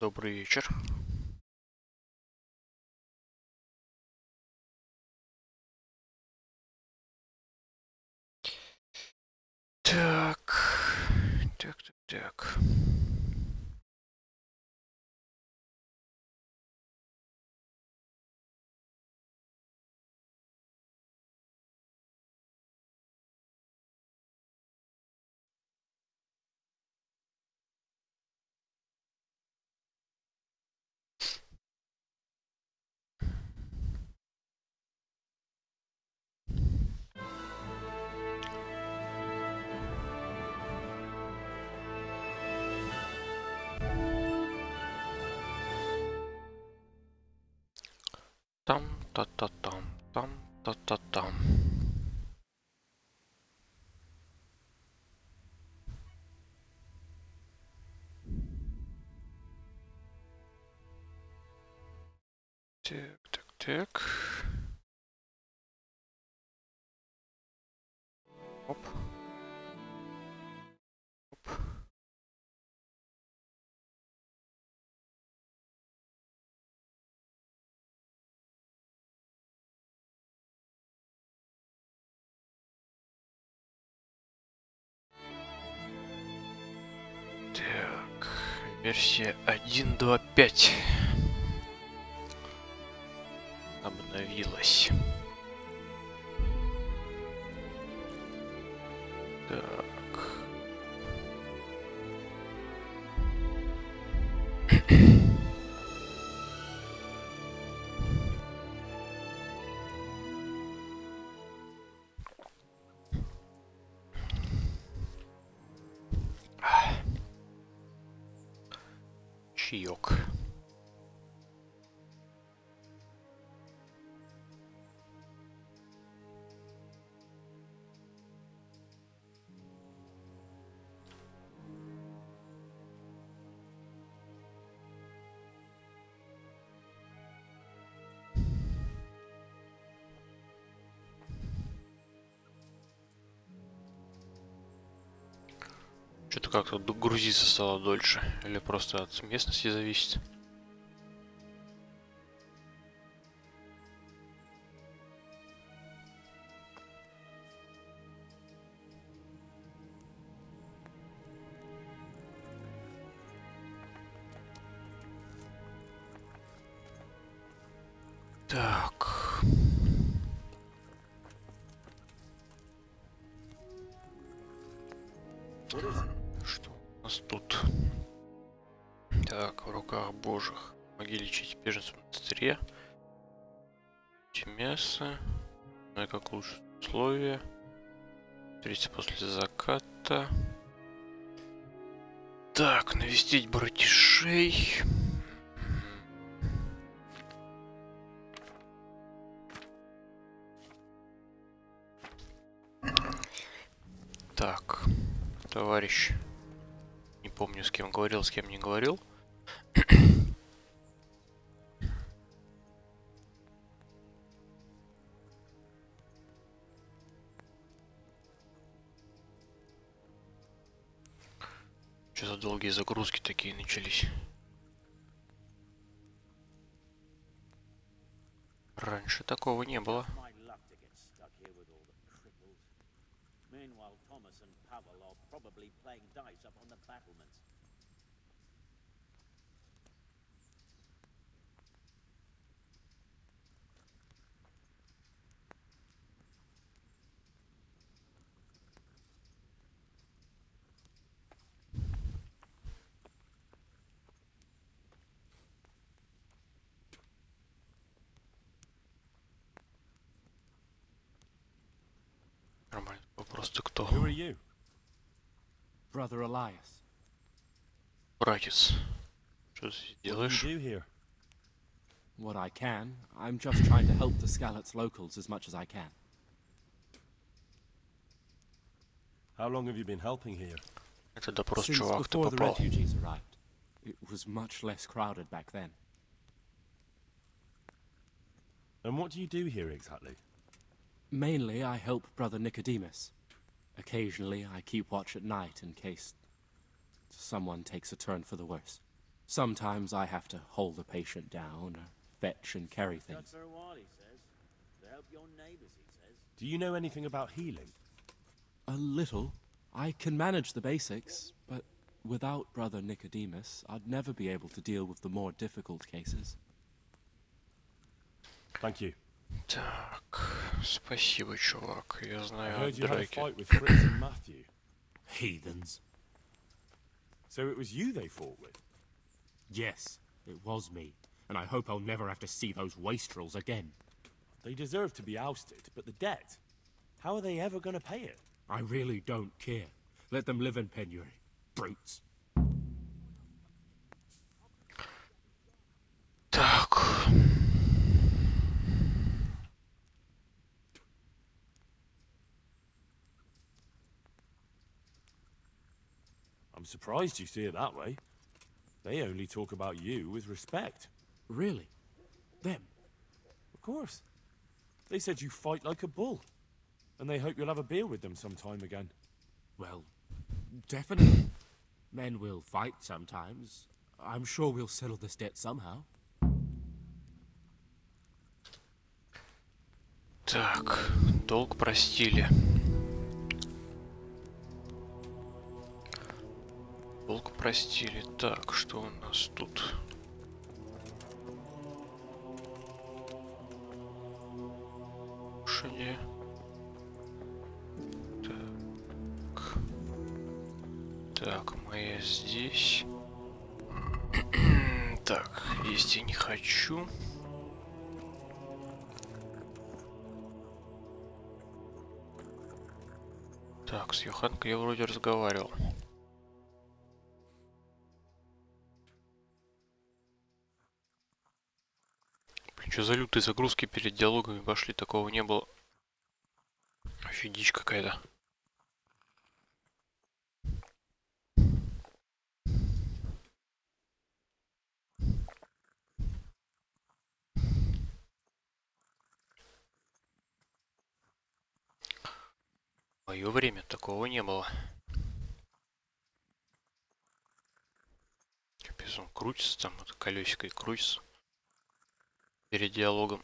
Добрый вечер. Так. Там-та-та-там, там-та-та-там. Так. Оп. Оп. Так, версия 1.2.5 обновилась. Так. Чаек. Что-то как-то грузиться стало дольше. Или просто от местности зависит. Так. Что у нас тут? Так, в руках божьих. Помоги лечить беженцев в монастыре. Мясо. Ну и как лучше условия. Встретиться после заката. Так, навестить братишей. Так, товарищ. Не помню, с кем говорил, с кем не говорил. Что за долгие загрузки такие начались? Раньше такого не было. Нормально. Вопрос, ты кто? Братец. Что ты здесь делаешь? What I can. I'm just trying to help the Skalitz locals as much as I can. How long have you been helping here? Это допрос, Since чувак, ты before the попал. refugees arrived. It was much less crowded back then. And what do you do here exactly? Mainly, I help Brother Nicodemus. Occasionally, I keep watch at night in case someone takes a turn for the worse. Sometimes I have to hold the patient down, or fetch and carry things. Do you know anything about healing? A little. I can manage the basics, but without Brother Nicodemus, I'd never be able to deal with the more difficult cases. Thank you. Так, спасибо, чувак. Я I знаю о heard you had a драке. fight with Fritz and Matthew. Heathens. So it was you they fought with? Yes, it was me. And I hope I'll never have to see those wastrels again. They deserve to be ousted, but the debt? How are they ever going to pay it? I really don't care. Let them live in penury. Brutes. Так. I'm surprised you see it that way. They only talk about you with respect. Really? Them? Of course. They said you fight like a bull. And they hope you'll have a beer with them sometime again. Well, definitely. Men will fight sometimes. I'm sure we'll settle this debt somehow. Так, долг простили. Долг простили. Так, что у нас тут? Кушанье. Так. Так, моя здесь. Так, есть я не хочу. Так, с Йоханкой я вроде разговаривал. Блин, что за лютые загрузки перед диалогами пошли, такого не было. Вообще дичь какая-то. В мое время такого не было. Капец, он крутится там, это колесико и крутится перед диалогом.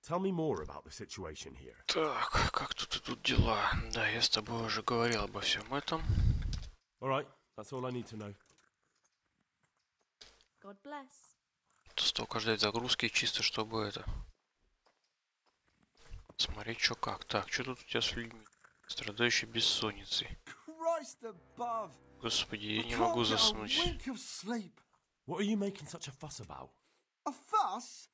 Tell me more about the situation here. Так, как тут идут дела? Да, я с тобой уже говорил обо всем этом. All right, that's all I need to know. God bless. То столько ждать загрузки, чисто чтобы это... Смотреть, что как. Так, что тут у тебя с людьми? Страдающий бессонницей. Господи, я не могу заснуть. What are you making such a fuss about? A fuss?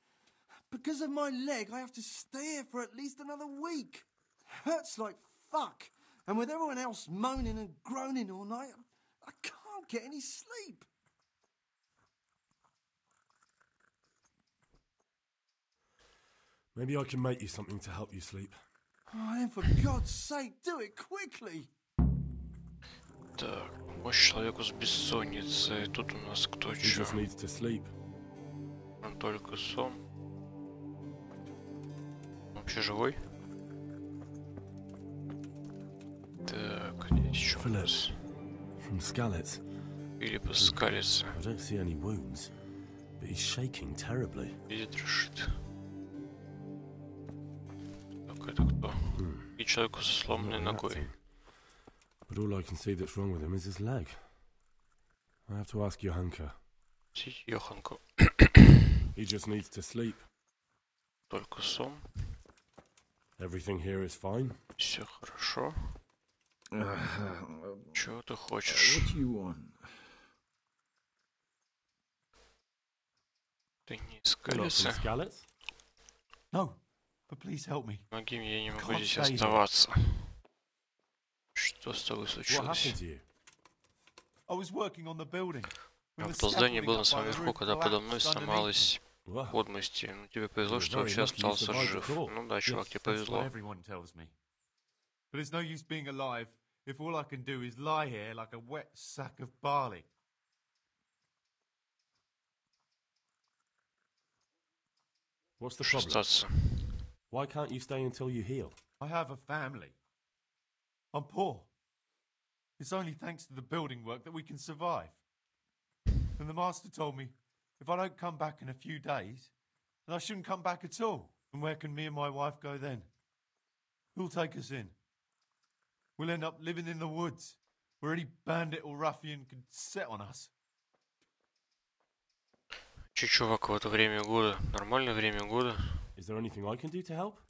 Because of my leg, I have to stay here for at least another week. Hurts like fuck. And with everyone else moaning and groaning all night, I can't get any sleep. Maybe I can make you something to help you sleep. Oh, then for God's sake, do it quickly. Так, помощь человеку с бессонницей. Тут у нас кто He чё? just needs to sleep. Он только сон. Вообще живой? Так, здесь что у нас? From Skalitz. Филипп скалится. I don't see any wounds, but he's shaking terribly. Видит, решит. Так, это кто? И человеку со сломанной ногой. But all I can see that's wrong with him is his leg. I have to ask Johanka. Сидит Йоханку. He just needs to sleep. Только сон. Everything here is fine. Все хорошо. Чего ты хочешь? What do you want? Ты не You're not from скалится? Skalitz? No, but please help me. Помоги мне, я не могу Can't здесь stay here. оставаться. Что с тобой What случилось? happened to you? I was working on the building. Я в том здании был на самом верху, когда подо мной сломалась Wow. подмости. Ну, тебе повезло, You're что very вообще lucky you остался survived жив. at all. Ну да, чувак, тебе That's what повезло. everyone tells me. But it's no use being alive if all I can do is lie here like a wet sack of barley. What's the problem? Остаться. Why can't you stay until you heal? I have a family. I'm poor. It's only thanks to the building work that we can survive. And the master told me if I don't come back in a few days, then I shouldn't come back at all. And where can me and my wife go then? Who'll take us in? We'll end up living in the woods, where any bandit or ruffian can set on us. Че, чувак, в это время года? Нормальное время года? Is there anything I can do to help?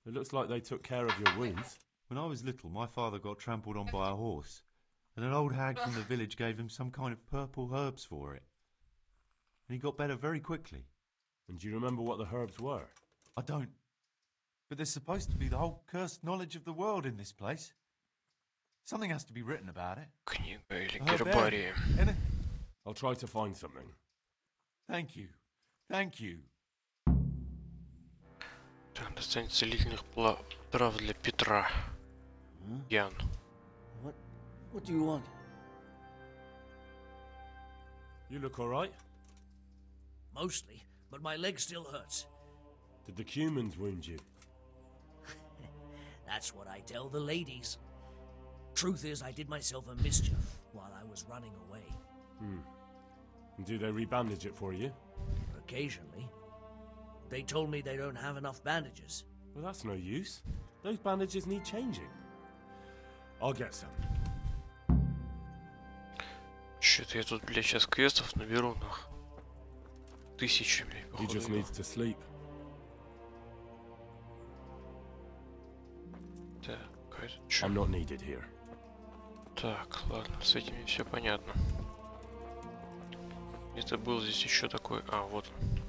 It looks like they took care of your wounds. When I was little, my father got trampled on by a horse, and an old hag from the village gave him some kind of purple herbs for it. And he got better very quickly. And do you remember what the herbs were? I don't. But there's supposed to be the whole cursed knowledge of the world in this place. Something has to be written about it. Книга или A гербарий. herbarium. I'll try to find something. Thank you. Thank you. Так, достань целительных трав для Петра. Ян. What do you want? You look alright? Mostly, but my leg still hurts. Did the humans wound you? That's what I tell the ladies. Truth is, I did myself a mischief while I was running away. And do they rebandage it for you? Occasionally. They told me they don't have enough bandages. Well, that's no use. Those bandages need changing. I'll get some. Что-то я тут, блядь, сейчас квестов наберу, нах. Тысячи, блядь, He just походу. needs to sleep. Так, это чё? I'm not needed here. Так, ладно, с этим все понятно. Это был здесь еще такой... А, вот он.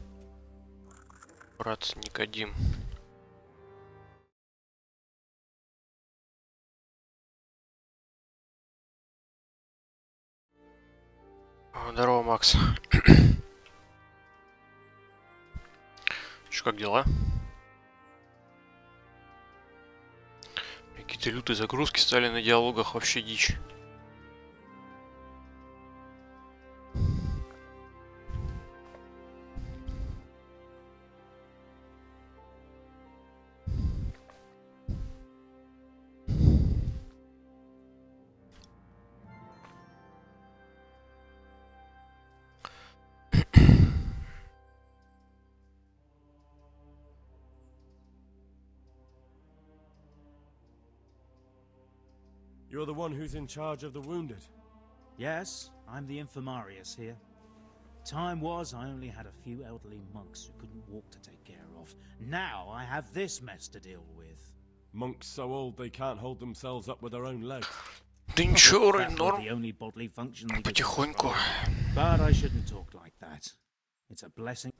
Брат Никодим. Здорово, Макс. Что, как дела? Какие-то лютые загрузки стали на диалогах, вообще дичь. You're the one who's in charge of the wounded. Yes, I'm the infirmarius here. Time was I only had a few elderly monks who couldn't walk to take care of. Now I have this mess to deal with. Monks so old they can't hold themselves up with their own legs. Да ничего, вроде That was норм. the only bodily function they could Потихоньку. control. But I shouldn't talk like that. It's a blessing.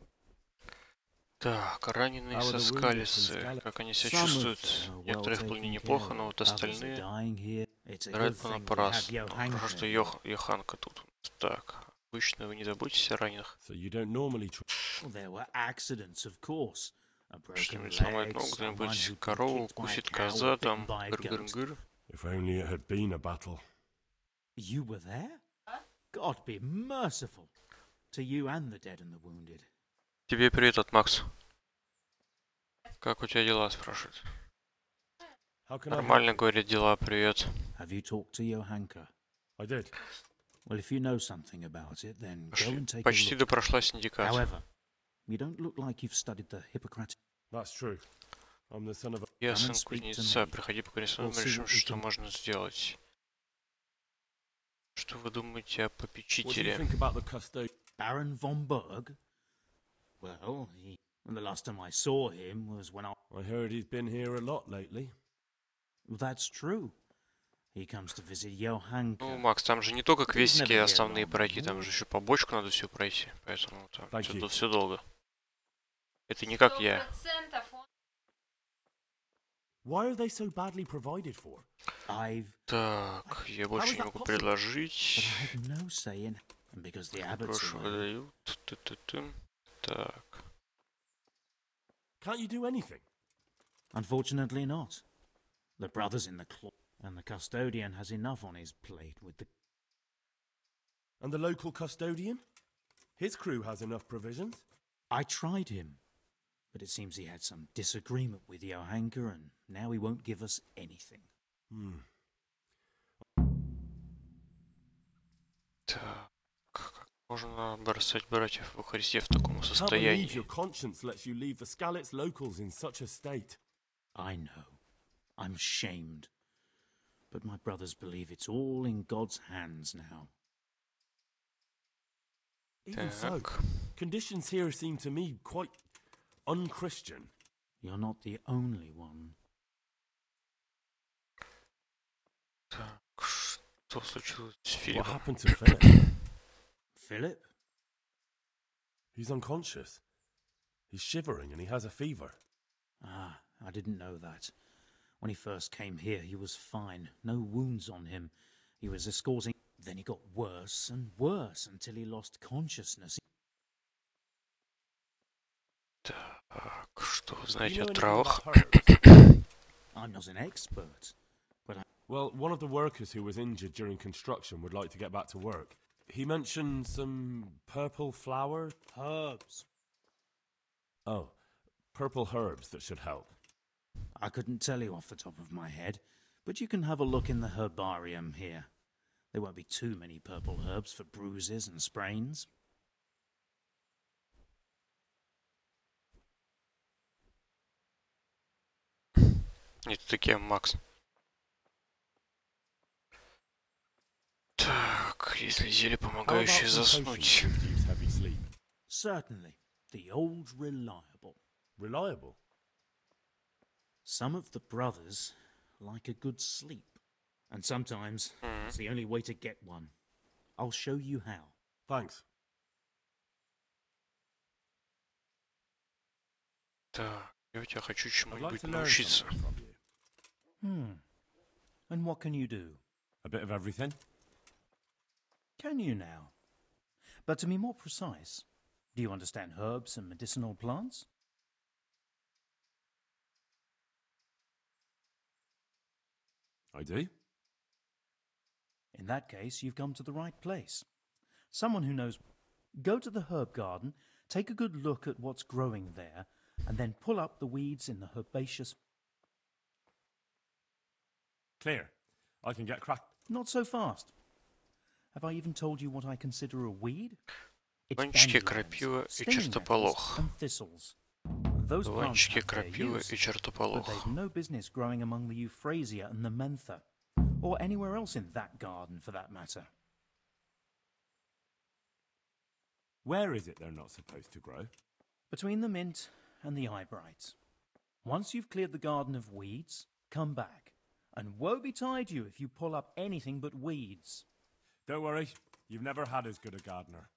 Так, раненые со скалисы. Как они себя чувствуют? Некоторые вполне неплохо, но вот остальные... Рад понапрасну. Хорошо, что Йоханка тут. Так, обычно вы не заботитесь о раненых. So you don't normally There were accidents, of course. A broken Что-нибудь сломает leg, ногу, someone кто-нибудь who'd been корову, kicked by a кусит cow, коза, там, bitten by a goat. гыр-гыр-гыр. If only it had been a battle. You were there? God be merciful to you and the dead and the wounded. Тебе привет от Макса. Как у тебя дела, спрашивает. How can I Нормально, говорит, дела, привет. Have you talked to Johanka? I did. Well, if you know something about it, then go Пошли. and take a Почти look. допрошла синдикат. However, you don't look like you've studied the Hippocratic. That's true. I'm the son of a... Я Come and сын speak to кузнеца, me. приходи поговорим с нами, We'll see решим, what we что can- можно сделать. Что вы думаете о What do you попечителе? think about the custodian? Baron von Berg? Well, the last time I saw him was when I... I heard he's been here a lot lately. That's true. He comes to visit Johanka. Ну, Макс, там же не только квестики основные пройти, там же еще побочку надо все пройти, поэтому там Thank все you. долго. Это не как я. 100% он Why are they so badly provided for? I've... Так, я больше не могу But предложить. I had no say in... And because the abbots Прошу, away, выдают. Ты-ты-ты. Так. Can't you do anything? unfortunately not. The brother's in the claw, and the custodian has enough on his plate with the... And the local custodian? His crew has enough provisions. I tried him. But it seems he had some disagreement with Johanka, and now he won't give us anything. Так, как можно бросать братьев во Христе в таком Can't believe состоянии? your conscience lets you leave the Skalitz locals in such a state. I know. I'm shamed. But my brothers believe it's all in God's hands now. Even so, Так, conditions here seem to me quite unchristian. You're not the only one. так, что случилось с What Филиппом? happened to Philip? Philip? He's unconscious. He's shivering and he has a fever. Ah, I didn't know that. When he first came here, he was fine. No wounds on him. He was escorting... Then he got worse and worse until he lost consciousness. Так, что вы знаете You о know anything травах? about herbs? I'm not an expert, but Well, one of the workers who was injured during construction would like to get back to work. He mentioned some purple flower? herbs. Oh, purple herbs that should help. I couldn't tell you off the top of my head, but you can have a look in the herbarium here. There won't be too many purple herbs for bruises and sprains. Это такие, Макс. Так, если зелье, How about помогающее some заснуть. potions to reduce heavy sleep? Certainly, the old reliable. Reliable. Some of the brothers like a good sleep, and sometimes it's the only way to get one. I'll show you how. Thanks. Так, я хочу I'd like чему-нибудь to learn научиться. something from you. And what can you do? A bit of everything. Can you now? But to be more precise, do you understand herbs and medicinal plants? I do. In that case, you've come to the right place. Someone who knows. Go to the herb garden, take a good look at what's growing there, and then pull up the weeds in the herbaceous. Clear. I can get crack. Not so fast. Have I even told you what I consider a weed? It's Дуванчики, dandelions, крапива и stinging nettles, чертополох. and thistles. Those plants Дуванчики, have their крапива use, и but чертополох. they've no business growing among the euphrasia and the mentha, or anywhere else in that garden for that matter. Where is it they're not supposed to grow? Between the mint and the eyebrights. Once you've cleared the garden of weeds, come back. And woe betide you if you pull up anything but weeds. Don't worry. You've never had as good a gardener.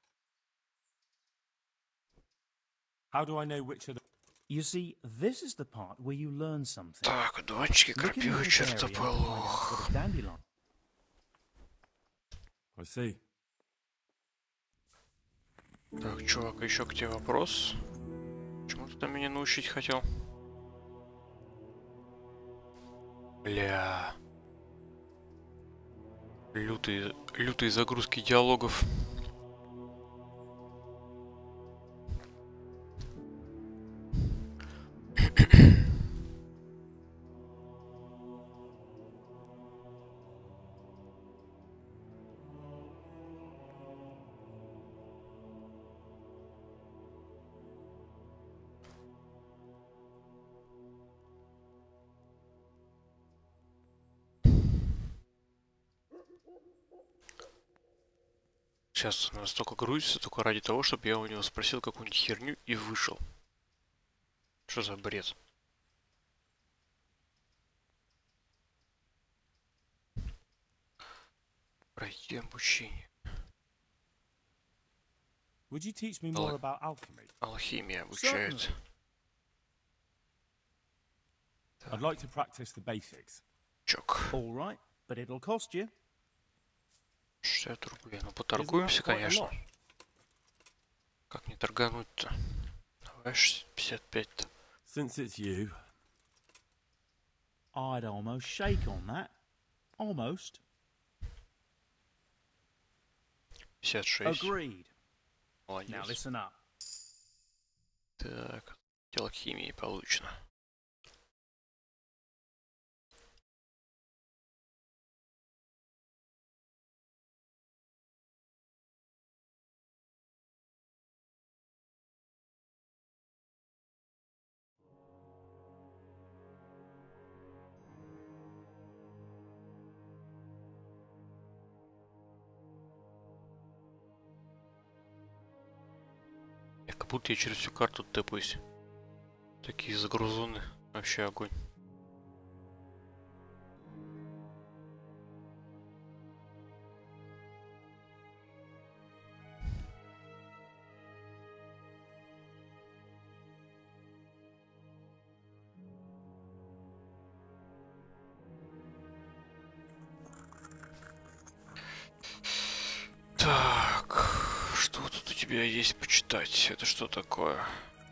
How do I know which of the... You see, this is the part where you learn something. Так, дуванчики, Look in the крапива и herbarium to find out чертополох. what a dandelion. I see. Так, чувак, еще к тебе вопрос. Чему ты там меня научить хотел? Бля. Лютые загрузки диалогов. Сейчас он настолько грузится, только ради того, чтобы я у него спросил какую-нибудь херню и вышел. Что за бред? Пройти обучение. Would you teach me more about alchemy? Алхимия обучает. I'd like to practice the basics. Чок. All right, but it'll cost you. 60 рублей. Ну, поторгуемся, конечно. Как не торгануть-то? Давай 55-то. Since it's you, I'd almost shake on that. Almost. 56. Agreed. Now Молодец. listen up. Так, Алхимии получено. Как будто я через всю карту тэпаюсь. Такие загрузоны. Вообще огонь. Так, что тут у тебя есть почитать? Это что такое?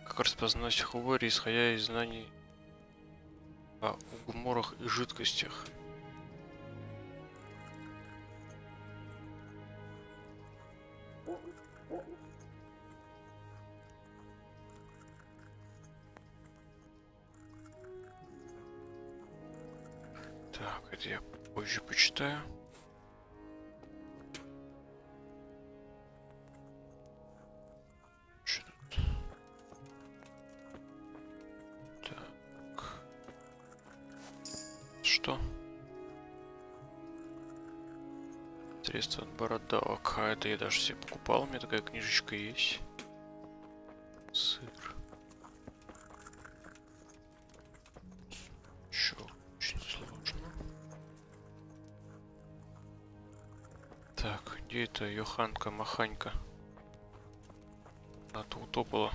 Как распознать хвори, исходя из знаний о угморах и жидкостях? Так, это я позже почитаю. Что? Средства от бородавок. А это я даже себе покупал. У меня такая книжечка есть. Сыр. Чё? Очень сложно. Так, где это Йоханка, Маханька? А то утопала.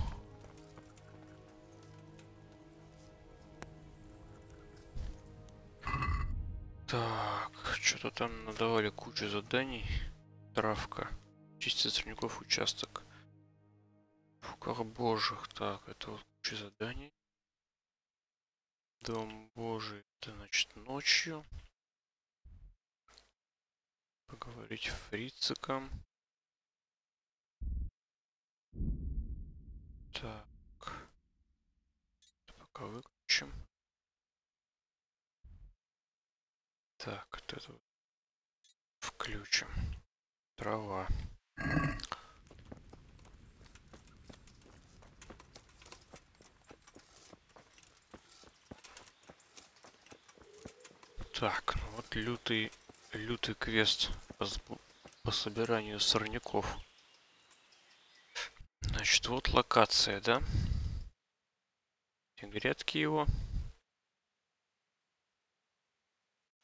Так, что-то там надавали кучу заданий. Травка. Чистить сорняков участок. В руках божьих. Так, это вот куча заданий. Дом божий. Это значит ночью. Поговорить фрициком. Так. Пока выключим. Так, вот это вот включим. Трава. Так, ну вот лютый квест по собиранию сорняков. Значит, вот локация, да? Грядки его.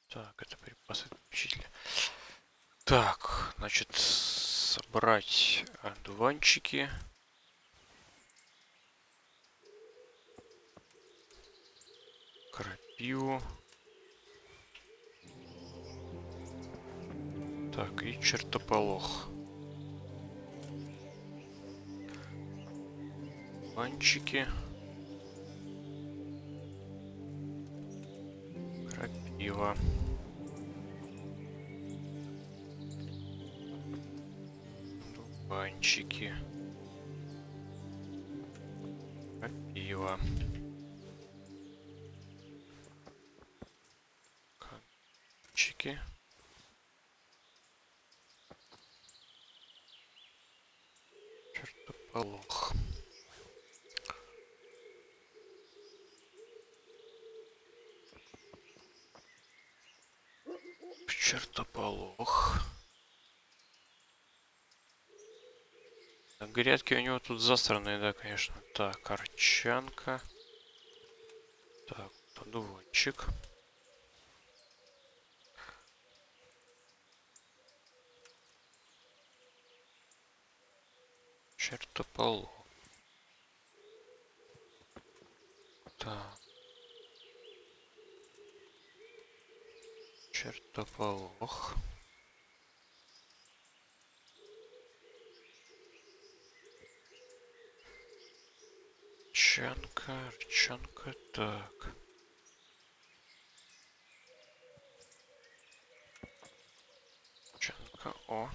Так, это припасы отключителя. Так, значит, собрать одуванчики. Крапиву. Так, и чертополох. Одуванчики. Крапива. Банчики. Крапива. Канчики. Чертополох. Чертополох. Грядки у него тут засранные, да, конечно. Так, арчанка. Так, подуванчик. Чертополох. Так. Чертополох. Арчанка, так. Арчанка, о.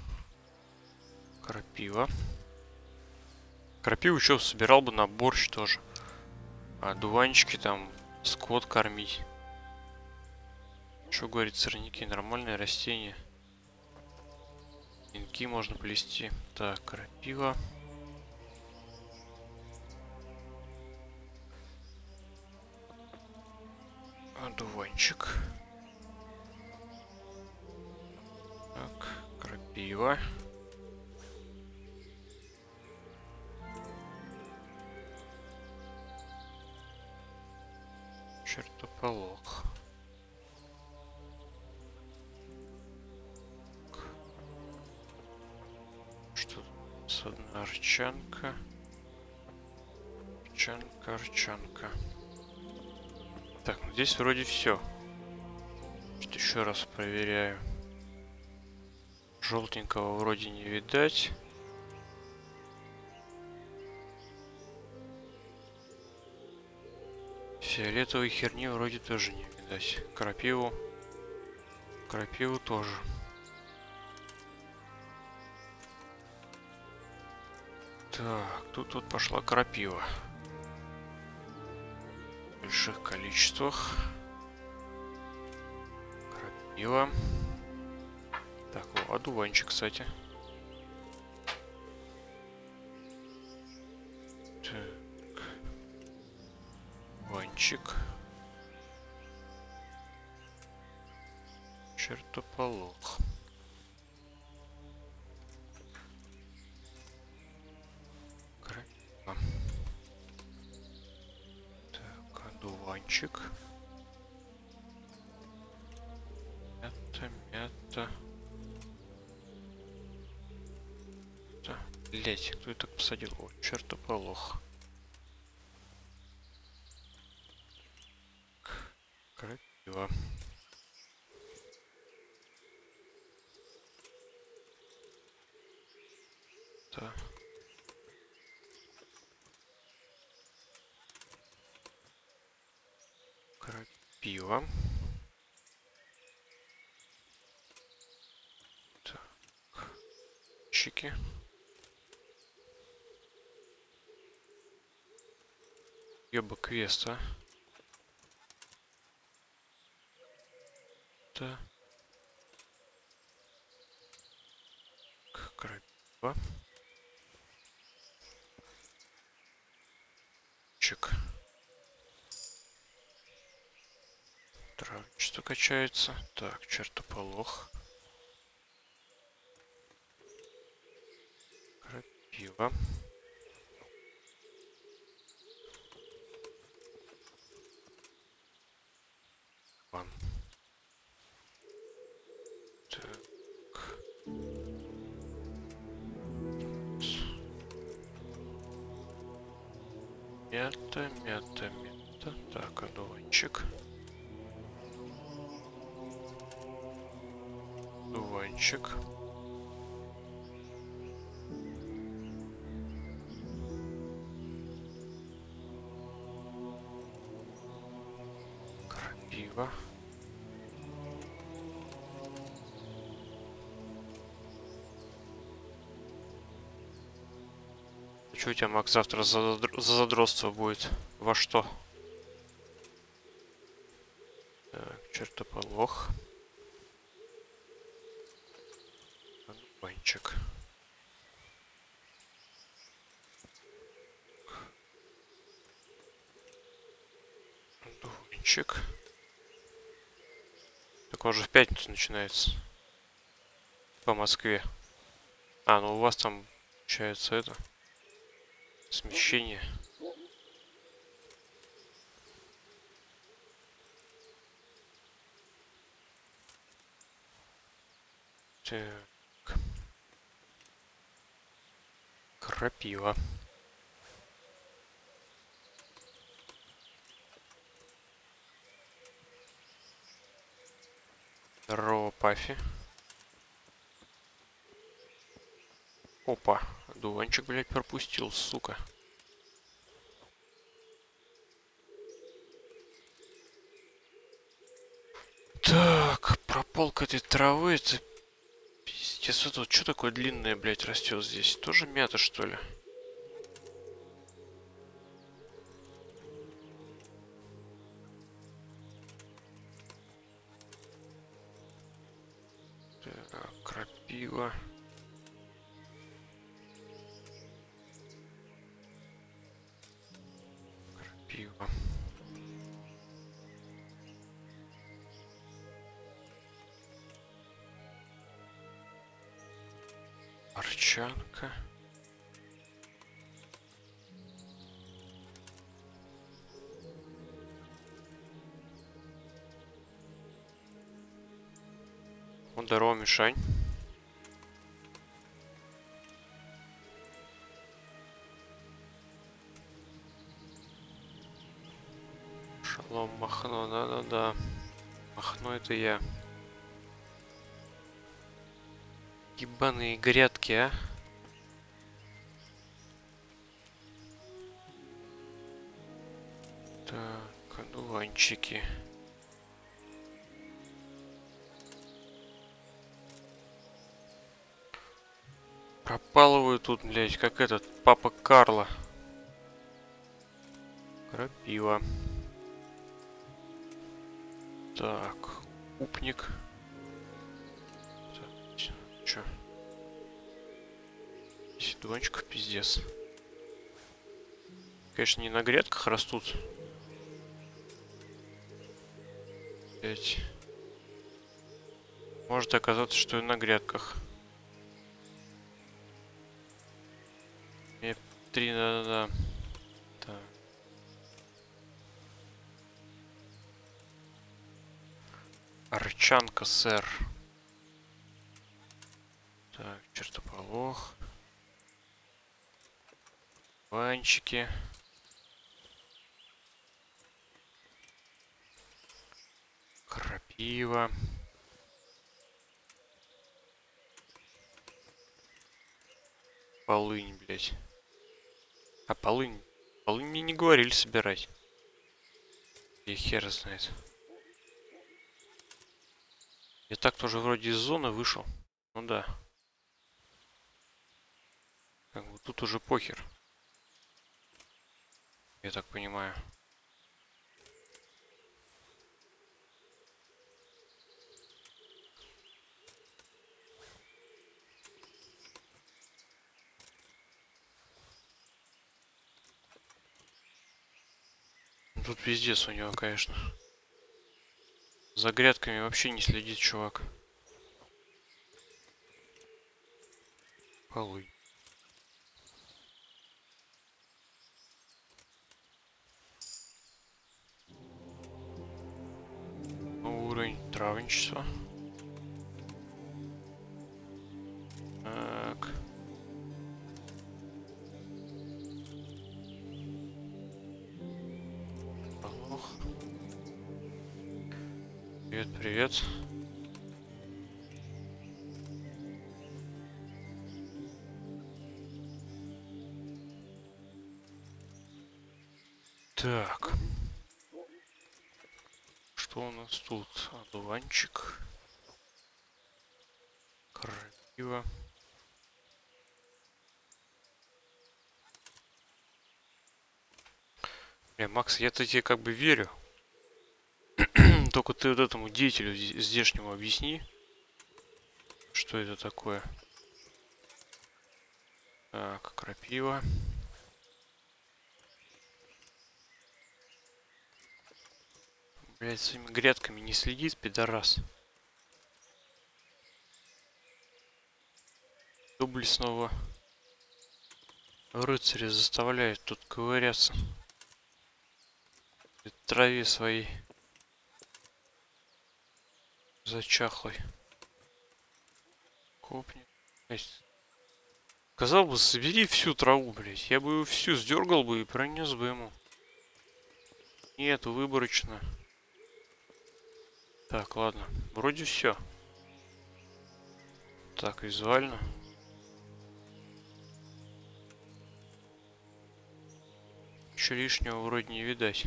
Крапива. Крапиву еще собирал бы на борщ тоже. А дуванчики там, скот кормить. Что говорит, сорняки, нормальные растения. Венки можно плести. Так, крапива. Одуванчик. Так, крапива. Чертополох. Что тут? Одна арчанка. Арчанка. Так, ну здесь вроде все. Еще раз проверяю. Желтенького вроде не видать. Фиолетовой херни вроде тоже не видать. Крапиву тоже. Так, тут вот пошла крапива. В больших количествах. Крапива. Так, о, одуванчик, кстати. Так. Одуванчик. Чертополох. Крапива. Так, одуванчик. Мята. Блять, кто это посадил? О, чертополох. Крапива. Да. Крапива. Так. Чики. Ёба квеста. Да. Крапива. Чик. Травничество качается. Так, чертополох. Крапива. Так. Мята. Так, одуванчик. Крапива. Что у тебя, Макс, завтра за задротство будет? Во что? Так, чертополох. Одуванчик. Одуванчик. Так он же в пятницу начинается. По Москве. А, ну у вас там получается это... Смещение. Так. Крапива. Здорово, Пафи. Опа. Дуванчик, блядь, пропустил, сука. Так, прополка этой травы, это пиздец. Это вот что такое длинное, блядь, растет здесь? Тоже мята, что ли? Крапива. Крапива. Арчанка. Здорово, Мишань. Шалом, Махно, да-да-да. Махно это я. Ебаные грядки, а? Так, одуванчики. Пропалываю тут, блядь, как этот папа Карло. Крапива. Так, упник. Так, чё? 10 дуванчиков, пиздец. Конечно, не на грядках растут. 5. Может оказаться, что и на грядках. 3, да-да-да. Так. Арчанка, сэр. Так, чертополох. Ванчики. Крапива. Полынь, блядь. А полынь? Полынь мне не говорили собирать. И хер знает. Я так тоже вроде из зоны вышел. Ну да. Как бы тут уже похер. Я так понимаю. Тут пиздец у него, конечно. За грядками вообще не следит чувак. Полынь. Уровень травничества. Так. Привет, привет. Так. Что у нас тут? Одуванчик. Крапива. Макс, я-то тебе как бы верю. Только ты вот этому деятелю здешнему объясни, что это такое. Так, крапива. Блять, своими грядками не следит, пидорас. Дубль снова. Рыцаря заставляет тут ковыряться. В траве своей. Зачахлой. Копни. Сказал бы, собери всю траву, блять. Я бы ее всю сдергал бы и пронес бы ему. Нет, выборочно. Так, ладно. Вроде все. Так, визуально. Еще лишнего вроде не видать.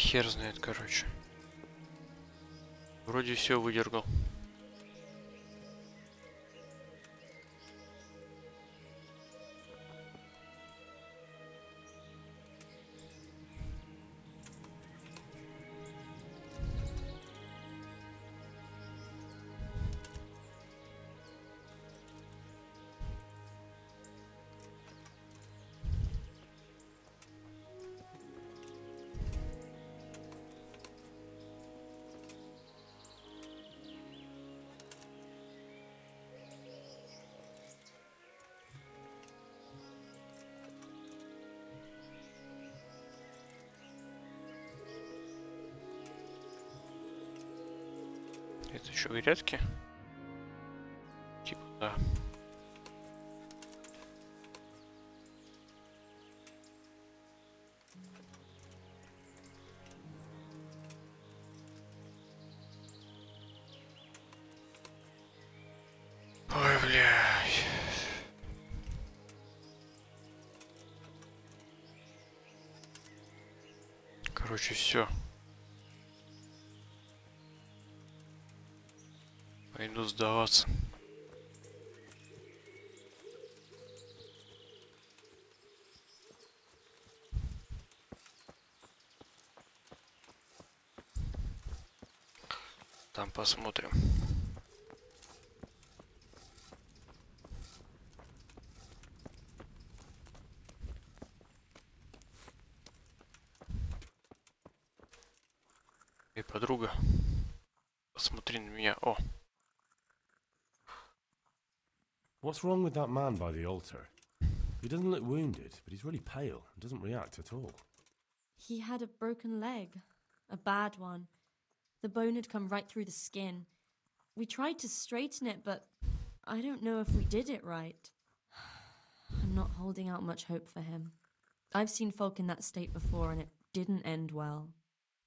Хер знает, короче. Вроде все выдергал. Это еще грядки? Типа, да. Ой, блядь. Короче, все. Пойду сдаваться. Там посмотрим. Эй, подруга, посмотри на меня. О. What's wrong with that man by the altar? He doesn't look wounded, but he's really pale and doesn't react at all. He had a broken leg. A bad one. The bone had come right through the skin. We tried to straighten it, but I don't know if we did it right. I'm not holding out much hope for him. I've seen folk in that state before, and it didn't end well.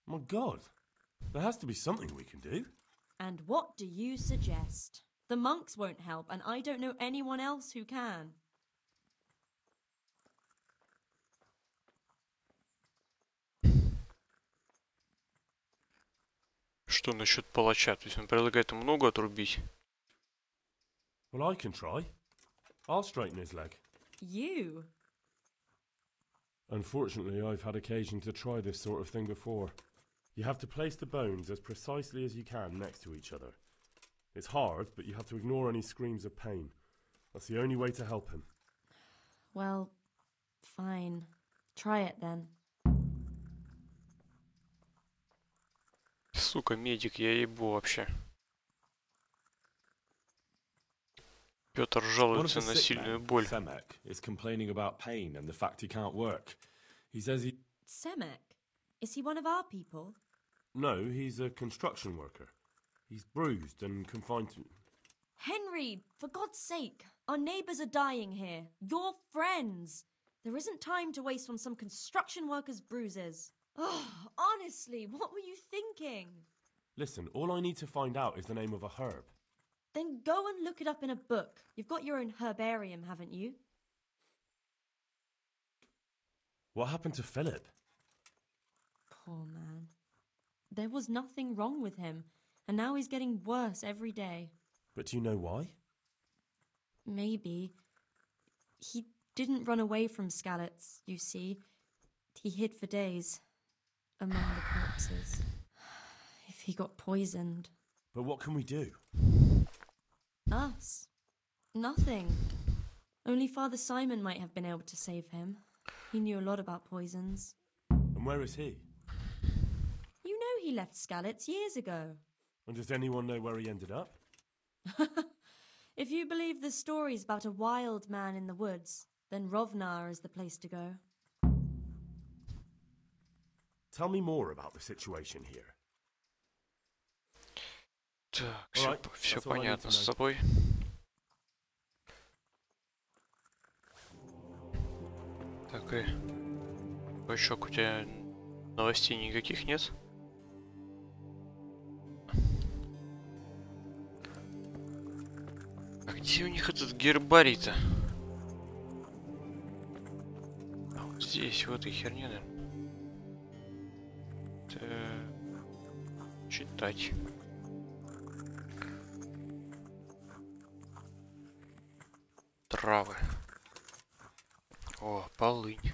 My God. There has to be something we can do. And what do you suggest? The monks won't help, and I don't know anyone else who can. Что насчет палача? То есть он предлагает ему ногу отрубить? Well, I can try. I'll straighten his leg. You? Unfortunately, I've had occasion to try this sort of thing before. You have to place the bones as precisely as you can next to each other. It's hard, but you have to ignore any screams of pain. That's the only way to help him. Well, fine. Try it then. Сука, медик, я ебу вообще. Петр жалуется на сильную боль. Semek is complaining about pain and the fact he can't work. He says he... Semek? Is he one of our people? No, he's a construction worker. He's bruised and confined to... Henry, for God's sake, our neighbours are dying here. You're friends. There isn't time to waste on some construction worker's bruises. Oh, honestly, what were you thinking? Listen, all I need to find out is the name of a herb. Then go and look it up in a book. You've got your own herbarium, haven't you? What happened to Philip? Poor man. There was nothing wrong with him, and now he's getting worse every day. But do you know why? Maybe. He didn't run away from Skalitz, you see. He hid for days, among the corpses. If he got poisoned. But what can we do? Us? Nothing. Only Father Simon might have been able to save him. He knew a lot about poisons. And where is he? You know he left Skalitz years ago. And does anyone know where he ended up? If you believe the stories about a wild man in the woods, then Rovnar is the place to go. Tell me more about the situation here. Так, все понятно с тобой. Так, и... Бачок, у тебя новостей никаких нет? А где у них этот гербарий-то? А вот здесь, в этой херне, наверное. Так. читать. Травы. О, полынь.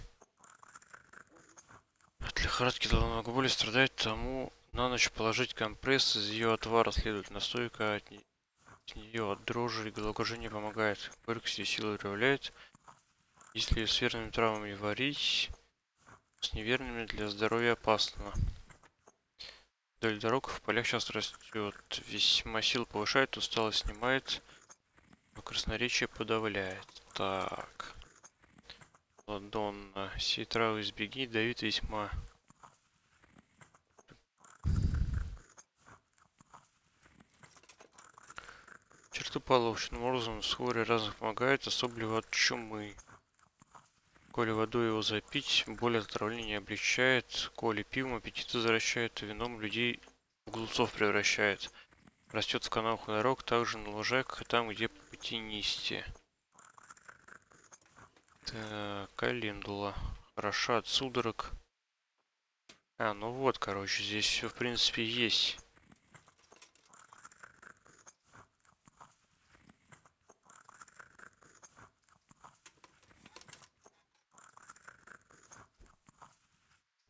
От лихорадки головного боли страдает, тому на ночь положить компресс, из ее отвара следует настойка, от нее от дрожи и головокружения помогает. Горькость и силу добавляет. Если с верными травами варить, с неверными для здоровья опасно. Вдоль дорог в полях часто растет. Весьма сил повышает, усталость снимает, но красноречие подавляет. Так. Ладонна. Сей травы избеги, дают весьма. Чертополохным образом вскоре разных помогает, особливо от чумы. Коли водой его запить, боль от отравления облегчает, коли пивом аппетит возвращает, вином людей в глупцов превращает. Растет в канавах и дорог, также на лужайках и там, где потенисте. Так, календула. Хороша от судорог. А, ну вот, короче, здесь все в принципе есть.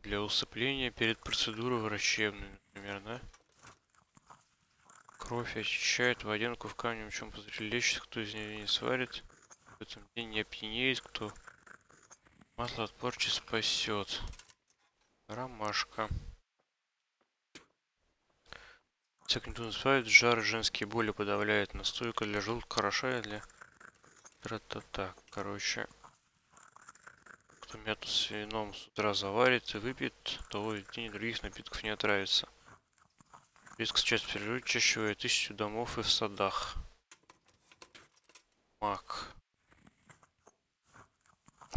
Для усыпления перед процедурой врачебной, например, да? Кровь очищает, водянку в камне, в чем позрели лечит, кто из нее не сварит, в этом день не опьянеет, кто масло от порчи спасет. Ромашка. Всякий не спает, жар, женские боли подавляет, настойка для желудка хороша и для... Тра-та-та. Короче, кто мяту с вином с утра заварит и выпьет, того в день других напитков не отравится. Риск часть переживет чаще бывает 1000 домов и в садах. Мак.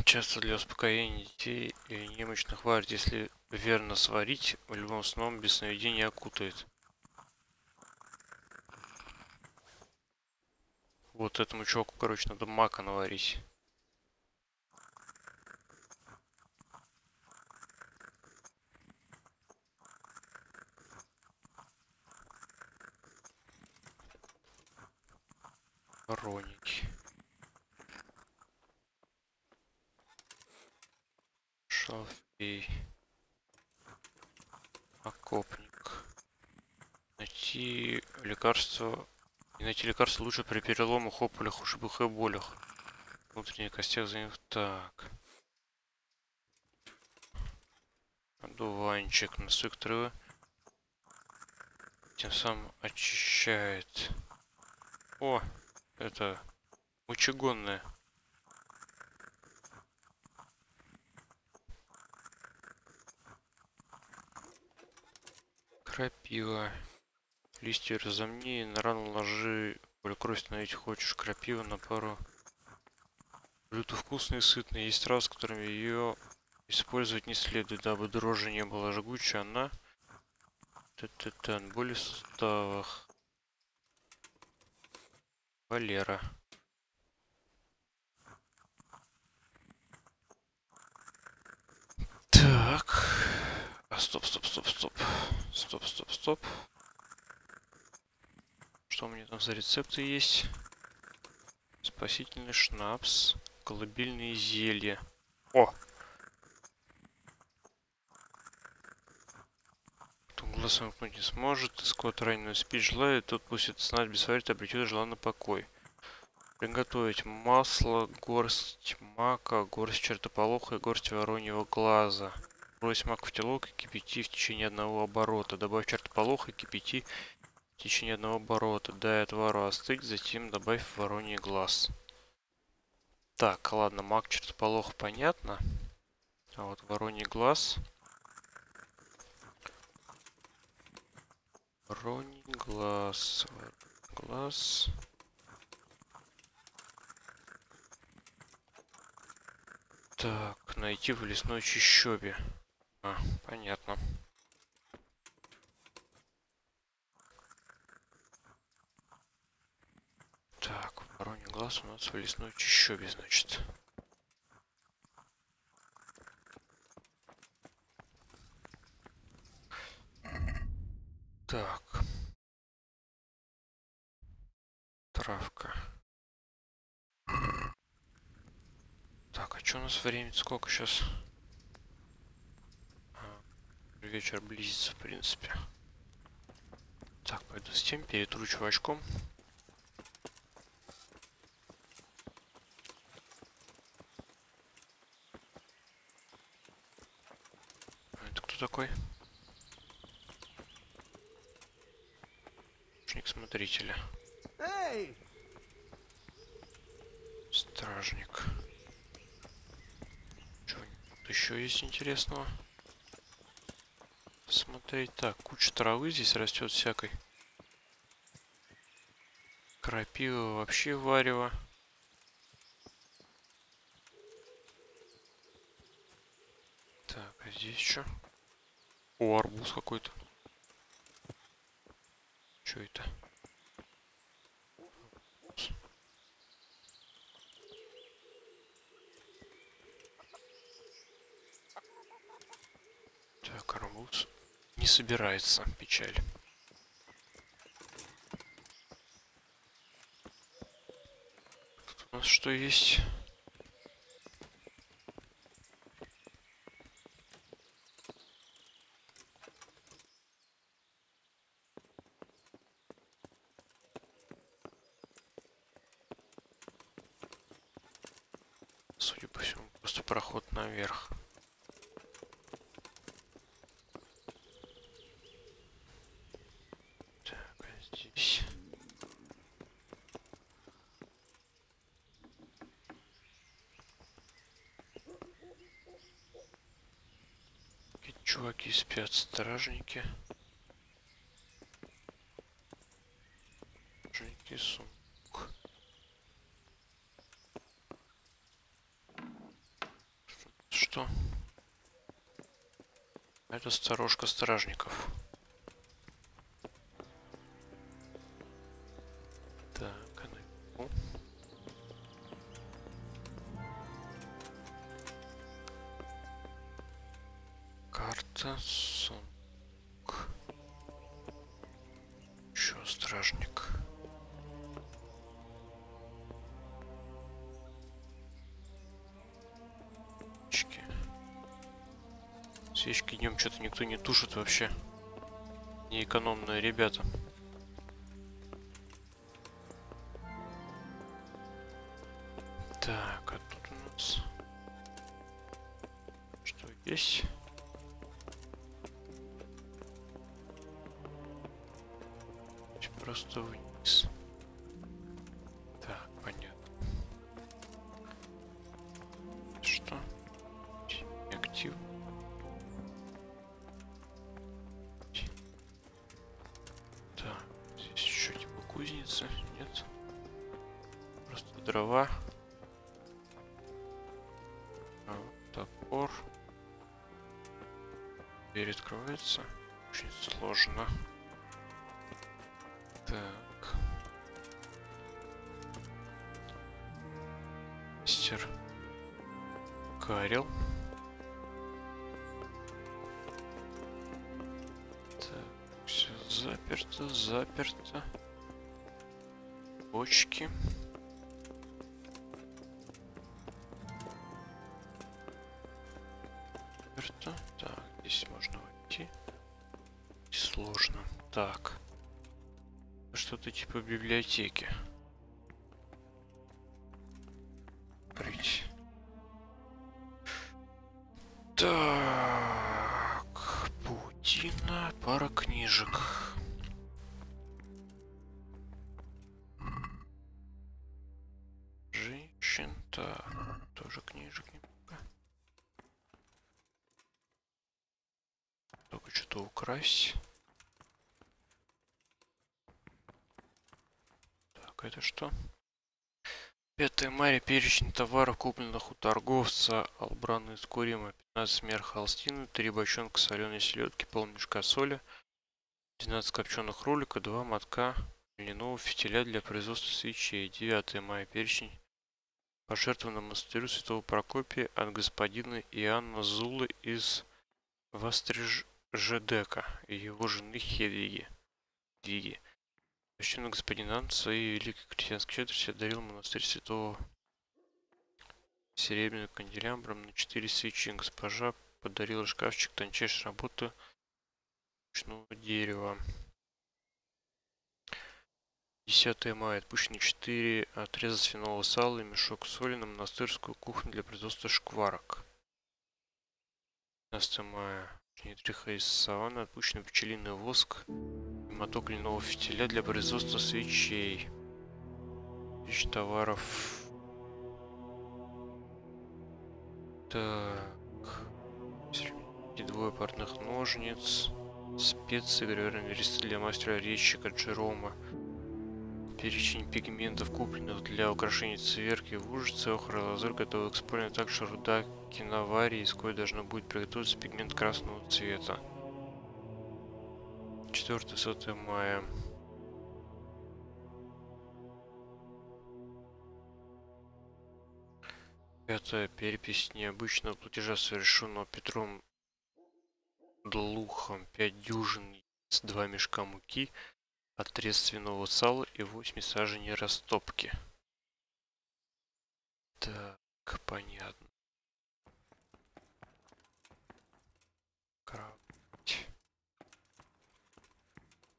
Часто для успокоения детей и немощных варят, если верно сварить, в любом сном без сновидения окутает. Вот этому чуваку, короче, надо мака наварить. Вороники. Шалфей. Окопник. Найти лекарство. И найти лекарство лучше при переломах, опулях, ушибах и болях. Внутренние костях за них. Так. Одуванчик. Настойка травы. Тем самым очищает. О, это мочегонное. Крапива. Листья разомни, на рану ложи, коли кровь становить хочешь. Крапива на пару. Блюдо вкусное и сытное. Есть травы, с которыми ее использовать не следует, дабы дрожжи не было жгучей. Она... Боли в суставах. Валера. Так. Стоп. Стоп. Что у меня там за рецепты есть? Спасительный шнапс. Колыбельные зелья. О! Кто глаз сомкнуть не сможет, скот раненый спить желает, тот пусть это снадобье сварит, обретет желанный покой. Приготовить масло, горсть мака, горсть чертополоха и горсть вороньего глаза. Брось мак в телок и кипяти в течение одного оборота. Добавь чертополох и кипяти в течение одного оборота. Дай отвару остыть, затем добавь вороний глаз. Так, ладно, мак, чертополох понятно. А вот вороний глаз. Вороний глаз. Глаз. Так, найти в лесной чащобе. А, понятно. Так, вороний глаз у нас в лесной чащобе, значит. Так. Травка. Так, а что у нас времени? Сколько сейчас? Вечер близится, в принципе. Так, пойду с тем, перетру чувачком. Это кто такой? Помощник смотрителя. Стражник. Что еще есть интересного? Смотреть. Так, куча травы здесь растет всякой. Крапива вообще варево. Так, а здесь что? О, арбуз какой-то. Что это? Так, арбуз не собирается. Печаль. Тут у нас что есть? Судя по всему, просто проход наверх. Так, а здесь... Какие-то чуваки спят, стражники. Стражники, сумок. Что? Это сторожка стражников. Так, а наверху. Карта, сумок. Еще стражник. Свечки днем что-то никто не тушит вообще. Неэкономные ребята. Так, а тут у нас что есть? Просто вниз. Так, понятно. Что? Актив. Так, здесь еще типа кузница, нет? Просто дрова. Топор. Дверь открывается. Очень сложно. Так. Мистер Карел. Так, все заперто, заперто. Бочки. Заперто. Так, здесь можно войти. Сложно. Так. Что-то типа библиотеки. Открыть. Так. Паутина. Пара книжек. Женщин. Так. Тоже книжек немного. Только что-то украсть. Это что? 5 мая. Перечень товаров, купленных у торговца. Албраны из курима, 15 мер холстины, 3 бочонка соленой селедки, полмешка соли, 12 копченых ролика, 2 мотка льняного фитиля для производства свечей. 9 мая. Перечень пожертвованного монастырю Святого Прокопия от господина Иоанна Зулы из Вострежедека и его жены Хедвиги. Священный господин Ант своей великой крестьянской щедрости одарил монастырь святого серебряным канделябром на 4 свечи. Госпожа подарила шкафчик тончайшей работы ручного дерева. 10 мая. Отпущены 4 отреза свиного сала и мешок соли на монастырскую кухню для производства шкварок. 15 мая. 3 из саванны. Отпущен пчелиный воск и моток льняного фитиля для производства свечей. 1000 товаров. Так. И 2 парных ножниц. Специи, гравированные листы для мастера резчика Джерома. Перечень пигментов, купленных для украшения цверки в Ужице, охра, лазурь, готовы к использованию, также руда киноварии, из кое должно будет приготовиться пигмент красного цвета. 4-100 мая. Пятая. Перепись необычного платежа, совершенного Петром Длухом. 5 дюжин яиц, 2 мешка муки, отрез свиного сала и 8 саженей растопки. Так, понятно. Красть.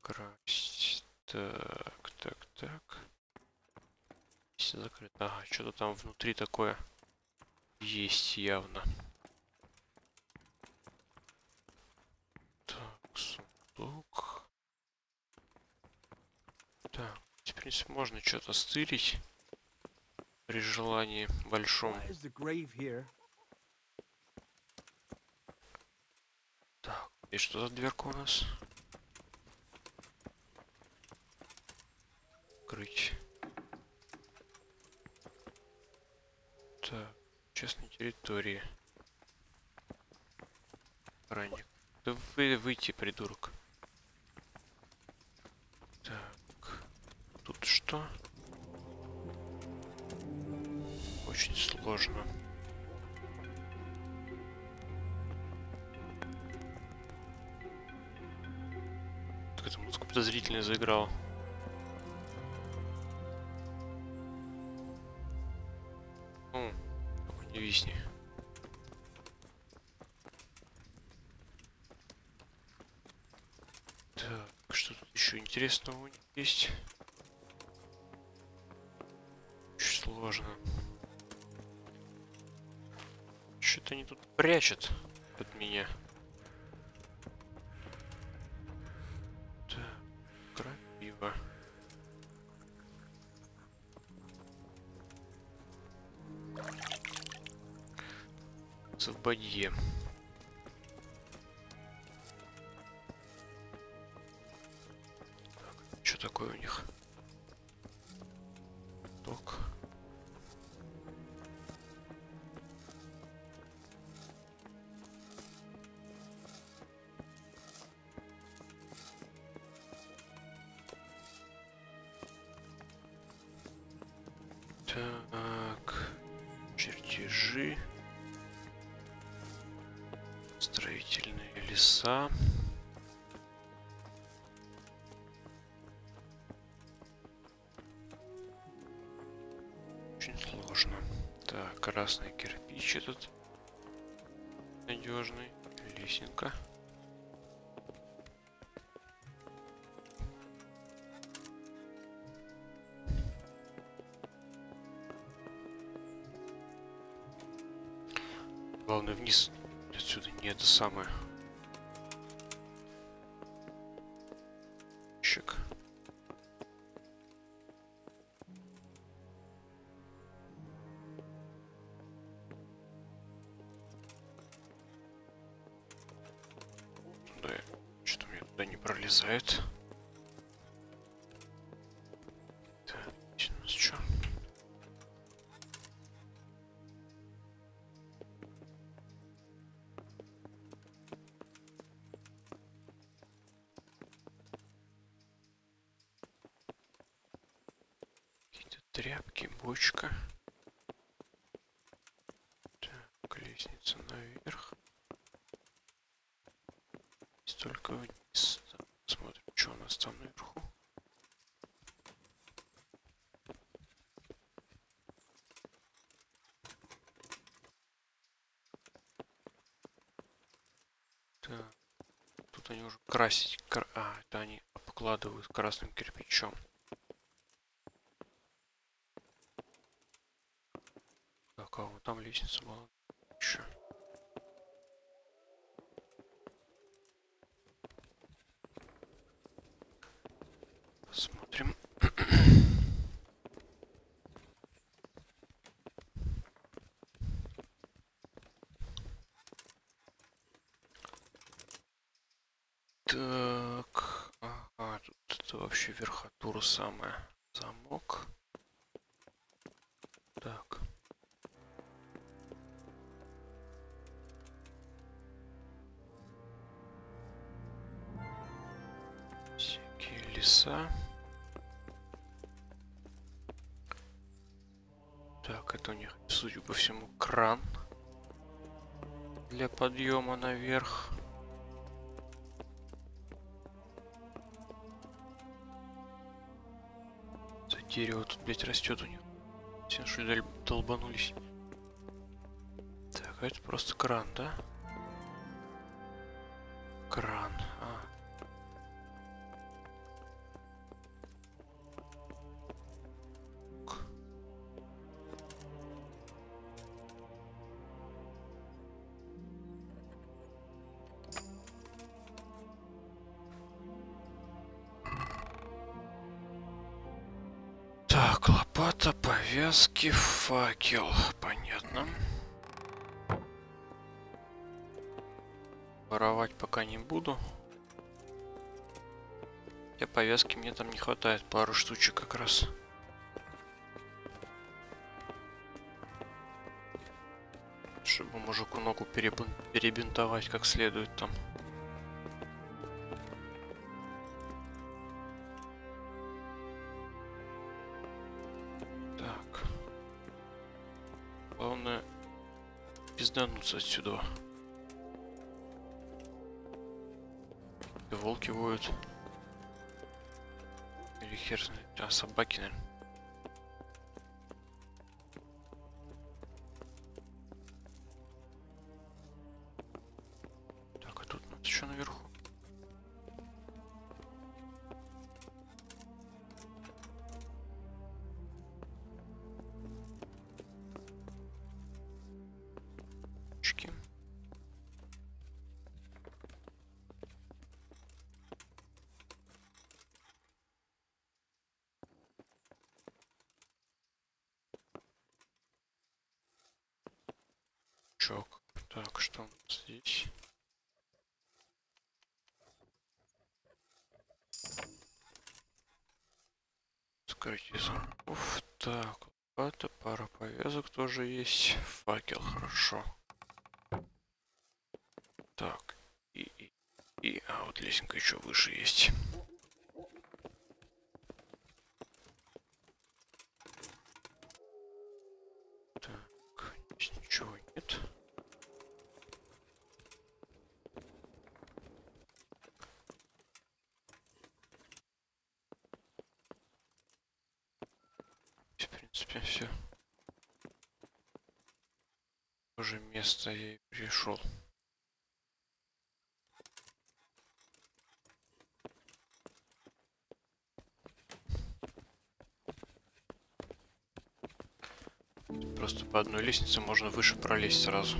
Красть. Так. Все закрыто. Ага, что-то там внутри такое есть явно. Так, сундук. Так, в принципе, можно что-то стырить при желании большом. Так, и что за дверка у нас? Открыть. Так, частной территории. Ранник. Да выйти, придурок. Так. Тут что? Очень сложно. Так эта музыка подозрительно заиграла. Ну, не висни. Так, что тут еще интересного у них есть? Очень сложно. Что-то они тут прячут от меня. Так, крапива. В бадье. Так, что такое у них? Ток. Так, чертежи, строительные леса. Очень сложно. Так, красный кирпич этот надежный, лесенка. Главное вниз отсюда не это самое. Щек. Да, что-то у меня туда не пролезает. Так, здесь у нас что? Тряпки, бочка. Так, лестница наверх. Здесь только вниз. Так, смотрим, что у нас там наверху. они уже красить. А, это они обкладывают красным кирпичом. Так, а вот там лестница была. Еще. Посмотрим. Так, ага, тут это вообще верхотура самая. Замок. Так. Всякие леса. Так, это у них, судя по всему, кран для подъема наверх. Дерево тут, блядь, растет у них. Все что ли долбанулись. Так, а это просто кран, да? Кран. А. Так, лопата, повязки, факел. Понятно. Воровать пока не буду. Для повязки мне там не хватает, пару штучек как раз. Чтобы мужику ногу перебинтовать как следует там. Главное пиздануться отсюда. И волки воют. Или хер знает. А, собаки, наверное. Так, а тут надо еще наверху. Так, что у нас здесь? Скрытие замков. Так, лопата, пара повязок тоже есть. Факел, хорошо. Так, а вот лесенка еще выше есть. Так, здесь ничего нет. В принципе, все. Уже место я и пришел. Просто по одной лестнице можно выше пролезть сразу.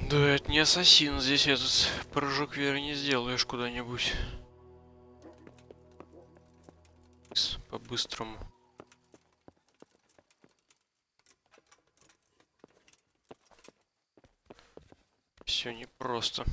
Да, это не ассасин, здесь этот прыжок веры не сделаешь куда-нибудь. По-быстрому. Все непросто.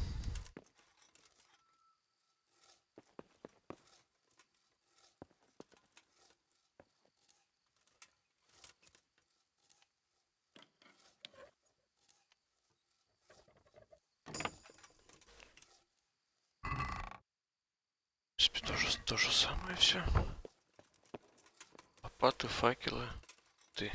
принципе, то же самое все. Лопаты, факелы. Ты.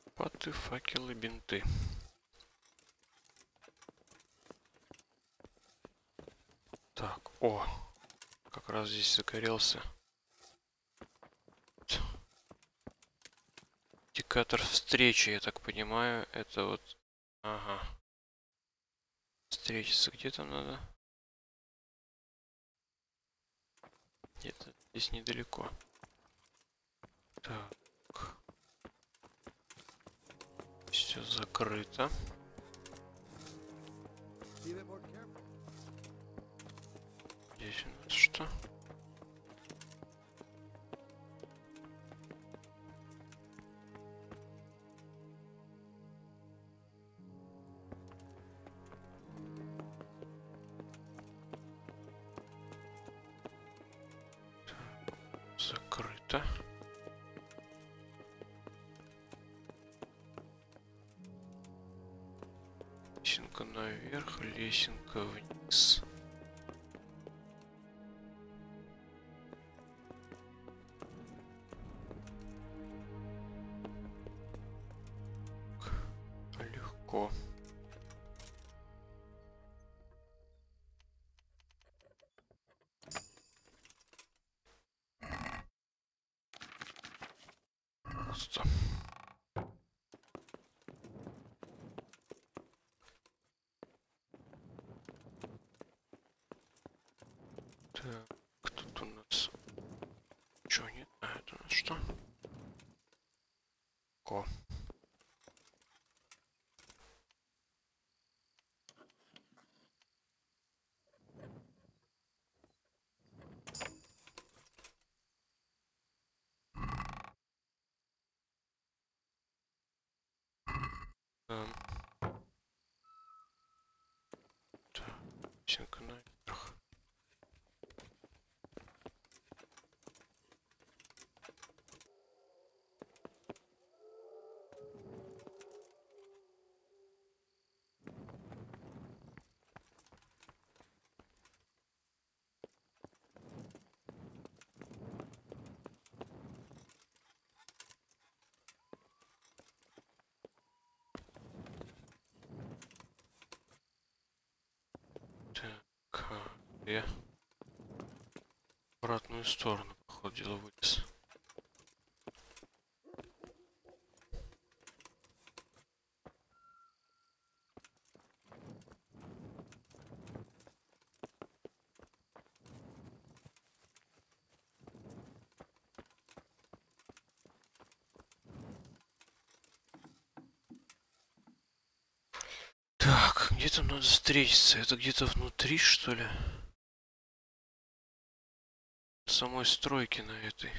Лопаты, факелы, бинты. Так, о, как раз здесь загорелся индикатор встречи, я так понимаю, это вот, ага, встретиться где-то надо, где-то здесь недалеко. Так, все закрыто. Здесь у нас что? Закрыто. Лесенка наверх, лесенка вниз. Легко. Просто. Так, тут у нас чего нет? А, это у нас что? О. Так, лесенка наверх. Так, я в обратную сторону, походу, дела вылез. Так, где там надо встретиться? Это где-то внутри, что ли? Самой стройки на этой.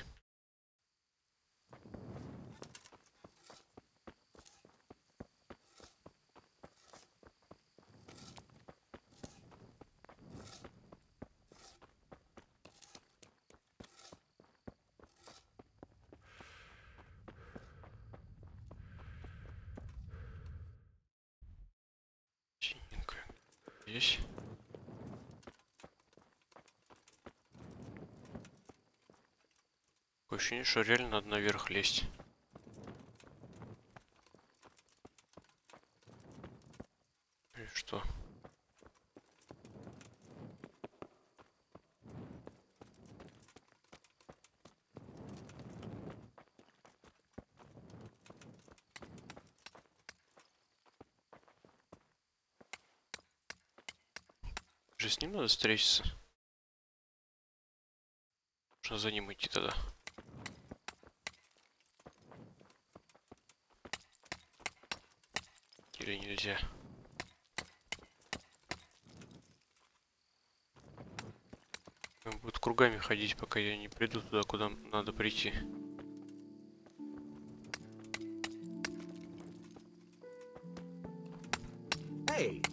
Синенькая. Здесь. Такое ощущение, что реально надо наверх лезть. И что? Же с ним надо встретиться. Нужно за ним идти тогда. Или нельзя? Он будет кругами ходить, пока я не приду туда, куда надо прийти. Hey.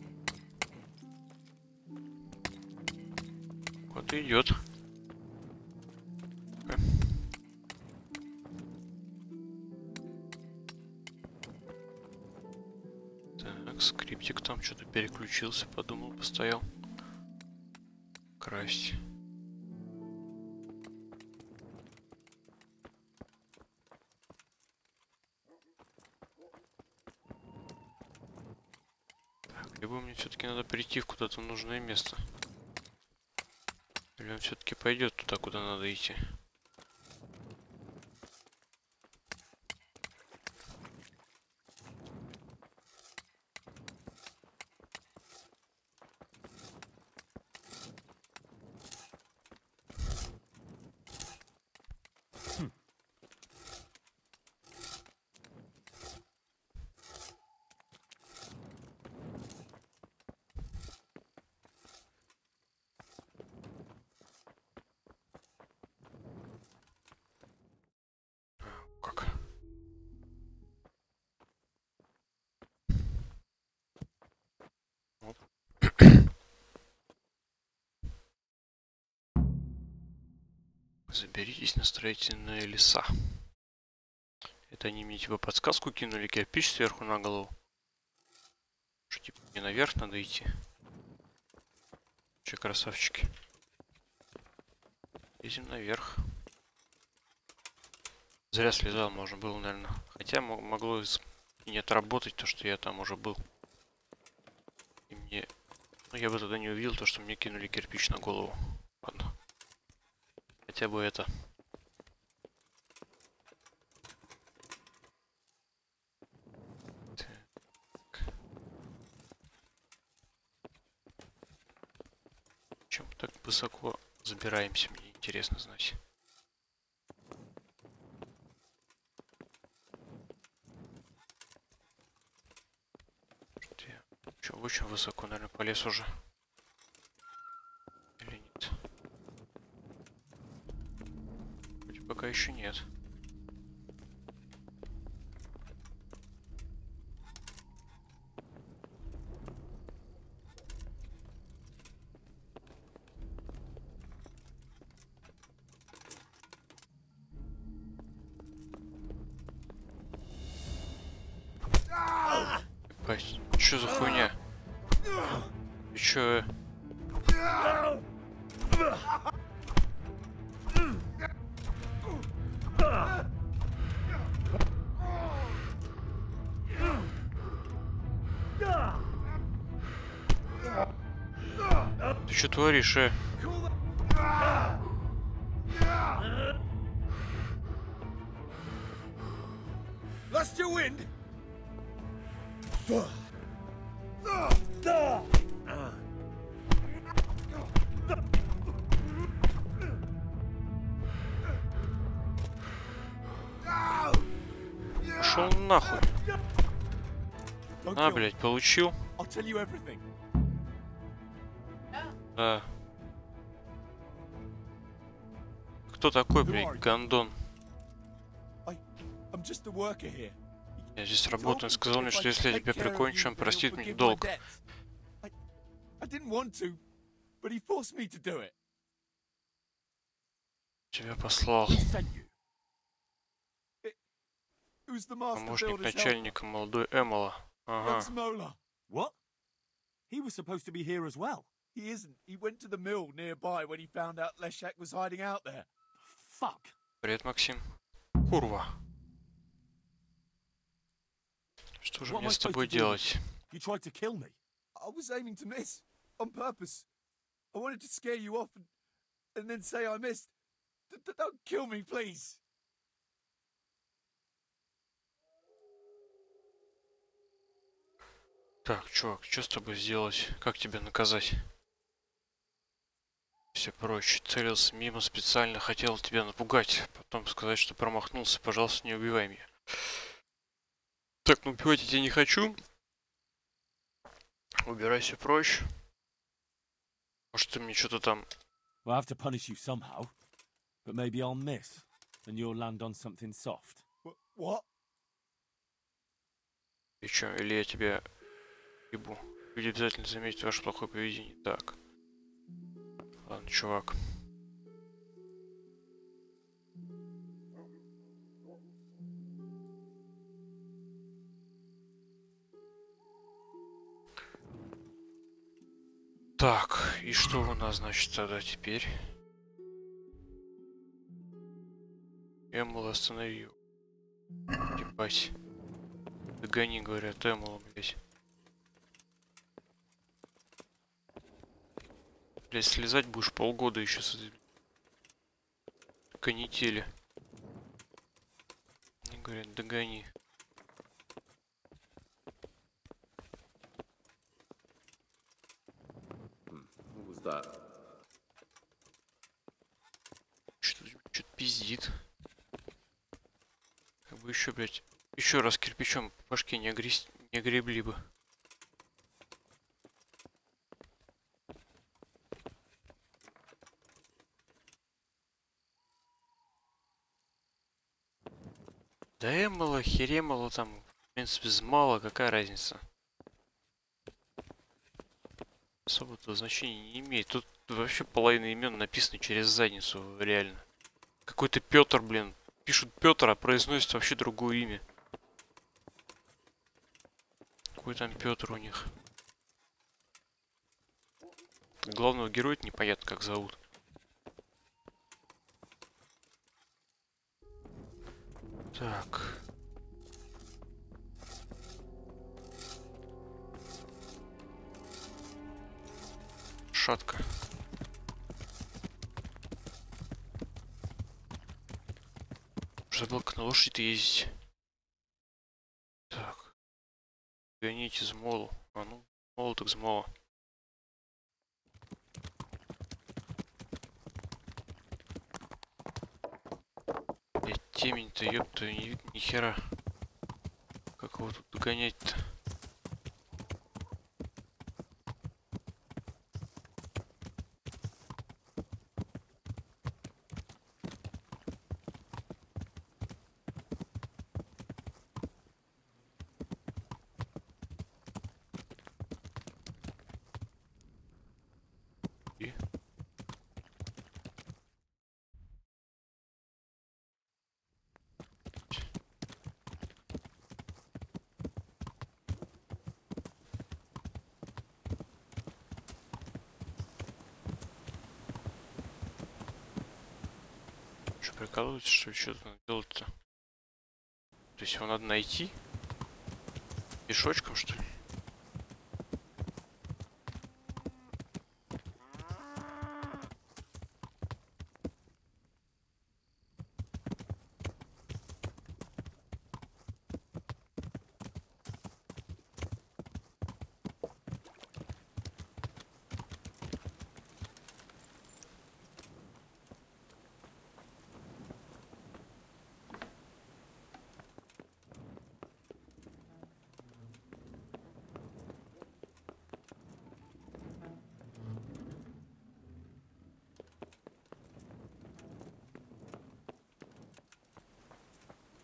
Вот и идет. Так. Что-то переключился, подумал, постоял. Красть. Так, либо мне все-таки надо прийти в куда-то нужное место. Или он все-таки пойдет туда, куда надо идти. Как? Оп. Заберитесь на строительные леса. Это они мне типа подсказку кинули, кирпич сверху на голову. Что типа мне наверх надо идти. Че, красавчики. Лезем наверх. Зря слезал, можно было, наверное. Хотя могло и не отработать то, что я там уже был. И мне... Ну, я бы тогда не увидел то, что мне кинули кирпич на голову. Ладно. Хотя бы это. Так. Чем так высоко забираемся, мне интересно знать. Что, очень высоко, наверное, полез уже. Или нет? Вроде пока еще нет. Что за хуйня? И чё? Ты что творишь, Lost your wind. Пошел нахуй. А, блядь, получил. Да. Кто такой, блядь, гондон? Я здесь работаю, сказал мне, что если я тебя прикончу, он простит мне долг. Тебя послал. Помощник начальника, молодой Эмола. Ага. What? He was supposed to be here as well. He isn't. He went to the mill nearby when he found out Leshak was hiding out there. Fuck. Привет, Максим. Курва. Что же мне с тобой делать? You tried to kill me. I was aiming to miss on purpose. I wanted to scare you off and then say I missed. Don't kill me, please. Так, чувак, что с тобой сделать? Как тебя наказать? Все прочее. Целился мимо, специально хотел тебя напугать. Потом сказать, что промахнулся. Пожалуйста, не убивай меня. Так, ну убивать я тебя не хочу. Убирайся прочь. Может, ты мне что-то там... We'll have to punish you somehow. But maybe I'll miss. And you'll land on something soft. What? И чё, или я тебя... ебу. Люди обязательно заметят ваше плохое поведение. Так. Ладно, чувак. Так, и что у нас, значит, тогда теперь? Эммл остановил. Ебать. Догони, говорят, Эммл, блядь. Блядь, слезать будешь полгода еще с этой канители. Они говорят, догони. Что-то пиздит. Как бы еще, блядь, еще раз кирпичом по башке не огребли бы. Да эмало, херемало там, в принципе, мало, какая разница? Особого значения не имеет. Тут вообще половина имен написаны через задницу, реально. Какой-то Петр, блин. Пишут Петр, а произносят вообще другое имя. Какой там Петр у них? Главного героя непонятно как зовут. Так. Шатка. Забыл, как на лошади ездить. Так. Гонить из молу. А ну, молу так змола. Блять, темень-то, ёпта, не видно ни хера. Как его тут догонять-то? Прикалывается, что что-то надо делать-то. То есть его надо найти? Пешочком, что ли?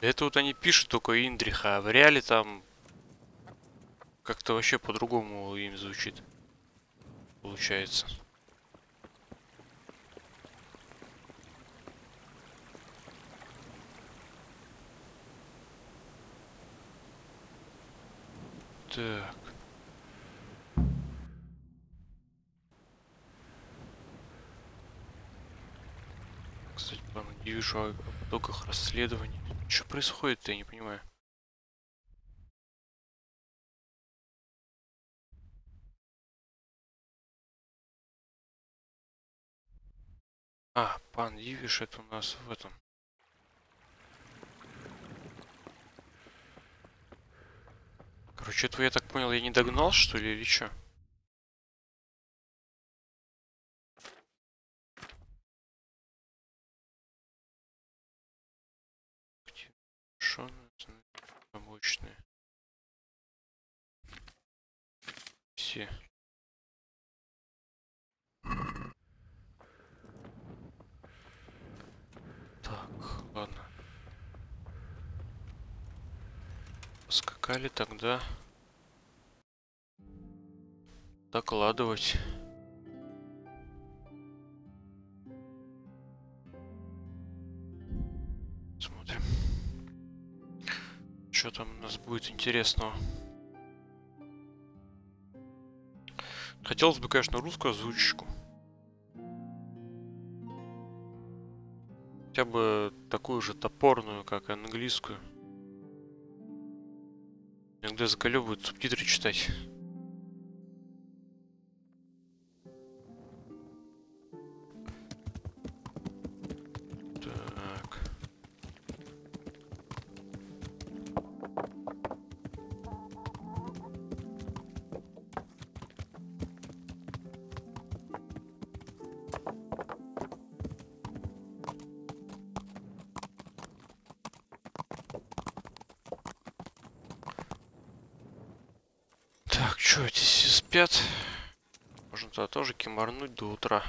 Это вот они пишут только Индриха, а в реале там как-то вообще по-другому им звучит. Получается. Так. Кстати, не вижу о итогах расследований. Что происходит-то, я не понимаю. А, пан Ивиш, это у нас в этом. Короче, этого, я так понял, я не догнал, что ли, или что? Помощные. Все. Так, ладно. Поскакали тогда. Докладывать. Смотрим. Что там у нас будет интересного? Хотелось бы, конечно, русскую озвучку. Хотя бы такую же топорную, как и английскую. Иногда заколебывают субтитры читать. Так. Так, что, эти все спят? Можно туда тоже кимарнуть до утра.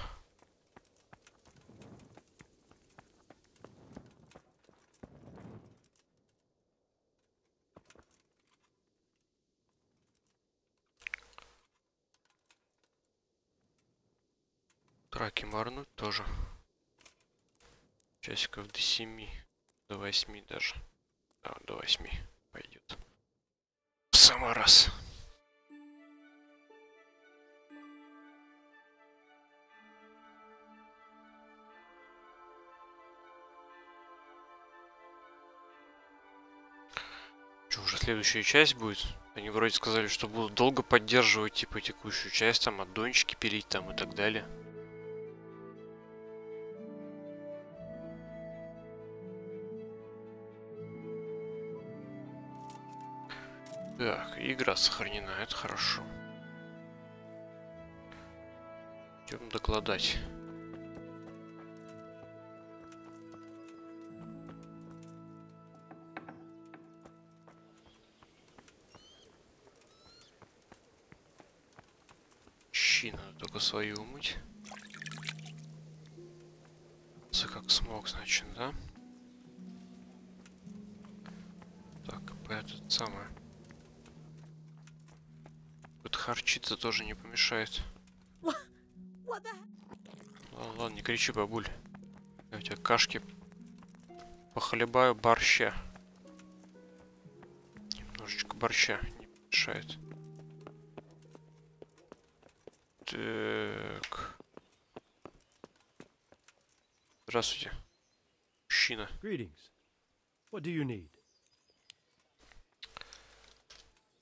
Траки марнуть тоже. Часиков до 7, до 8 даже. Да, до 8 пойдет. В самый раз. Что, уже следующая часть будет? Они вроде сказали, что будут долго поддерживать, типа, текущую часть, там, аддончики пилить, там, и так далее. Так, игра сохранена, это хорошо. Идем докладать. Щи надо только свои умыть. Как смог, значит, да? Так, этот самый. Вот харчиться тоже не помешает. Ладно, ладно, не кричи, бабуль. Я у тебя кашки похлебаю борща. Немножечко борща не помешает. Так. Здравствуйте. Мужчина. Greetings. What do you need?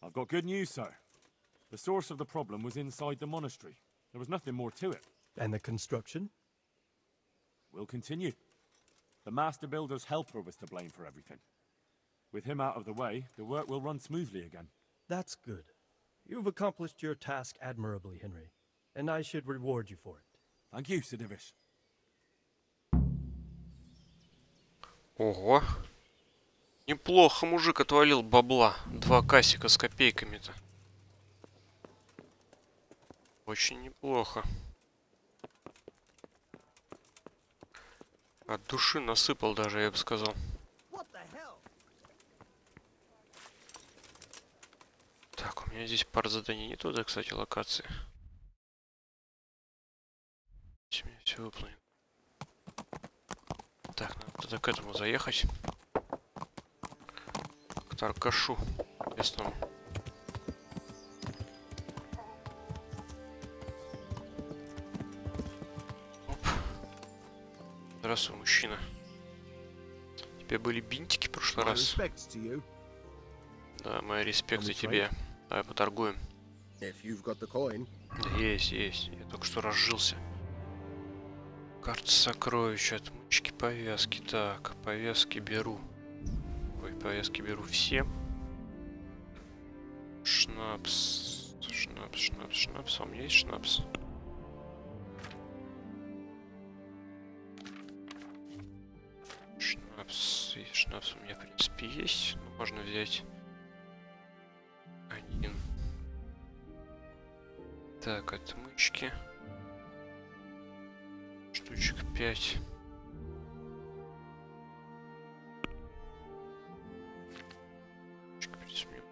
I've got good news, sir. The source of the problem was inside the monastery. There was nothing more to it. And the construction? We'll continue. The master builder's helper was to blame for everything. With him out of the way, the work will run smoothly again. That's good. You've accomplished your task admirably, Henry. And I should reward you for it. Thank you, Sidivish. Ого. Неплохо мужик отвалил бабла. 2 касика с копейками-то. Очень неплохо. От души насыпал даже, я бы сказал. Так, у меня здесь пара заданий не туда, кстати, локации. Здесь у меня все выполнено. Так, надо тогда к этому заехать. К торгашу местному. Оп. Здравствуй, мужчина. Тебе были бинтики в прошлый раз? Да, мои респекты тебе. Давай поторгуем. Есть, есть. Я только что разжился. Карта сокровищ, отмычки, повязки. Так, повязки беру. Ой, повязки беру все. Шнапс. Шнапс, шнапс, шнапс. А у меня есть шнапс? Шнапс. И шнапс у меня, в принципе, есть. Но можно взять один. Так, отмычки. Штучек 5.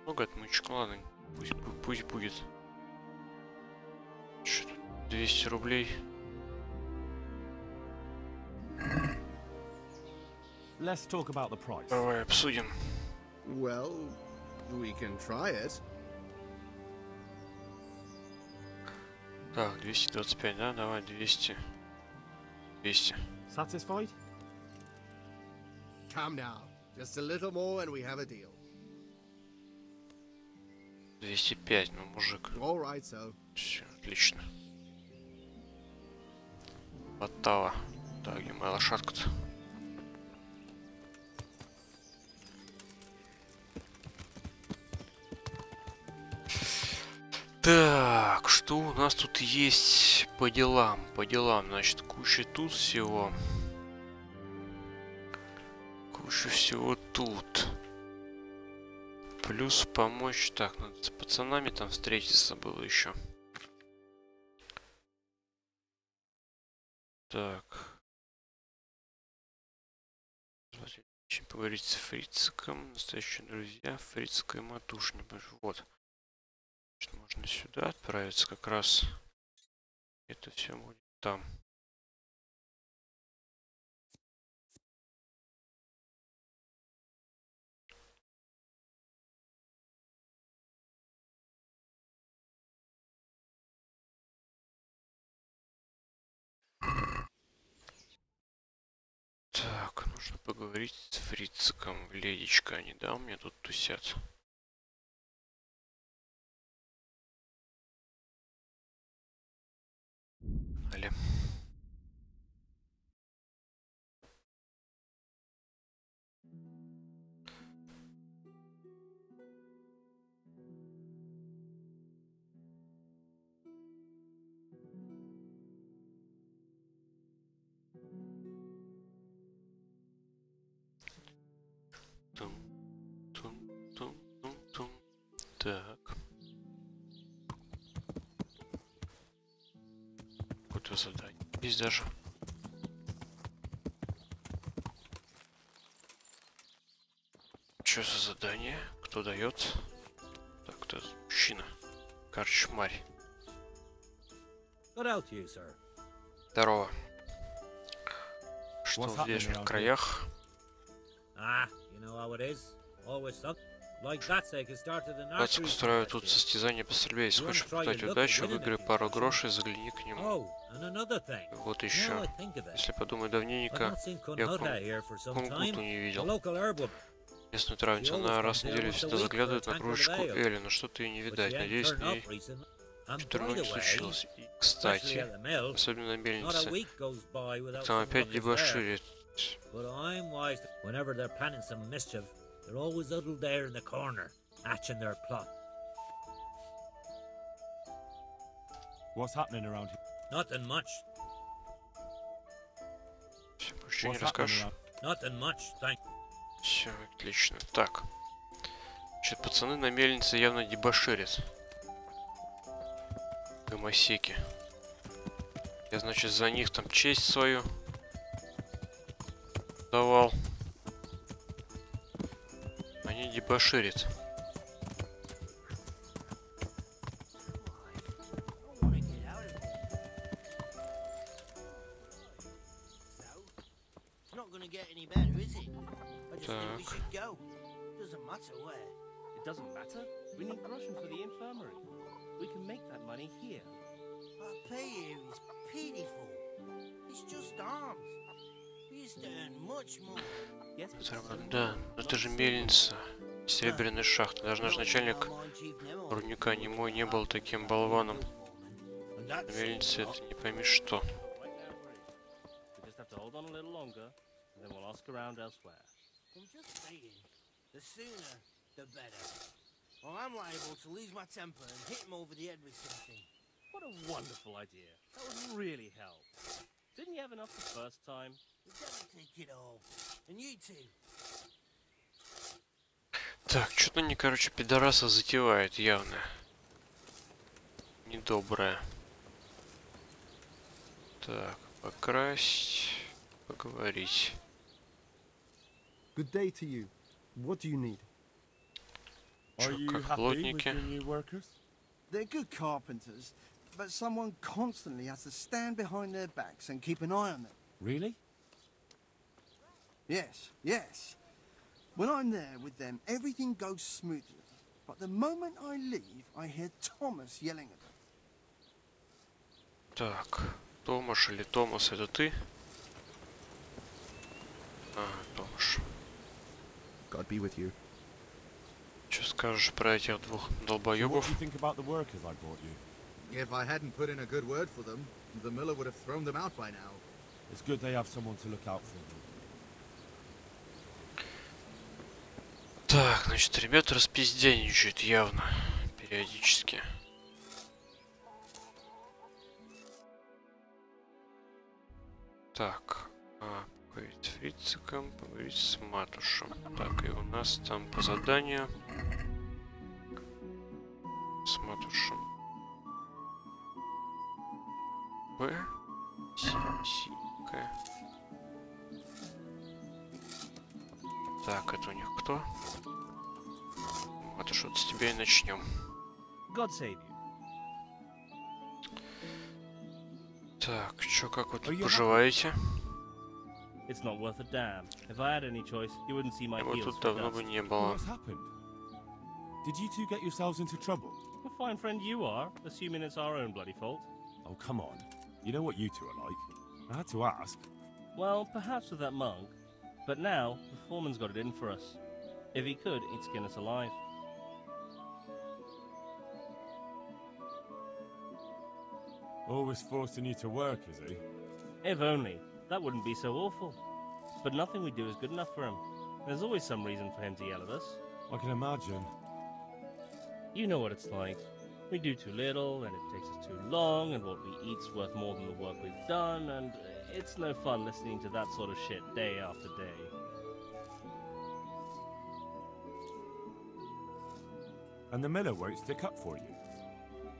Много отмычек, ладно, пусть будет. Что тут, 200 рублей. Let's talk about the price. Давай обсудим. Well, we can try it. Так, 225, да? Давай, 200. 200. Satisfied? Come now. Just a little more and we have a deal. 205, ну, мужик. All right, so. Все, отлично. Хватало. Так, где моя лошадка-то? Так, что у нас тут есть по делам? По делам, значит, куча тут всего. Куча всего тут. Плюс помочь. Так, надо с пацанами там встретиться было еще. Так. Поговорить с Фрициком. Настоящие друзья. Фрицика и Матушня. Вот. Значит, можно сюда отправиться как раз. Это все будет там. Так, нужно поговорить с Фрициком. Ледечка они, да, у меня тут тусят. Али. Так. Какое-то задание есть даже. Что за задание? Кто дает? Так, кто это? Мужчина. Корчмарь. Здорово. Что в здешних краях? Братик устраивает тут состязание по стрельбе. Если хочешь попытать удачу, выиграй пару грошей, загляни к нему. Вот еще. Если подумать давненько, я кунгуту не видел. Местную травницу, она раз в неделю всегда заглядывает на кружечку Элли, но что-то ее не видать. Надеюсь, с ней что-то не случилось. И, кстати, особенно на мельнице, там опять дебоширит. They're always huddled there in the corner, hatching their plot. What's happening around here? Nothing much. Больше не расскажешь? Nothing much, thank you. Все, отлично. Так. Значит, пацаны на мельнице явно дебоширят. Гомосеки. Я, значит, за них там честь свою давал. Они дебоширят. Да, но это же мельница. Серебряная шахта. Даже наш начальник рудника немой не был таким болваном. На мельнице это не пойми что. What a wonderful idea. That would really help. Didn't you have enough the first time? Так, что-то они, короче, пидораса затевают явно. Недоброе. Так, покрасить, поговорить. Good day to you. What do you need? Чё, как плотники? They're good carpenters, but someone constantly has to stand behind their backs and keep an eye on them. Really? Yes, yes. When I'm there with them, everything goes smoothly. But the moment I leave, I hear Thomas yelling at them. Так, Томаш или Томас, это ты? А, Томаш. God be with you. Что скажешь про этих двух долбоебов? If I hadn't put in a good word for them, the miller would have thrown them out by now. It's good they have someone to look out for them. Так, значит, ребята распизденничают явно, периодически. Так, поговорить с Фрициком, поговорить с Матушем. Так, и у нас там по заданию с Матушем. Синька. Так, это у них кто? Матуш, вот с тебя и начнем. God save you. Так, чё, как вы тут поживаете? It's not worth a damn. If I had any choice, you wouldn't see my Его heels тут for давно dust. бы не было. What's happened? Did you two get yourselves into trouble? A fine friend you are, assuming it's our own bloody fault. Oh, come on. You know what you two are like. I had to ask. Well, perhaps with that monk, but now the foreman's got it in for us. If he could, he'd skin us alive. Always forcing you to work, is he? If only. That wouldn't be so awful. But nothing we do is good enough for him. There's always some reason for him to yell at us. I can imagine. You know what it's like. We do too little, and it takes us too long, and what we eat's worth more than the work we've done, and it's no fun listening to that sort of shit day after day. And the miller won't stick up for you.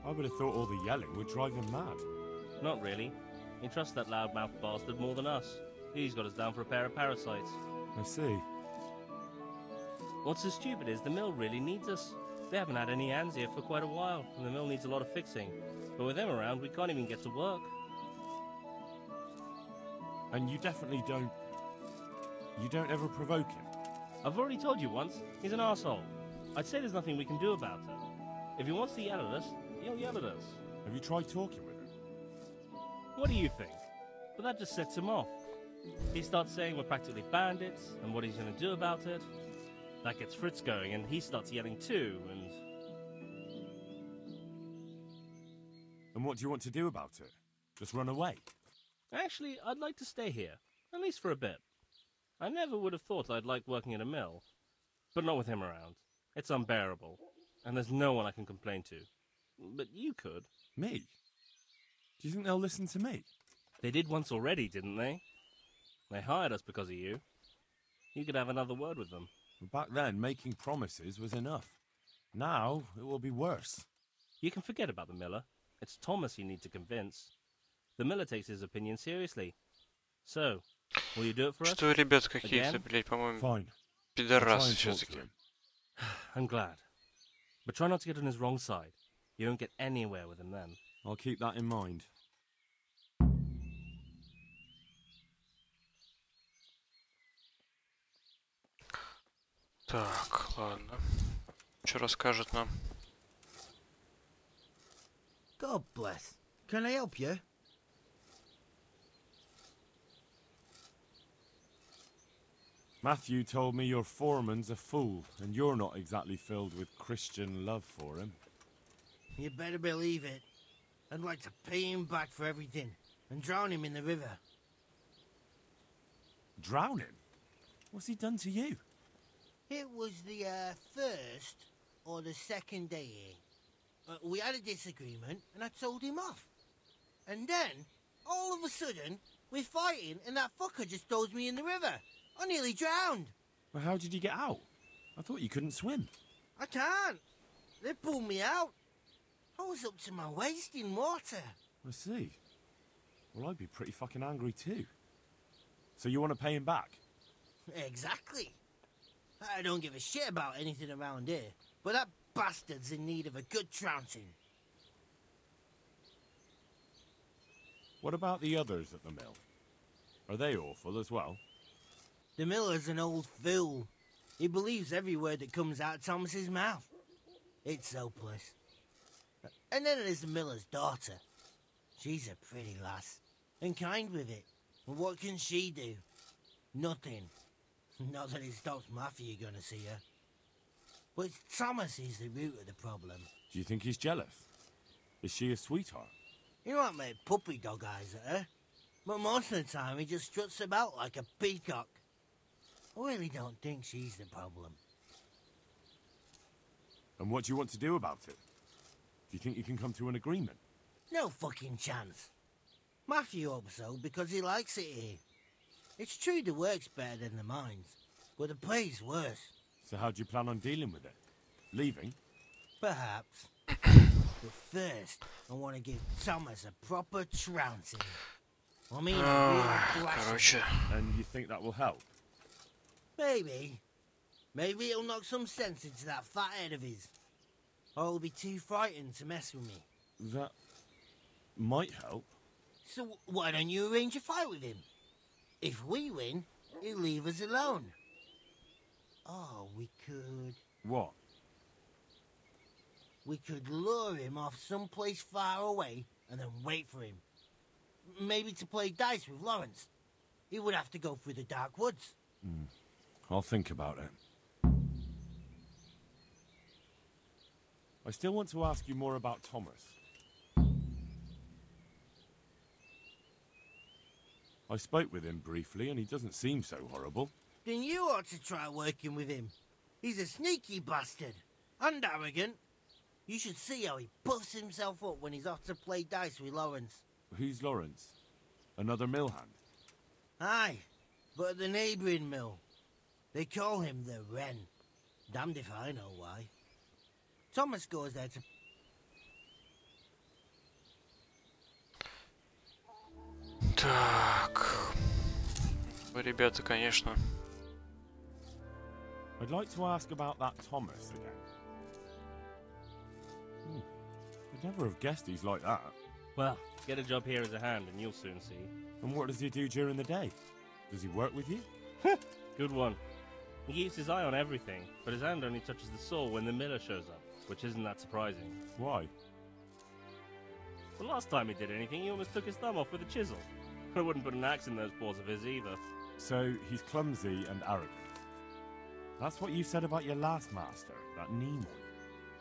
I would have thought all the yelling would drive him mad. Not really. He trusts that loudmouth bastard more than us. He's got us down for a pair of parasites. I see. What's so stupid is the mill really needs us. They haven't had any hands here for quite a while, and the mill needs a lot of fixing. But with them around, we can't even get to work. And you definitely don't... You don't ever provoke him? I've already told you once, he's an arsehole. I'd say there's nothing we can do about it. If he wants to yell at us, he'll yell at us. Have you tried talking with him? What do you think? But that just sets him off. He starts saying we're practically bandits, and what he's going to do about it. That gets Fritz going, and he starts yelling too, and... And what do you want to do about it? Just run away? Actually, I'd like to stay here, at least for a bit. I never would have thought I'd like working in a mill. But not with him around. It's unbearable, and there's no one I can complain to. But you could. Me? Do you think they'll listen to me? They did once already, didn't they? They hired us because of you. You could have another word with them. Back then, making promises was enough. Now, it will be worse. You can forget about the miller. It's Thomas you need to convince. The miller takes his opinion seriously. So, will you do it for us? Что, ребят, какие-то, блядь, по-моему, пидорасы все-таки. I'm glad. But try not to get on his wrong side. You won't get anywhere with him then. I'll keep that in mind. Так, ладно. Что расскажет нам? God bless. Can I help you? Matthew told me your foreman's a fool, and you're not exactly filled with Christian love for him. You better believe it. I'd like to pay him back for everything, and drown him in the river. Drown him? What's he done to you? It was the first or the second day here. We had a disagreement, and I told him off. And then, all of a sudden, we're fighting, and that fucker just throws me in the river. I nearly drowned. Well, how did you get out? I thought you couldn't swim. I can't. They pulled me out. I was up to my waist in water. I see. Well, I'd be pretty fucking angry too. So you want to pay him back? Exactly. I don't give a shit about anything around here, but that bastard's in need of a good trouncing. What about the others at the mill? Are they awful as well? The miller's an old fool. He believes every word that comes out of Thomas's mouth. It's hopeless. And then there's the miller's daughter. She's a pretty lass, and kind with it. And what can she do? Nothing. Not that it stops Matthew gonna see her. But Thomas is the root of the problem. Do you think he's jealous? Is she a sweetheart? He might make puppy dog eyes at her, but most of the time he just struts about like a peacock. I really don't think she's the problem. And what do you want to do about it? Do you think you can come to an agreement? No fucking chance. Matthew hopes so because he likes it here. It's true the work's better than the mines, but the pay's worse. So how do you plan on dealing with it? Leaving? Perhaps. But first, I want to give Thomas a proper trouncing. I mean, a real thrashing. And you think that will help? Maybe. Maybe it'll knock some sense into that fat head of his. Or he'll be too frightened to mess with me. That might help. So why don't you arrange a fight with him? If we win, he'll leave us alone. Oh, we could... What? We could lure him off someplace far away and then wait for him. Maybe to play dice with Lawrence. He would have to go through the dark woods. I'll think about it. I still want to ask you more about Thomas. I spoke with him briefly and he doesn't seem so horrible. Then you ought to try working with him. He's a sneaky bastard. And arrogant. You should see how he puffs himself up when he's off to play dice with Lawrence. Who's Lawrence? Another mill hand? Aye, but at the neighbouring mill. They call him the Wren. Damned if I know why. Thomas goes there to... Так. Вы, ребята, конечно. I'd like to ask about that Thomas again. I'd never have guessed he's like that. Well, get a job here as a hand and you'll soon see. And what does he do during the day? Does he work with you? Good one. He keeps his eye on everything, but his hand only touches the saw when the miller shows up, which isn't that surprising. Why? The last time he did anything, he almost took his thumb off with a chisel. I wouldn't put an axe in those paws of his either. So he's clumsy and arrogant. That's what you said about your last master, that Nimoy.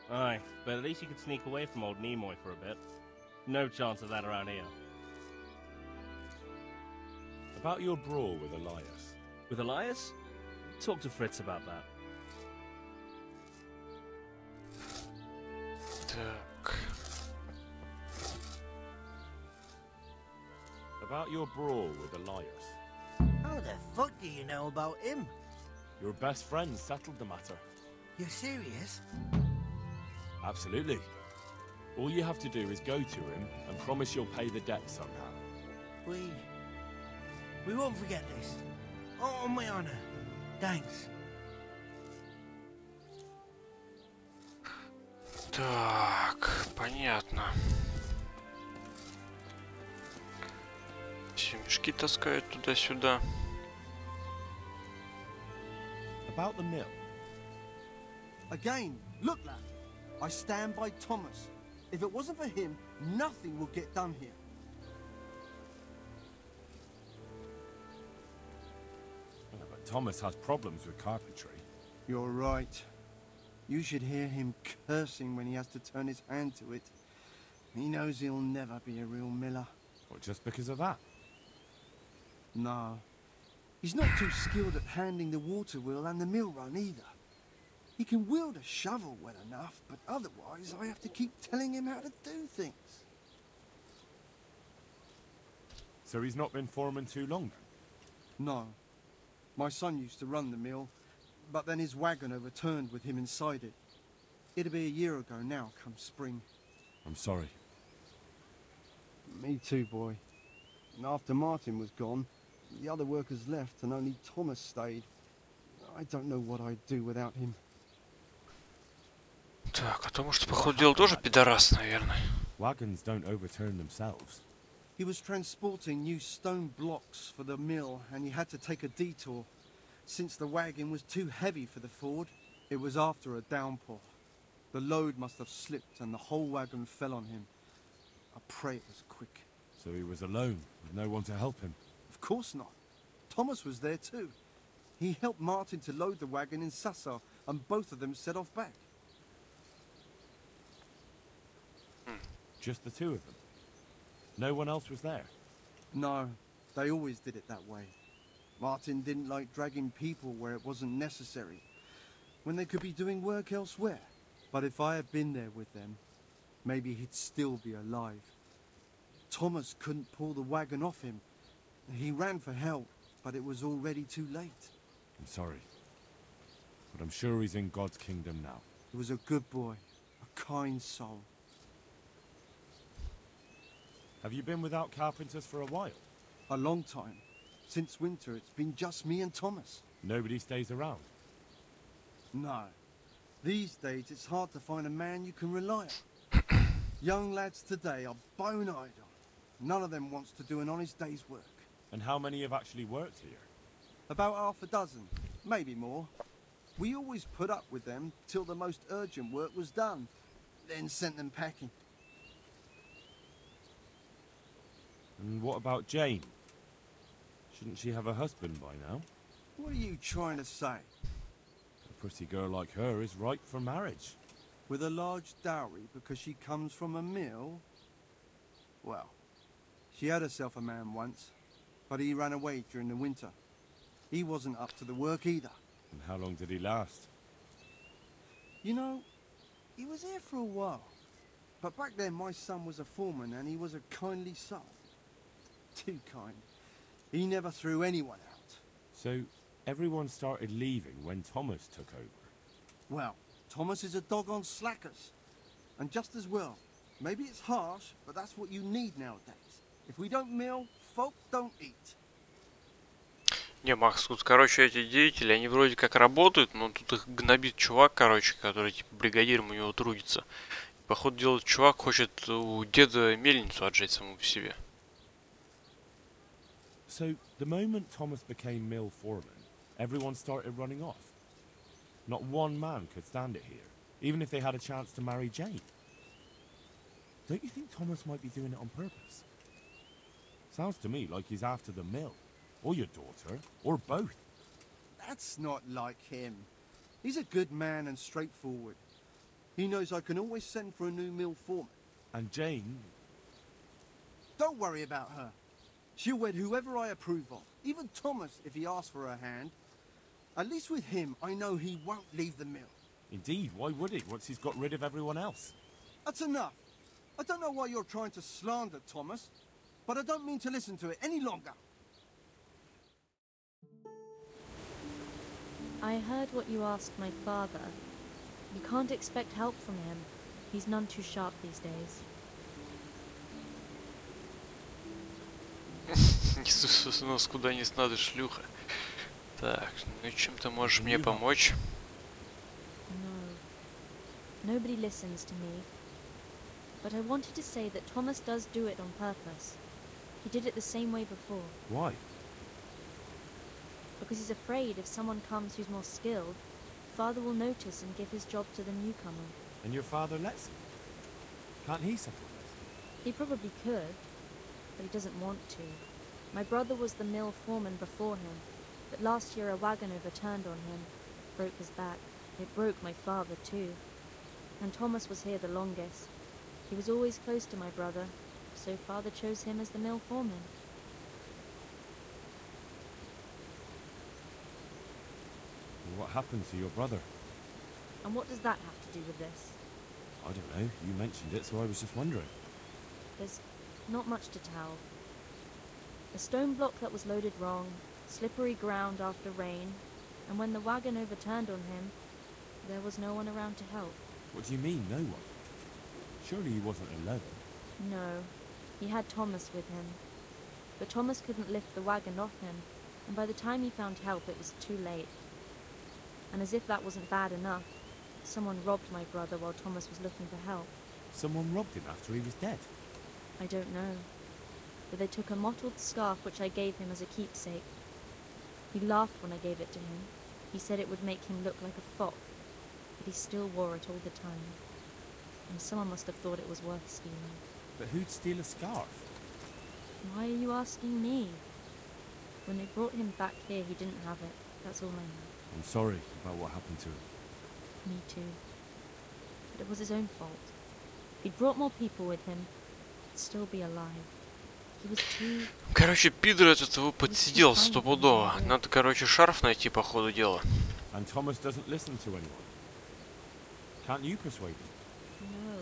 Aye, but at least you could sneak away from old Nimoy for a bit. No chance of that around here. About your brawl with Elias. With Elias? Talk to Fritz about that. Так. About your brawl with Elias. How the fuck do you know about him? Your best friend settled the matter. You're serious? Absolutely. All you have to do is go to him and promise you'll pay the debt somehow. We won't forget this. On my honor. Thanks. Так, понятно. Все мешки таскают туда-сюда. About the mill. Again, look, lad. I stand by Thomas. If it wasn't for him, nothing would get done here. Yeah, but Thomas has problems with carpentry. You're right. You should hear him cursing when he has to turn his hand to it. He knows he'll never be a real miller. Or just because of that? No. He's not too skilled at handling the water wheel and the mill run either. He can wield a shovel well enough, but otherwise I have to keep telling him how to do things. So he's not been foreman too long then? No. My son used to run the mill, but then his wagon overturned with him inside it. It'll be a year ago now, come spring. I'm sorry. Me too, boy. And after Martin was gone, the other workers left and only Thomas stayed. I don't know what I'd do without him. Так, а то, может, походу, дела тоже пидорас, наверное. Wagons don't overturn themselves. He was transporting new stone blocks for the mill and he had to take a detour. Since the wagon was too heavy for the ford, it was after a downpour. The load must have slipped and the whole wagon fell on him. I pray it was quick. So he was alone, with no one to help him? Of course not. Thomas was there too. He helped Martin to load the wagon in Sassar, and both of them set off back. Just the two of them? No one else was there? No, they always did it that way. Martin didn't like dragging people where it wasn't necessary, when they could be doing work elsewhere. But if I had been there with them, maybe he'd still be alive. Thomas couldn't pull the wagon off him. He ran for help, but it was already too late. I'm sorry, but I'm sure he's in God's kingdom now. He was a good boy, a kind soul. Have you been without carpenters for a while? A long time. Since winter, it's been just me and Thomas. Nobody stays around? No. These days, it's hard to find a man you can rely on. Young lads today are bone idle. None of them wants to do an honest day's work. And how many have actually worked here? About half a dozen, maybe more. We always put up with them till the most urgent work was done, then sent them packing. And what about Jane? Shouldn't she have a husband by now? What are you trying to say? A pretty girl like her is ripe for marriage. With a large dowry because she comes from a mill? Well, she had herself a man once, but he ran away during the winter. He wasn't up to the work either. And how long did he last? You know, he was here for a while. But back then my son was a foreman and he was a kindly soul. Too kind. He never threw anyone out. So everyone started leaving when Thomas took over? Well, Thomas is a dog on slackers. And just as well. Maybe it's harsh, but that's what you need nowadays. If we don't mill, folk don't eat. Не, Макс, тут, короче, эти деятели, они вроде как работают, но тут их гнобит чувак, короче, который, типа, бригадиром у него трудится. Походу, делает чувак, хочет у деда мельницу отжать самому по себе. So, the moment Thomas became mill foreman, everyone started running off. Not one man could stand it here, even if they had a chance to marry Jane. Don't you think Thomas might be doing it on purpose? Sounds to me like he's after the mill, or your daughter, or both. That's not like him. He's a good man and straightforward. He knows I can always send for a new mill foreman. And Jane? Don't worry about her. She'll wed whoever I approve of, even Thomas if he asks for her hand. At least with him, I know he won't leave the mill. Indeed, why would he, once he's got rid of everyone else? That's enough. I don't know why you're trying to slander Thomas, but I don't mean to listen to it any longer. I heard what you asked my father. You can't expect help from him. He's none too sharp these days. Иисус, у нас куда не надо, шлюха. Так, ну чем ты можешь мне помочь? No. Nobody listens to me. But I wanted to say that Thomas does do it on purpose. He did it the same way before. Why? Because he's afraid if someone comes who's more skilled, Father will notice and give his job to the newcomer. And your father lets him? Can't he settle this? He probably could, but he doesn't want to. My brother was the mill foreman before him, but last year a wagon overturned on him, broke his back. It broke my father too. And Thomas was here the longest. He was always close to my brother, so Father chose him as the mill foreman. What happened to your brother? And what does that have to do with this? I don't know. You mentioned it, so I was just wondering. There's not much to tell. A stone block that was loaded wrong, slippery ground after rain, and when the wagon overturned on him, there was no one around to help. What do you mean, no one? Surely he wasn't alone. No, he had Thomas with him. But Thomas couldn't lift the wagon off him, and by the time he found help it was too late. And as if that wasn't bad enough, someone robbed my brother while Thomas was looking for help. Someone robbed him after he was dead? I don't know. But they took a mottled scarf which I gave him as a keepsake. He laughed when I gave it to him. He said it would make him look like a fop, but he still wore it all the time. And someone must have thought it was worth stealing. But who'd steal a scarf? Why are you asking me? When they brought him back here, he didn't have it. That's all I know. I'm sorry about what happened to him. Me too. But it was his own fault. If he'd brought more people with him, he'd still be alive. He was too... Короче, пидор этот его подсидел стопудово. Надо, короче, шарф найти по ходу дела. And Thomas doesn't listen to anyone. Can't you persuade him? No.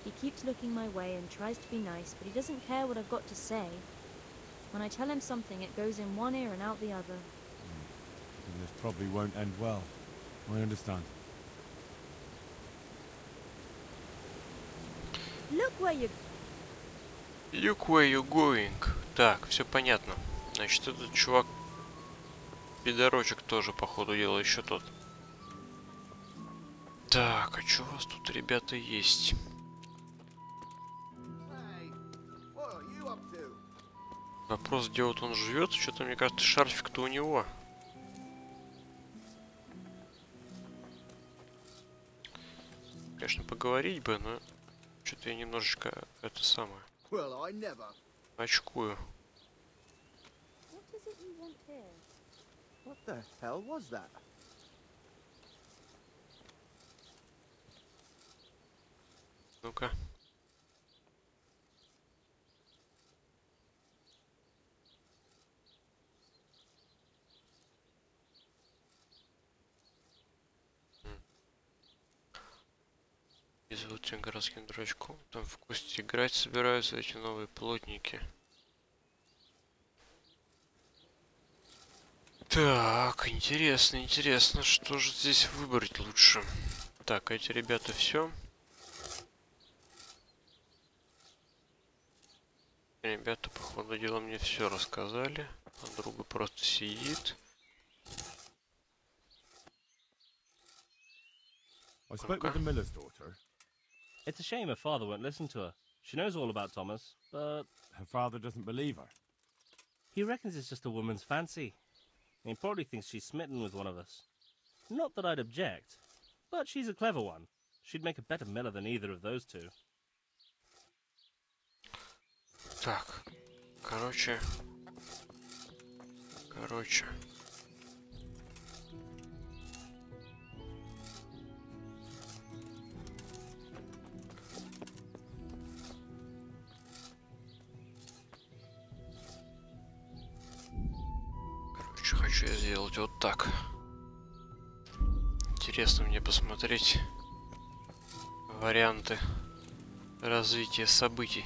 He keeps looking my way and tries to be nice, but he doesn't care what I've got to say. When I tell him something, it goes in one ear and out the other. And this probably won't end well. I understand. Look where you... Look where you're going. Так, все понятно. Значит, этот чувак, пидорочек тоже, по ходу дела, еще тот. Так, а что у вас тут, ребята, есть? Вопрос, где вот он живет? Что-то, мне кажется, шарфик-то у него. Конечно, поговорить бы, но что-то я немножечко это самое очкую. What the hell was that? Ну-ка. И зовут тебя городским дурачком. Там в гости играть собираются эти новые плотники. Так, интересно, интересно, что же здесь выбрать лучше. Так, эти ребята все. Ребята, по ходу дела, мне все рассказали. Подруга просто сидит. I spoke with the miller's daughter. It's a shame her father won't listen to her. She knows all about Thomas, but... Her father doesn't believe her. He reckons it's just a woman's fancy. He probably thinks she's smitten with one of us. Not that I'd object, but she's a clever one. She'd make a better miller than either of those two. Так, короче. Хочу я сделать вот так. Интересно мне посмотреть варианты развития событий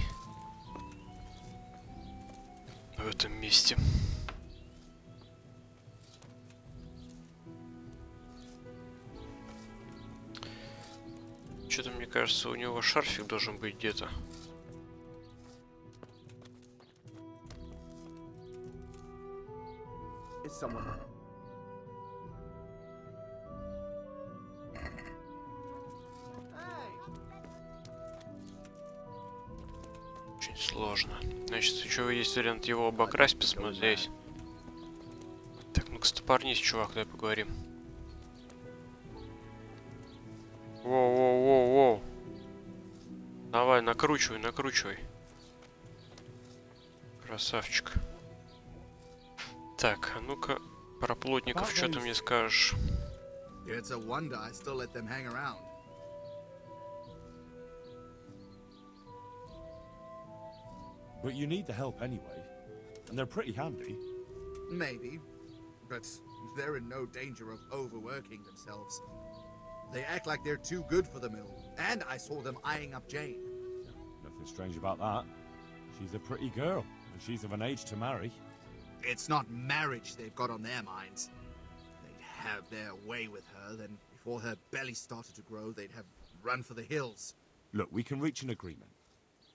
в этом месте. Что-то мне кажется, у него шарфик должен быть где-то. Очень сложно. Значит, еще есть вариант его обокрасть, посмотреть. Так, ну-ка стопорнись, чувак, давай поговорим. Воу. Давай, накручивай. Красавчик. Так, а ну-ка, про плотников что ты мне скажешь? It's a wonder I still let them hang around. But you need the help anyway, and they're pretty handy. Maybe, but they're in no danger of overworking themselves. They act like they're too good for the mill, and I saw them eyeing up Jane. Nothing strange about that. She's a pretty girl, and she's of an age to marry. It's not marriage they've got on their minds. They'd have their way with her, then before her belly started to grow, they'd have run for the hills. Look, we can reach an agreement.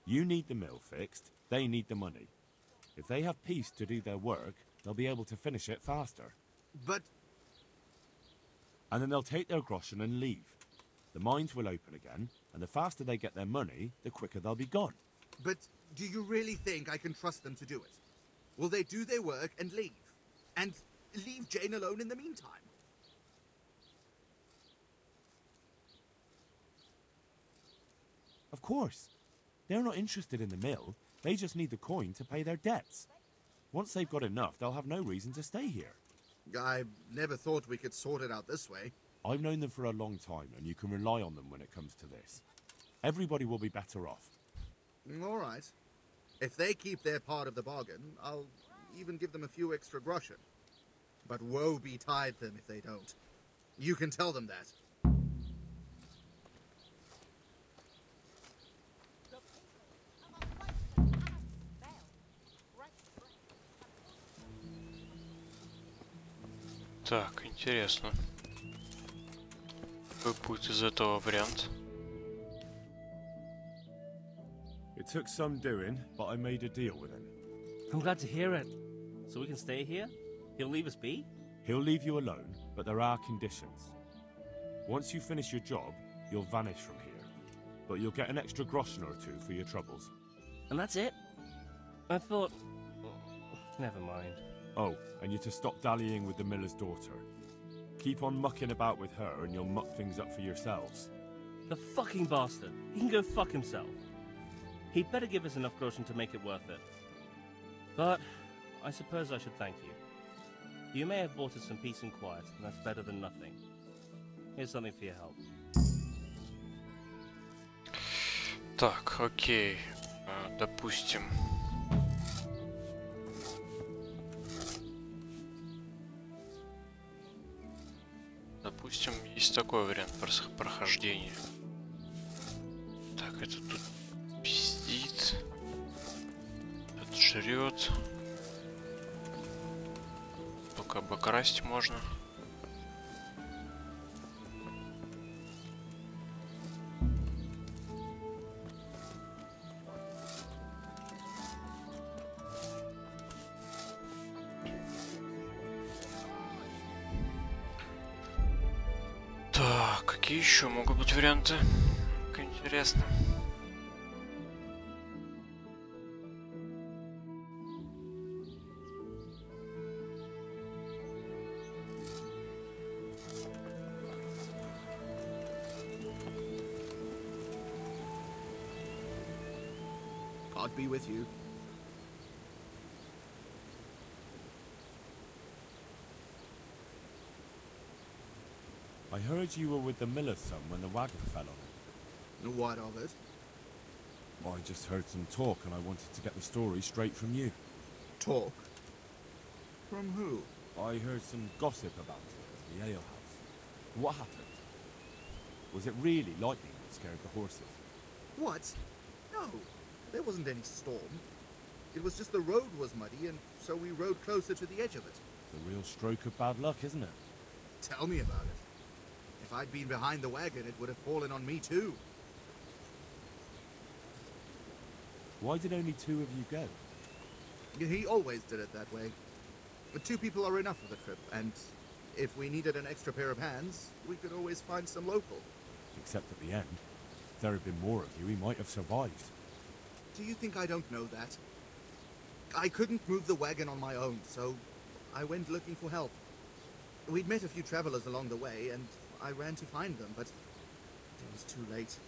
You need the mill fixed, they need the money. If they have peace to do their work, they'll be able to finish it faster. But... And then they'll take their groschen and leave. The mines will open again, and the faster they get their money, the quicker they'll be gone. But do you really think I can trust them to do it? Will they do their work and leave? And leave Jane alone in the meantime? Of course. They're not interested in the mill. They just need the coin to pay their debts. Once they've got enough, they'll have no reason to stay here. I never thought we could sort it out this way. I've known them for a long time, and you can rely on them when it comes to this. Everybody will be better off. All right. If they keep their part of the bargain, I'll even give them a few extra groschen. But woe betide them if they don't. You can tell them that. Так, интересно. Какой будет из этого вариант? It took some doing, but I made a deal with him. I'm glad to hear it. So we can stay here? He'll leave us be? He'll leave you alone, but there are conditions. Once you finish your job, you'll vanish from here. But you'll get an extra groschen or two for your troubles. And that's it? I thought... Never mind. Oh, and you're to stop dallying with the miller's daughter. Keep on mucking about with her and you'll muck things up for yourselves. The fucking bastard. He can go fuck himself. He'd better give us enough groschen to make it worth it. But I suppose I should thank you. You may have bought us some peace and quiet, and that's better than nothing. Here's something for your help. Так, окей. Допустим. Допустим, есть такой вариант прохождения. Так, это тут пиздит. Этот жрет. Только обокрасть можно. Так, какие еще могут быть варианты? Как интересно. God be with you. I heard you were with the miller's son when the wagon fell on him. What of it? I just heard some talk and I wanted to get the story straight from you. Talk? From who? I heard some gossip about it at the alehouse. What happened? Was it really lightning that scared the horses? What? No, there wasn't any storm. It was just the road was muddy and so we rode closer to the edge of it. It's a real stroke of bad luck, isn't it? Tell me about it. If I'd been behind the wagon, it would have fallen on me too. Why did only two of you go? He always did it that way. But 2 people are enough for the trip, and if we needed an extra pair of hands, we could always find some local. Except at the end. If there had been more of you, he might have survived. Do you think I don't know that? I couldn't move the wagon on my own, so I went looking for help. We'd met a few travelers along the way, and I ran to find them, but it was too late.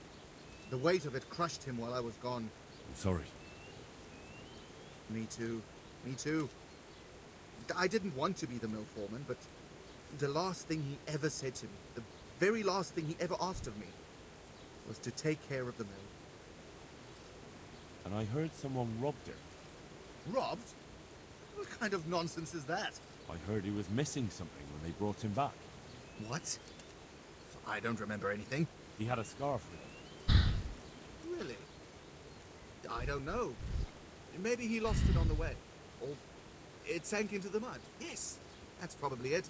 The weight of it crushed him while I was gone. I'm sorry. Me too. Me too. I didn't want to be the mill foreman, but the last thing he ever said to me, the very last thing he ever asked of me, was to take care of the mill. And I heard someone robbed him. Robbed? What kind of nonsense is that? I heard he was missing something when they brought him back. What? I don't remember anything. He had a scarf with him. Really? I don't know. Maybe he lost it on the way. Or it sank into the mud. Yes, that's probably it.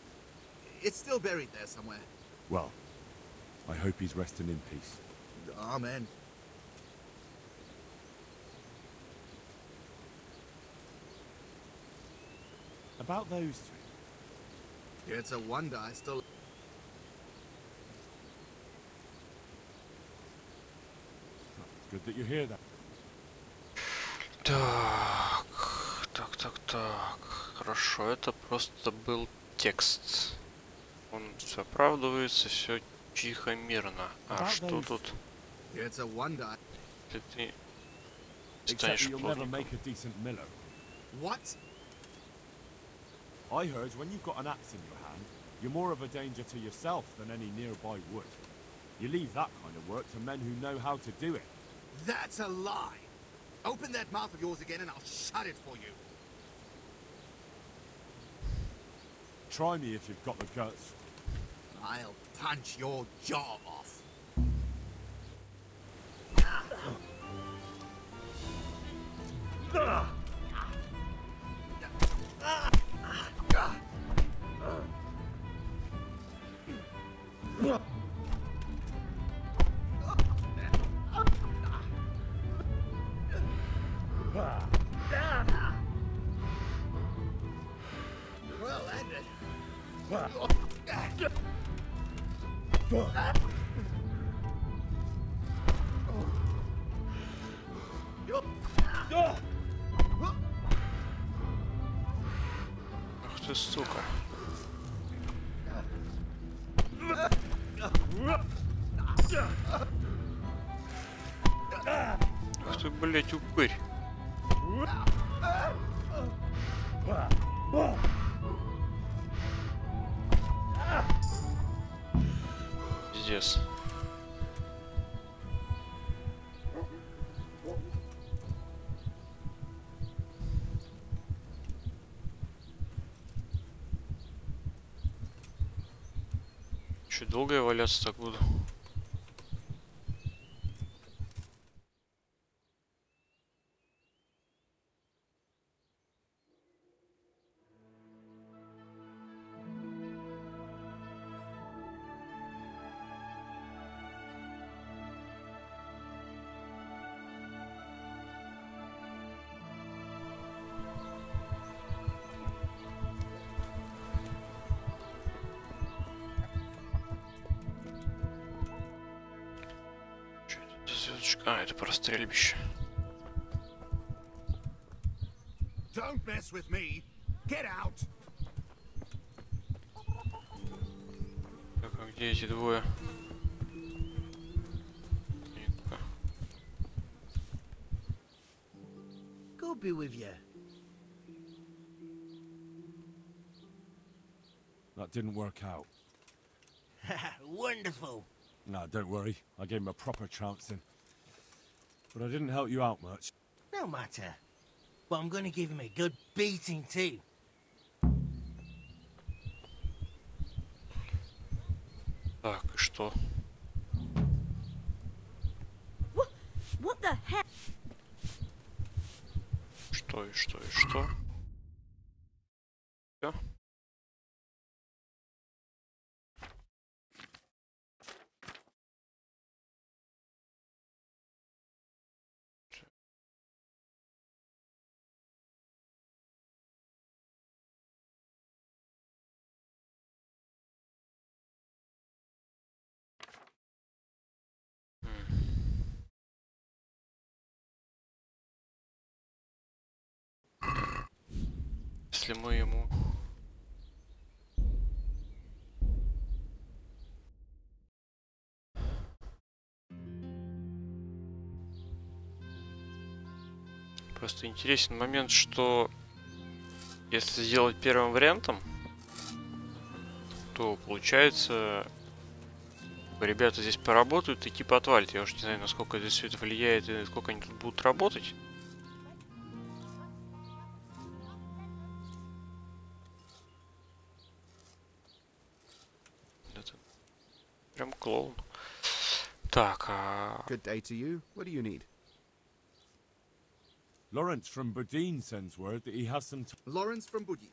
It's still buried there somewhere. Well, I hope he's resting in peace. Amen. About those 2. It's a wonder I still... It's good that you hear that. Так. Хорошо, это просто был текст. Он все оправдывается, все тихо, мирно. А что тут? It's a wonder. Если ты станешь you'll never плотником. make a decent miller. What? I heard when you've got an axe in your hand, you're more of a danger to yourself than any nearby wood. You leave that kind of work to men who know how to do it. That's a lie. Open that mouth of yours again and I'll shut it for you. Try me if you've got the guts. I'll punch your jaw off. Well ended. Ах ты, сука. Ах ты, блять, упырь. Пиздец. Чё, долго я валяться так буду? А, это просто стрельбище. Don't mess with me. Get out. Так, а где эти двое? God be with you. That didn't work out. Wonderful. No, don't worry. I gave him a proper trouncing. But I didn't help you out much. No matter. But I'm going to give him a good beating too. Так, и что? What the heck? Что и что и что? Всё? Если мы ему... Просто интересен момент, что если сделать первым вариантом, то получается ребята здесь поработают и типа отвалят. Я уж не знаю, насколько это все это влияет и сколько они тут будут работать. Это прям клоун. Так, Good day to you. What do you need? Lawrence from Bodine sends word that he has some... Lawrence from Budin.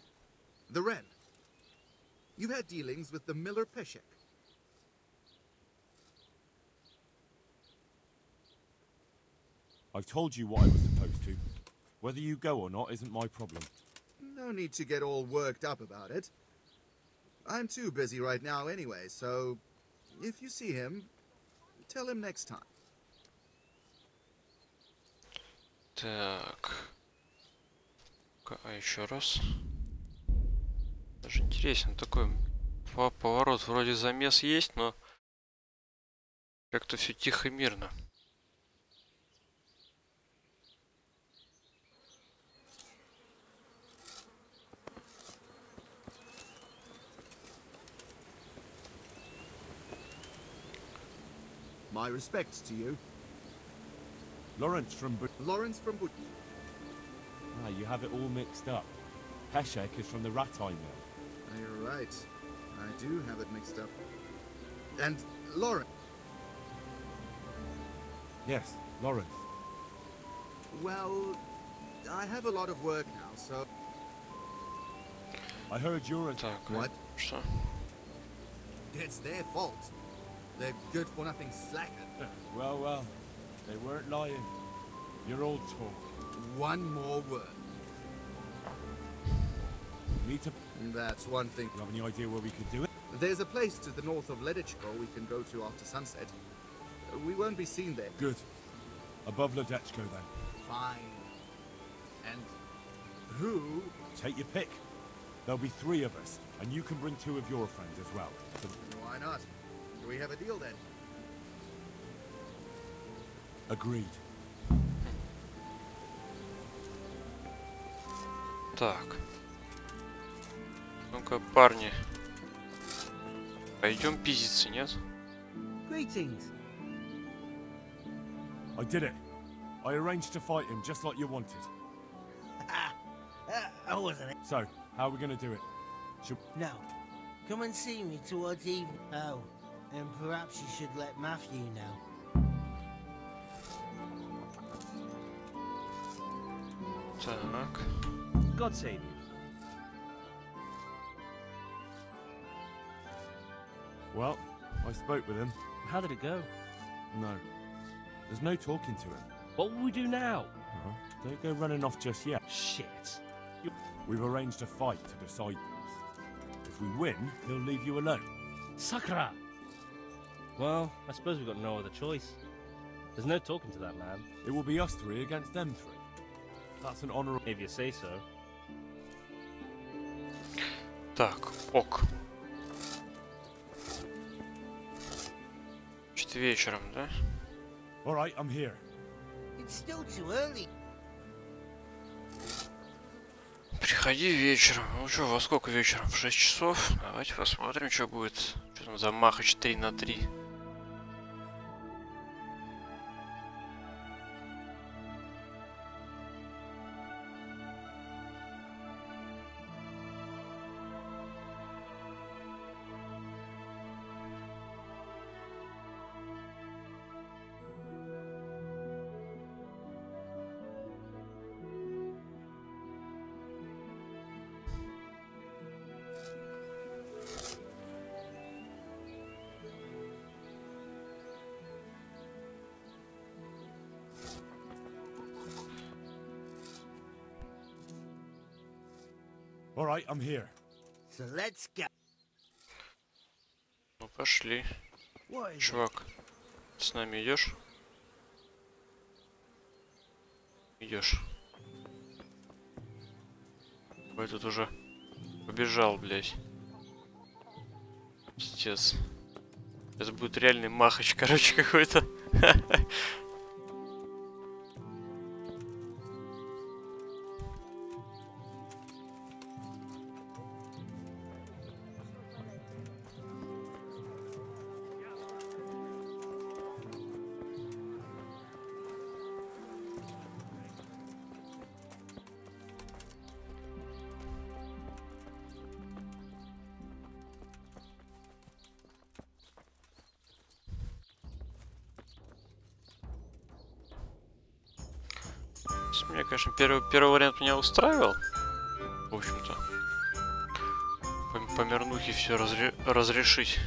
The Wren. You've had dealings with the Miller Peshek. I've told you what I was supposed to. Whether you go or not isn't my problem. No need to get all worked up about it. I'm too busy right now anyway, so if you see him, tell him next time. так. А еще раз. Даже интересен такой поворот. Вроде замес есть, но как-то все тихо и мирно. My respects to you. Lawrence from Lawrence from Ah, you have it all mixed up. Peshek is from the Radeon mill. You're right. I do have it mixed up. And Lawrence. Yes, Lawrence. Well, I have a lot of work now, so... I heard you're a... What? Что? It's their fault. They're good-for-nothing slacker. Well, well. They weren't lying. You're old talk. One more word. Need to... That's one thing. You have any idea where we could do it? There's a place to the north of Ledechko we can go to after sunset. We won't be seen there. Good. Above Ledechko, then. Fine. And who? Take your pick. There'll be 3 of us, and you can bring 2 of your friends as well. So... Why not? Do we have a deal then? Agreed. Так. Ну-ка, парни. Пойдем пиздиться, нет? Greetings. I did it. I arranged to fight him just like you wanted. I wasn't it. So, how are we going to do it? No. Come and see me towards evening. Oh, and perhaps you should let Matthew know. Так. God save you. Well, I spoke with him. How did it go? No. There's no talking to him. What will we do now? Don't go running off just yet. Shit. We've arranged a fight to decide things. If we win, he'll leave you alone. Sakura! Well, I suppose we've got no other choice. There's no talking to that man. It will be us 3 against them 3. That's an honorable... If you say so. Так, ок. Значит, вечером, да? All right, I'm here. It's still too early. Приходи вечером. Ну что, во сколько вечером? В 6 часов? Давайте посмотрим, что будет. Что там за махач 3 на 3. All right, I'm here. So let's go. Ну пошли. Чувак, с нами идешь? Идешь. Ой, тут уже побежал, блядь. Пиздец. Это будет реальный махач, короче, какой-то. Меня, конечно, первый вариант меня устраивал. В общем-то. По мирнухе все разрешить.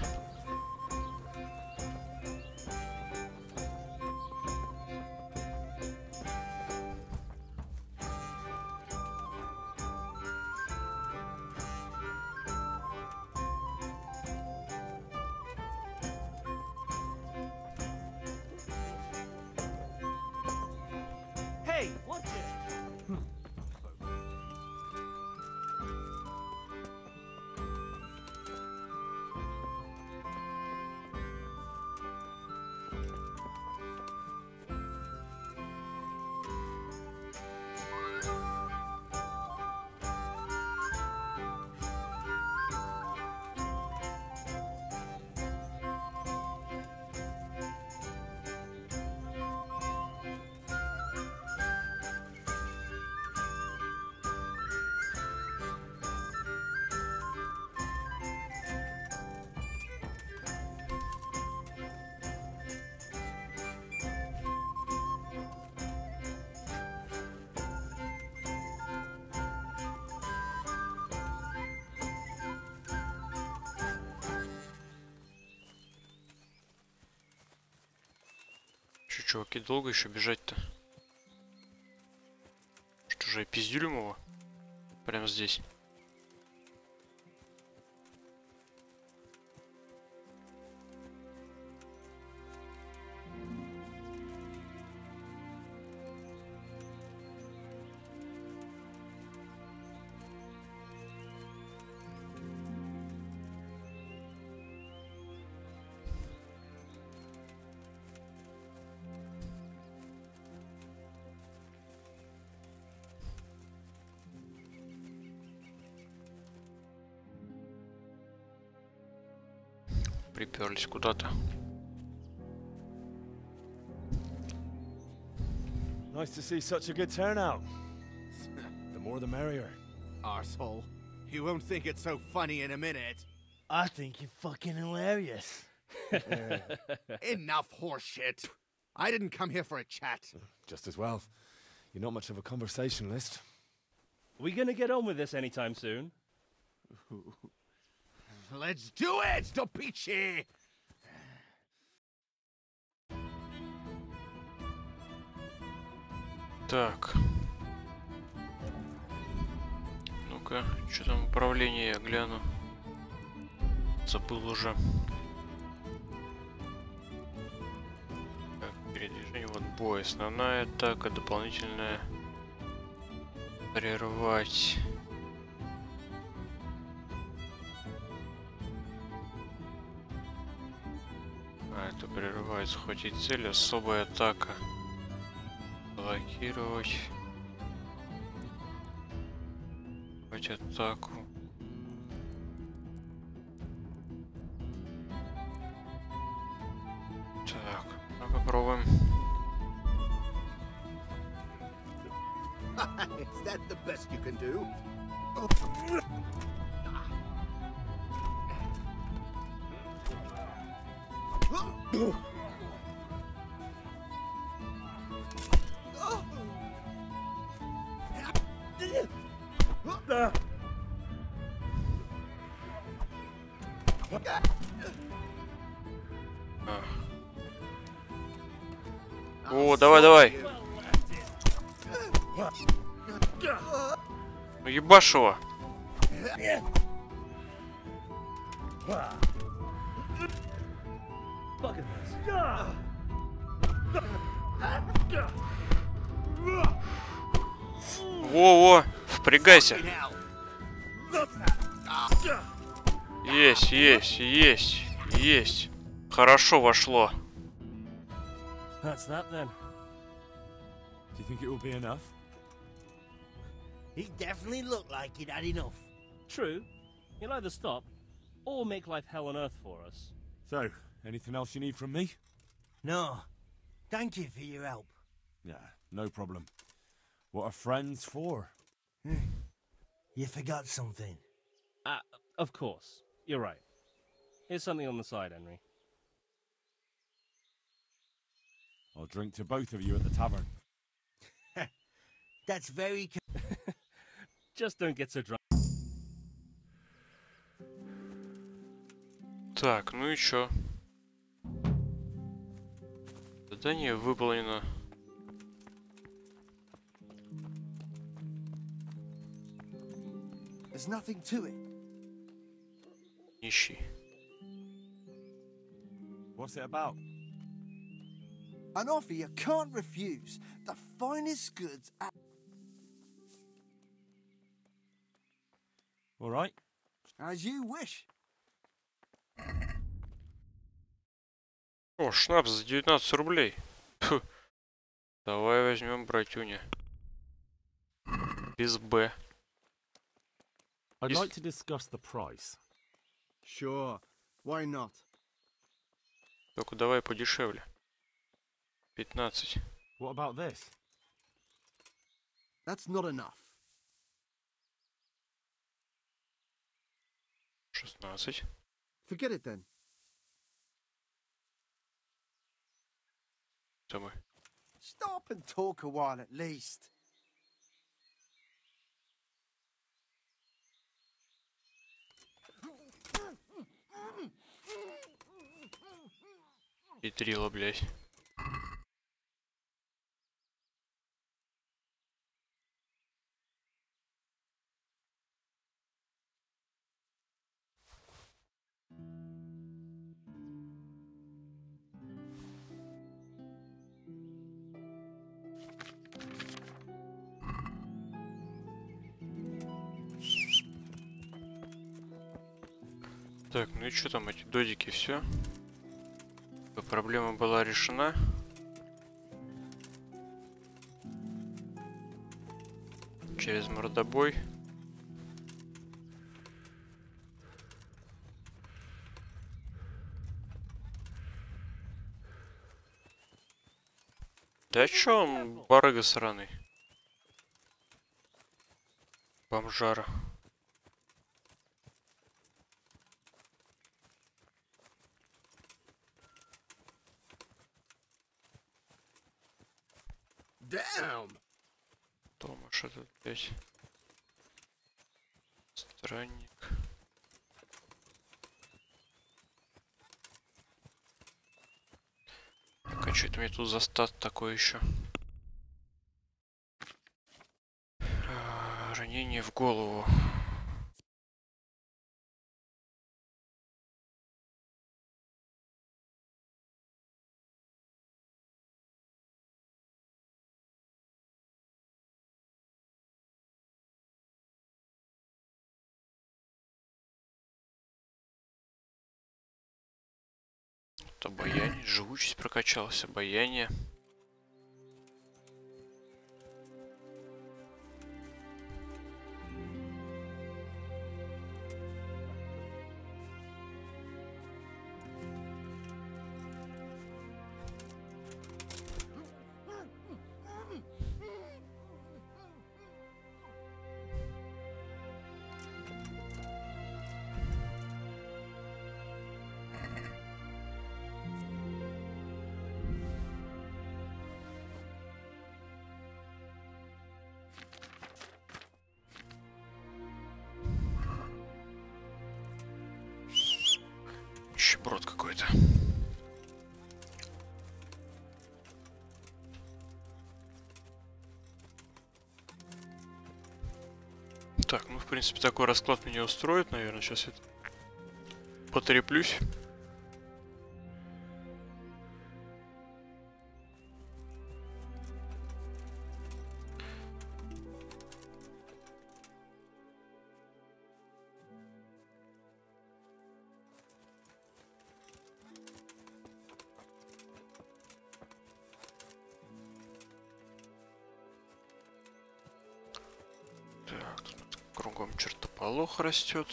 Чуваки, долго еще бежать-то? Что же, пиздюлим его? Прямо здесь. Приперлись куда-то. Nice to see such a good turnout. The more the merrier. Arsehole. You won't think it's so funny in a minute. I think you're fucking hilarious. Enough horseshit. I didn't come here for a chat. Just as well. You're not much of a conversationalist. We gonna get on with this anytime soon? Let's do it, Stopici! Так. Ну-ка, что там управление, я гляну. Забыл уже. Так, передвижение, вот бой. Основная атака, дополнительная. Прервать. Это прерывает схватить цель, особая атака. Блокировать. Хоть атаку. Так, ну попробуем. Is that the best you can do? О, давай, давай. Ну ебашь его. Во-во, впрягайся. Есть, есть, есть, есть. Хорошо вошло. That's that then. Do you think it will be enough? He definitely looked like he'd had enough. True. He'll either stop or make life hell on earth for us. So, anything else you need from me? No. Thank you for your help. Yeah, no problem. What are friends for? You forgot something. Of course. You're right. Here's something on the side, Henry. I'll drink to both of you at the tavern. That's very... Just don't get so drunk. Так, ну и чё? Задание выполнено. There's nothing to it. Ищи. What's it about? An offer you can't refuse. The finest goods at... All right. As you wish. О, шнапс за 19 рублей. Фу. Давай возьмем, братюня. Без Б. I'd like to discuss the price. Sure. Why not? Только давай подешевле. 15. What about this? That's not enough. 16. Forget it then. Давай. Stop and talk a while at least. Петрила, блядь. Так, ну и что там, эти додики, все? Проблема была решена. Через мордобой. Да чё он, барыга сраный? Бомжара. Damn. Помощь этот опять. Странник. Так, а что это мне тут за стат такой еще? Ранение в голову. Обаяние, живучесть прокачалась, обаяние. Щеброд какой-то. Так, ну в принципе такой расклад меня устроит, наверное. Сейчас я потреплюсь. Кругом чертополох растет.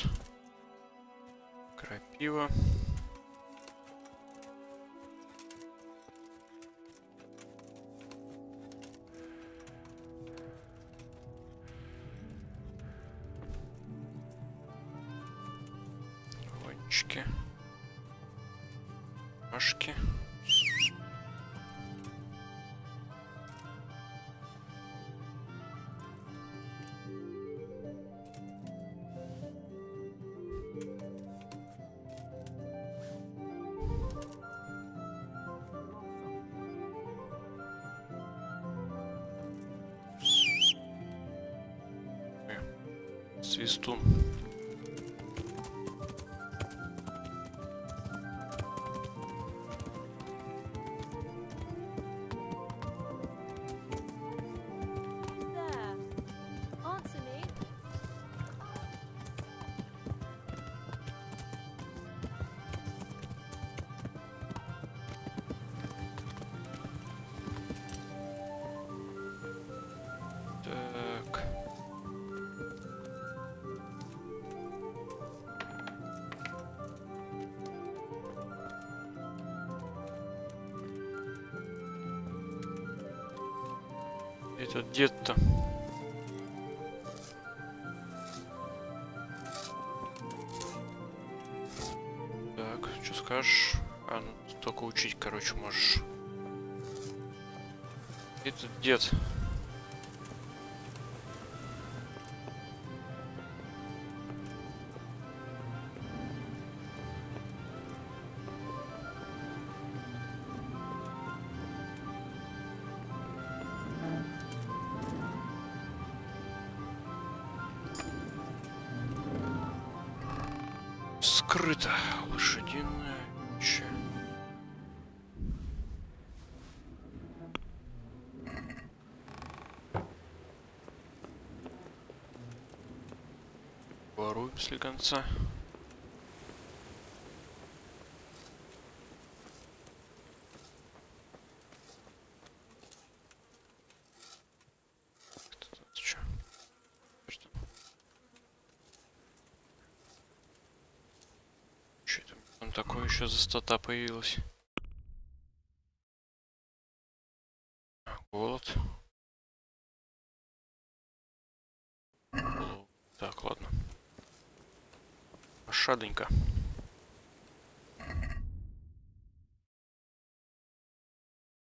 Крапива. Вончики. Машки. Свистун. Этот дед-то. Так, что скажешь? А, ну только учить, короче, можешь. Этот дед. Скрыто. Лошадиная. Че? Воруем слегонца. там такое еще за стата появилась? Голод. Так, ладно. Шаденько.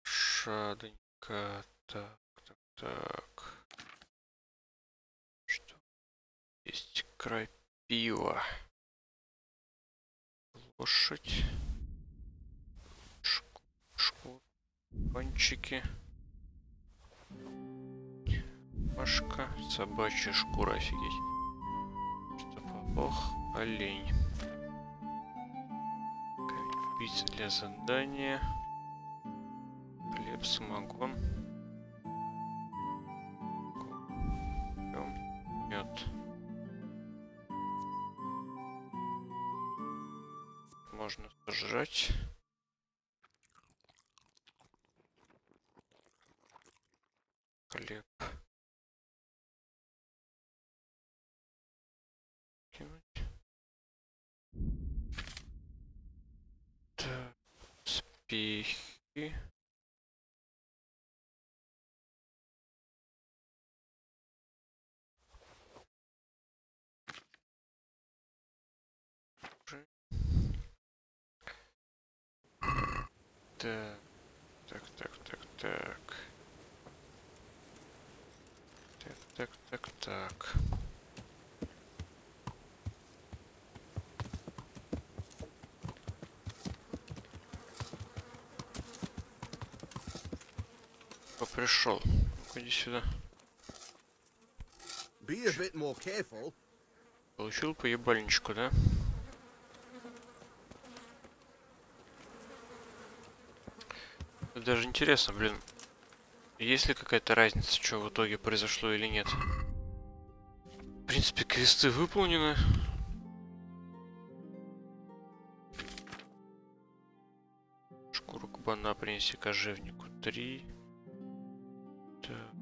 Шаденько. Так. Что? Есть крапива. Лошадь. Шкур. Кончики. Машка. Собачья шкура, офигеть. Что попох? Олень. Убийца для задания. Хлеб, самогон. Мед. Можно сожрать. Хлеб. Кинуть. Так. Спихи. Так. Кто пришел? Иди сюда. Получил по ебальничку, да? Даже интересно, блин, есть ли какая-то разница, что в итоге произошло или нет? В принципе, квесты выполнены. Шкуру кабана принеси кожевнику 3. Так.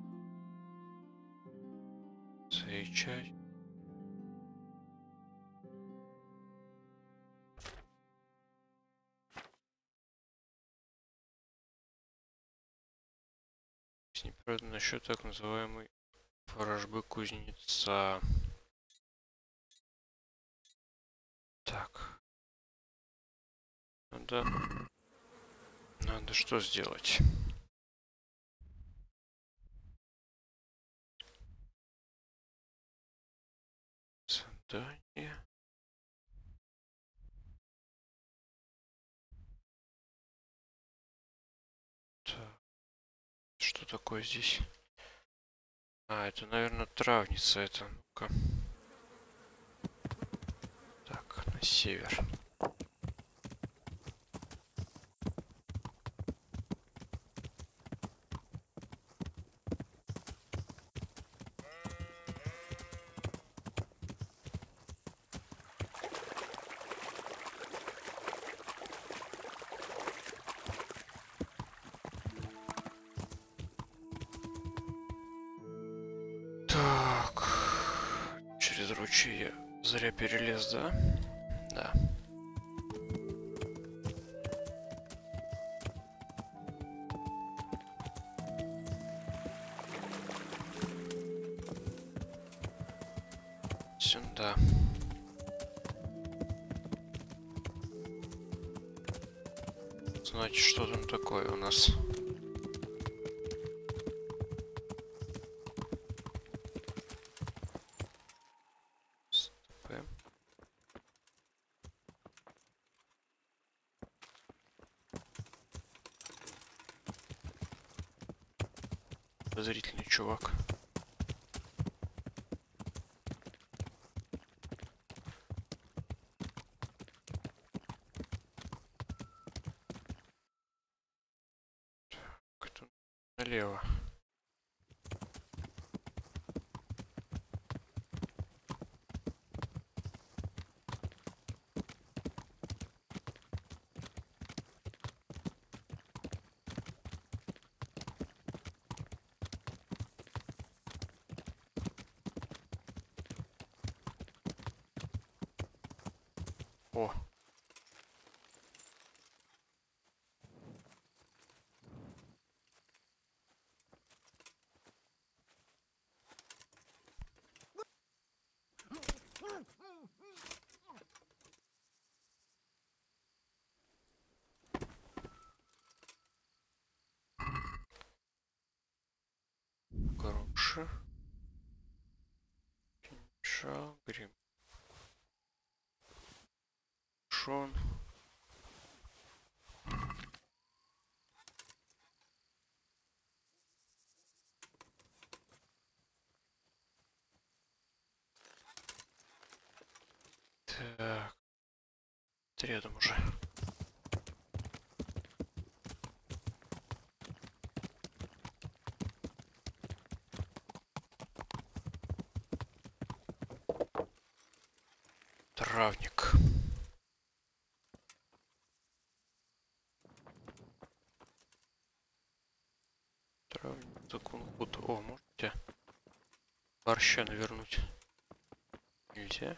Чай. Неправда насчет так называемой ворожбы кузнеца. Так. Надо что сделать? Задание. Так. Что такое здесь? А, это, наверное, травница это. Ну-ка. Так, на север. Я зря перелез, да? Да. Сюда. Значит, что там такое у нас? Подозрительный чувак. Так, это налево. О. гружен. Так. Рядом уже. Травник. Травник, закон хода. О, можете борща навернуть? Нельзя.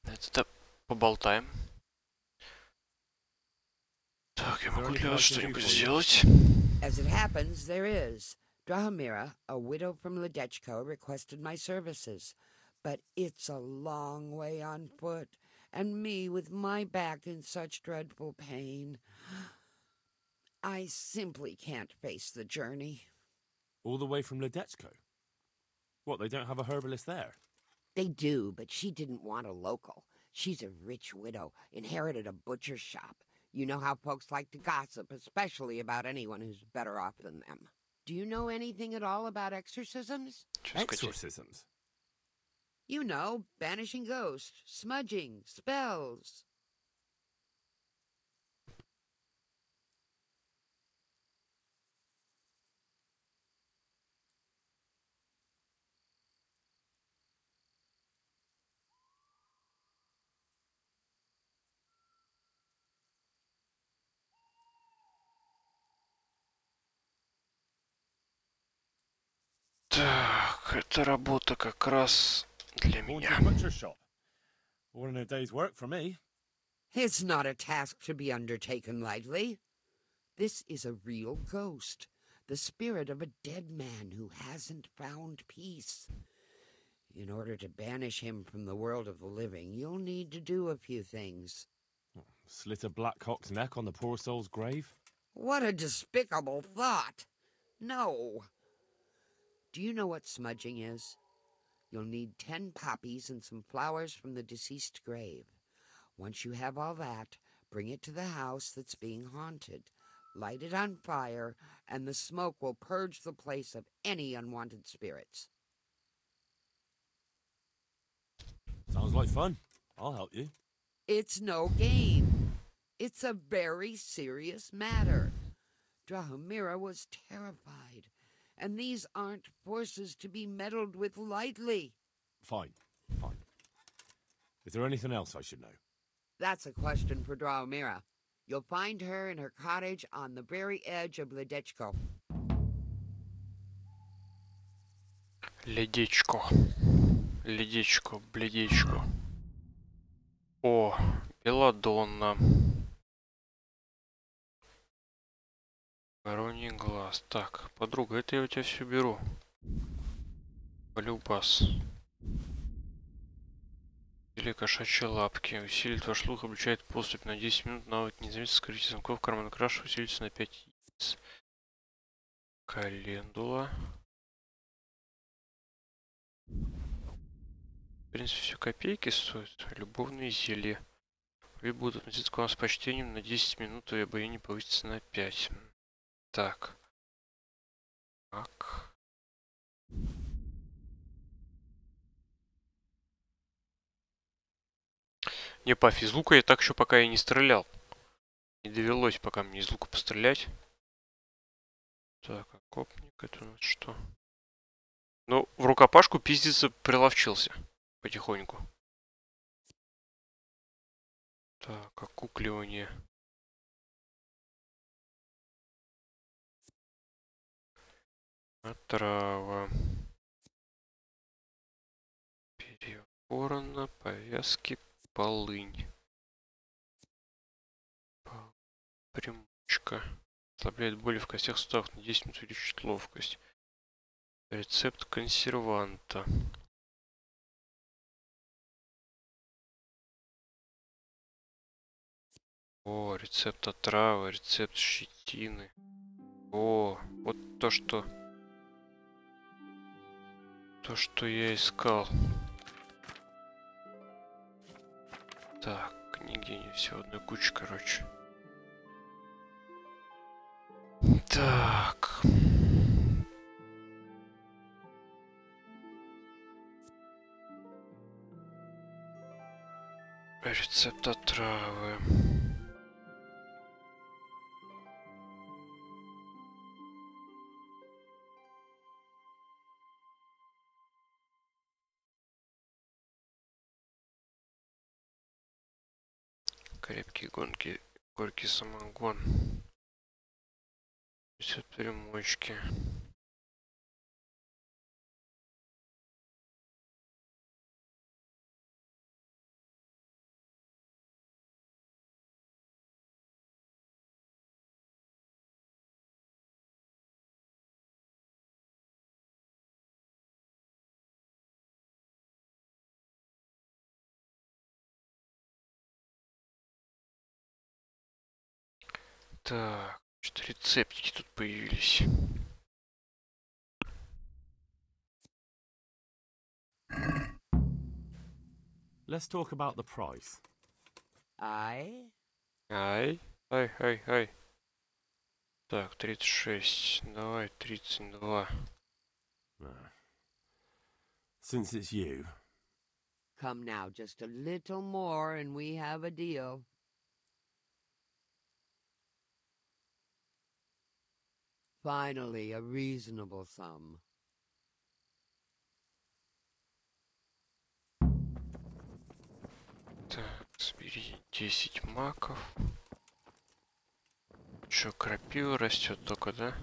Это поболтаем. Так, я могу для вас что-нибудь сделать? As it happens, there is. Drahomira, a widow from Ledechko, requested my services. But it's a long way on foot, and me with my back in such dreadful pain. I simply can't face the journey. All the way from Ledechko? What, they don't have a herbalist there? They do, but she didn't want a local. She's a rich widow, inherited a butcher's shop. You know how folks like to gossip, especially about anyone who's better off than them. Do you know anything at all about exorcisms? Exorcisms? You know, banishing ghosts, smudging, spells. Так, эта работа как раз для меня. More than a day's work for me. It's not a task to be undertaken lightly. This is a real ghost, the spirit of a dead man who hasn't found peace. In order to banish him from the world of the living, you'll need to do a few things. Slit a black cock's neck on the poor soul's grave? What a despicable thought! No. Do you know what smudging is? You'll need 10 poppies and some flowers from the deceased grave. Once you have all that, bring it to the house that's being haunted. Light it on fire, and the smoke will purge the place of any unwanted spirits. Sounds like fun. I'll help you. It's no game. It's a very serious matter. Drahomira was terrified, and these aren't forces to be meddled with lightly. Fine, fine. Is there anything else I should know? That's a question for Drahomira. You'll find her in her cottage on the very edge of Ledechko. Ледечко. Ледечко, бледечко. О, Беладонна. Вороний глаз. Так, подруга, это я у тебя все беру. Полюбас. Или кошачьи лапки. Усилит ваш слух, облегчает поступь на 10 минут. Навык незаметно скрытие замков. Карман краш усилится на 5 яиц. Календула. В принципе, все копейки стоят. Любовные зелья. Вы будут относиться к вам с почтением на 10 минут, и обоение повысится на 5. Так. Так. Не, паф, из лука я так еще пока и не стрелял. Не довелось пока мне из лука пострелять. Так, окопник, это у нас что? Ну, в рукопашку пиздиться приловчился. Потихоньку. Так, окукливание. Отрава. Переворона, повязки, полынь. Примочка. Ослабляет боли в костях суставах на 10 минут, увеличивает ловкость. Рецепт консерванта. О, рецепт отравы, рецепт щетины. О, вот то, что я искал. Так, книги не все в одной куче, короче. Так. Рецепт отравы. Крепкие гонки, горький самогон. Рецепт перемочки. Так, что-то рецептики тут появились. Let's talk about the price. Ай? Ай. Так, 36. Давай, 32. Since it's you. Come now, just a little more and we have a deal. Finally, a reasonable sum. Так, собери 10 маков. Чё, крапива растет только, да?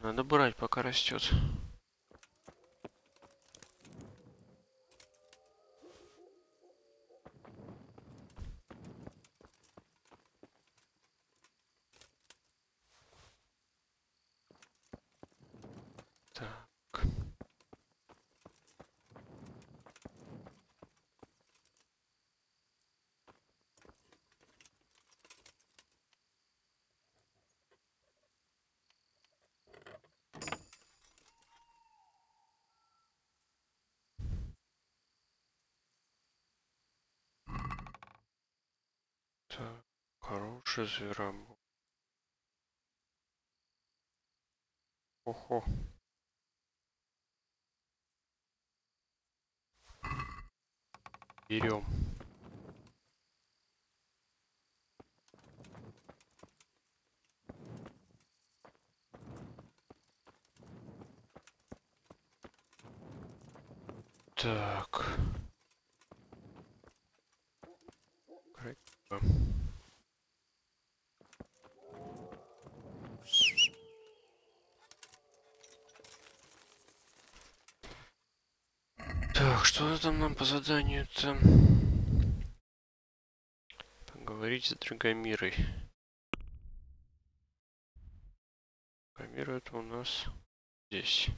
Надо брать, пока растет. Так. Так, хороший зверобой. Охо. Берем. Так. Красиво. Так, что там нам по заданию-то? Поговорить с Драгомирой. Драгомира это у нас здесь.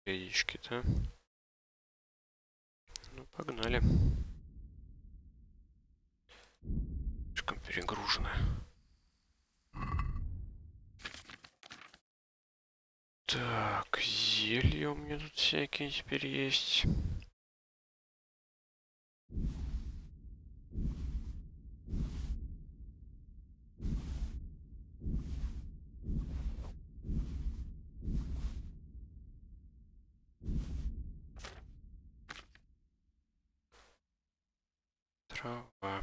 Яички, да? Ну, погнали. Слишком перегружено. Так, зелья у меня тут всякие теперь есть. Трава.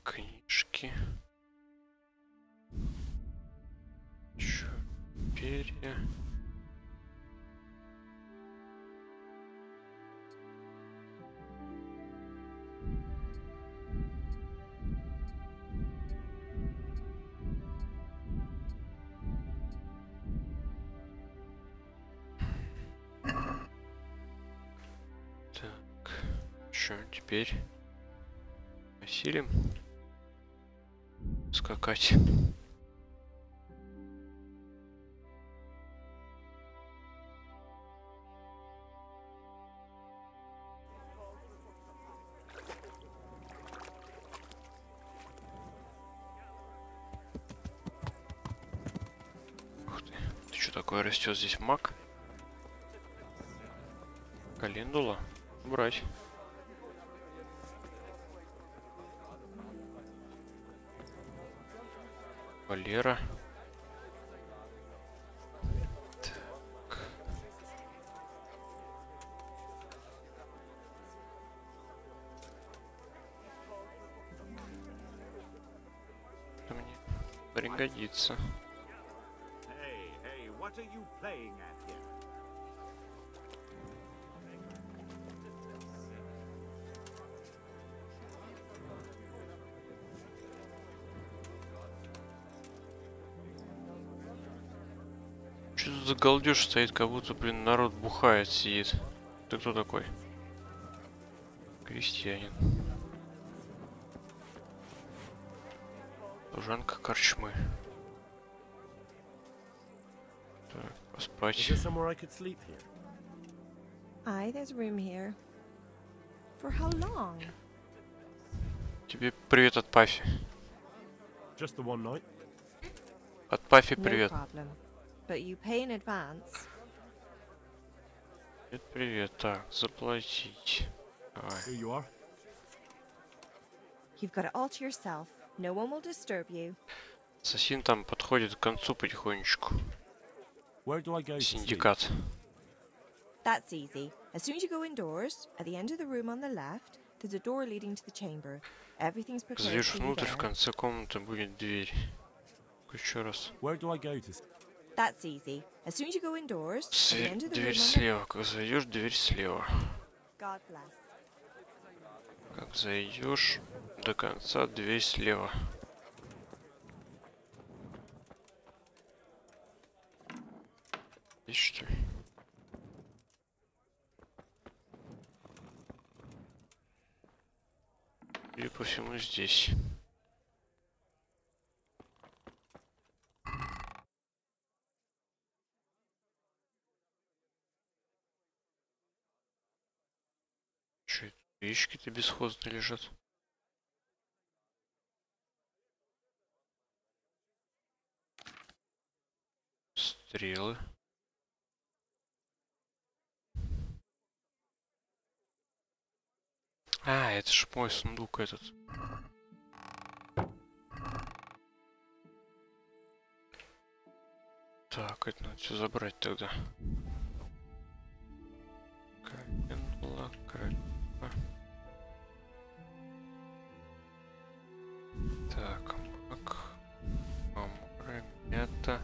Книжки. Чё, перья. Что теперь? Осилим скакать. Ух ты, что такое растет здесь мак? Календула? Брать. Валера. Так. Это мне пригодится. Hey, what are you playing at here? Что тут за галдеж стоит, как будто, блин, народ бухает, сидит. Ты кто такой? Крестьянин. Служанка корчмы. Так, поспать. Aye, there's room here. For how long? Тебе привет от Пафи. Just the one night. От Пафи привет. No problem. But you pay in advance. Привет, так, заплатить. Давай. Here you are. You've got it all to yourself. No one will disturb you. Ассасин там подходит к концу потихонечку. Синдикат. That's easy. As soon as you go indoors, at the end of the room on the left, there's a door leading to the chamber. Everything's prepared Зайдешь for you внутрь, в there. конце комнаты будет дверь. Еще раз. That's easy. As soon as you go indoors, at the end of the Дверь room on the слева. Как зайдешь, дверь слева. God bless. Как зайдешь до конца, дверь слева. Здесь что ли? И по всему здесь. Что это? Яички-то бесхозно лежат. Стрелы. А, это ж мой сундук этот. Так, это надо все забрать тогда. Календула, крапива. Так, мак. Амура, мята.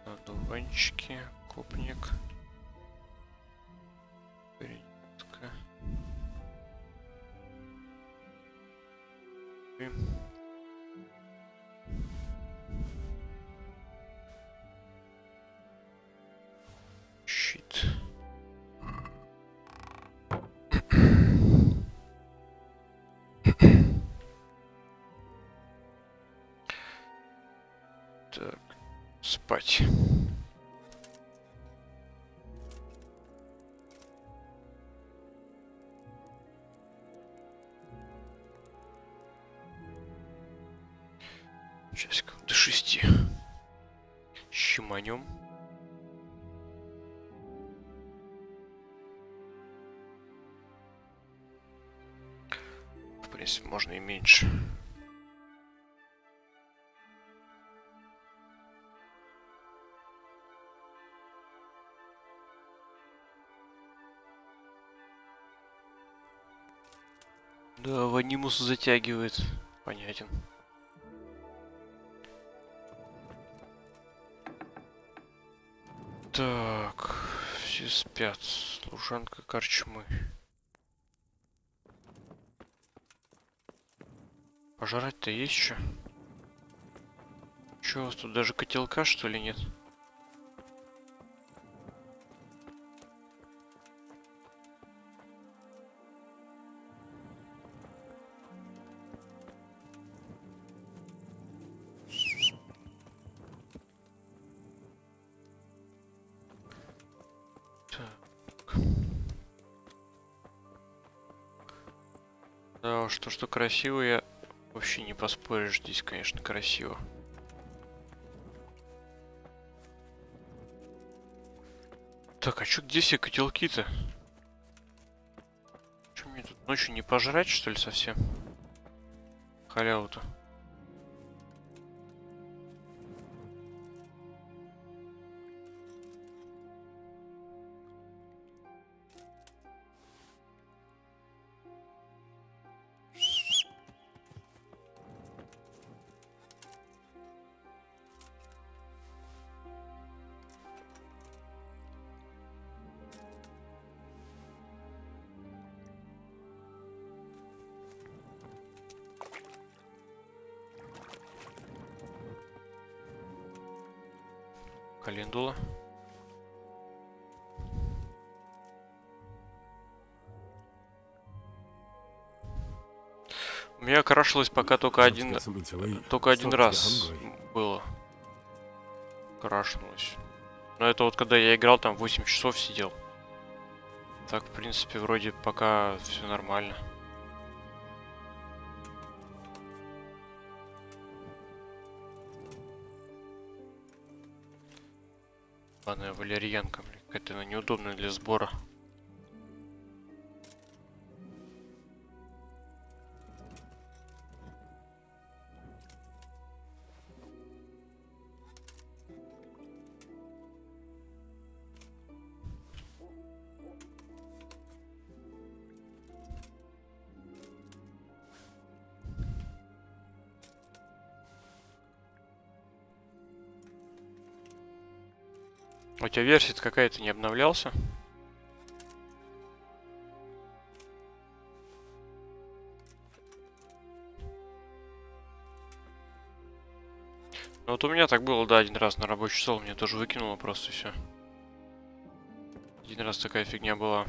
Надуванчики, копник. Перенятка. Щит. Так, спать. Часиков до 6. Щеманем. В принципе, можно и меньше. Да, Ванимус затягивает. Понятен. Так, все спят. Служанка корчмы. Пожрать-то есть что? Че у вас тут даже котелка, что ли, нет? Да уж, то, что красиво, я вообще не поспоришь. Здесь, конечно, красиво. Так, а чё, где все котелки-то? Чё мне тут ночью не пожрать, что ли, совсем? Халяву-то. Календула. У меня крашилось пока только один раз было. Крашнулось. Но это вот когда я играл, там 8 часов сидел. Так, в принципе, вроде пока все нормально. Ладно, валерьянка, блин, какая-то она неудобная для сбора. У тебя версия какая-то не обновлялся? Ну вот у меня так было, да, один раз на рабочий стол мне тоже выкинуло просто все. Один раз такая фигня была.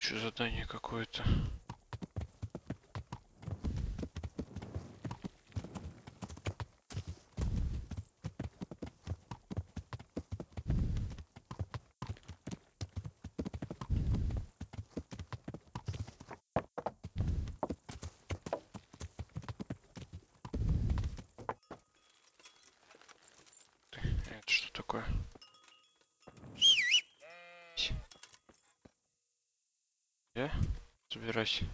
Что задание какое-то? Это что такое? Забирайся.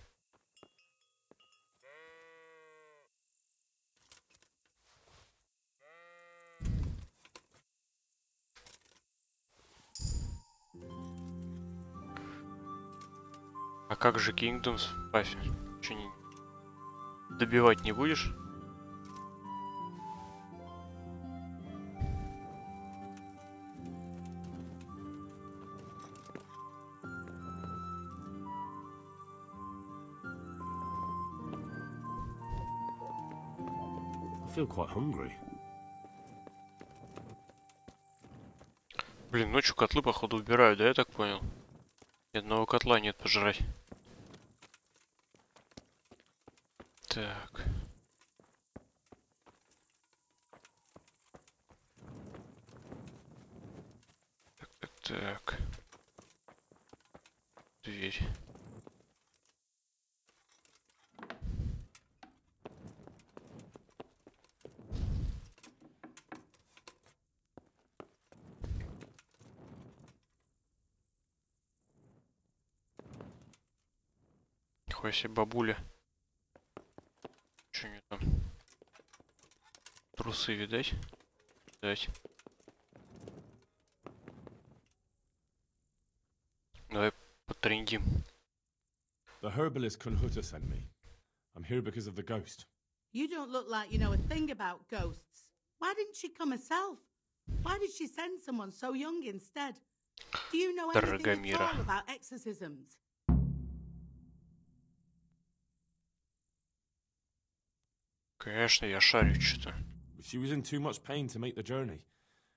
А как же Kingdoms в пафе? Че, не добивать не будешь? Quite hungry. Блин, ночью котлы, походу, убирают, да, я так понял? Ни одного котла нет пожрать. Так. Так. Дверь. Нихуя себе бабуля. Что у нее там? Трусы, видать? Видать. Давай потрендим. The herbalist Kunhuta sent me. I'm here because of the ghost. You don't look like you know a thing about ghosts. Why didn't she come herself? Why did she send someone so young instead? Do you know anything at all about exorcisms? Конечно, я шарю что-то. She was in too much pain to make the journey.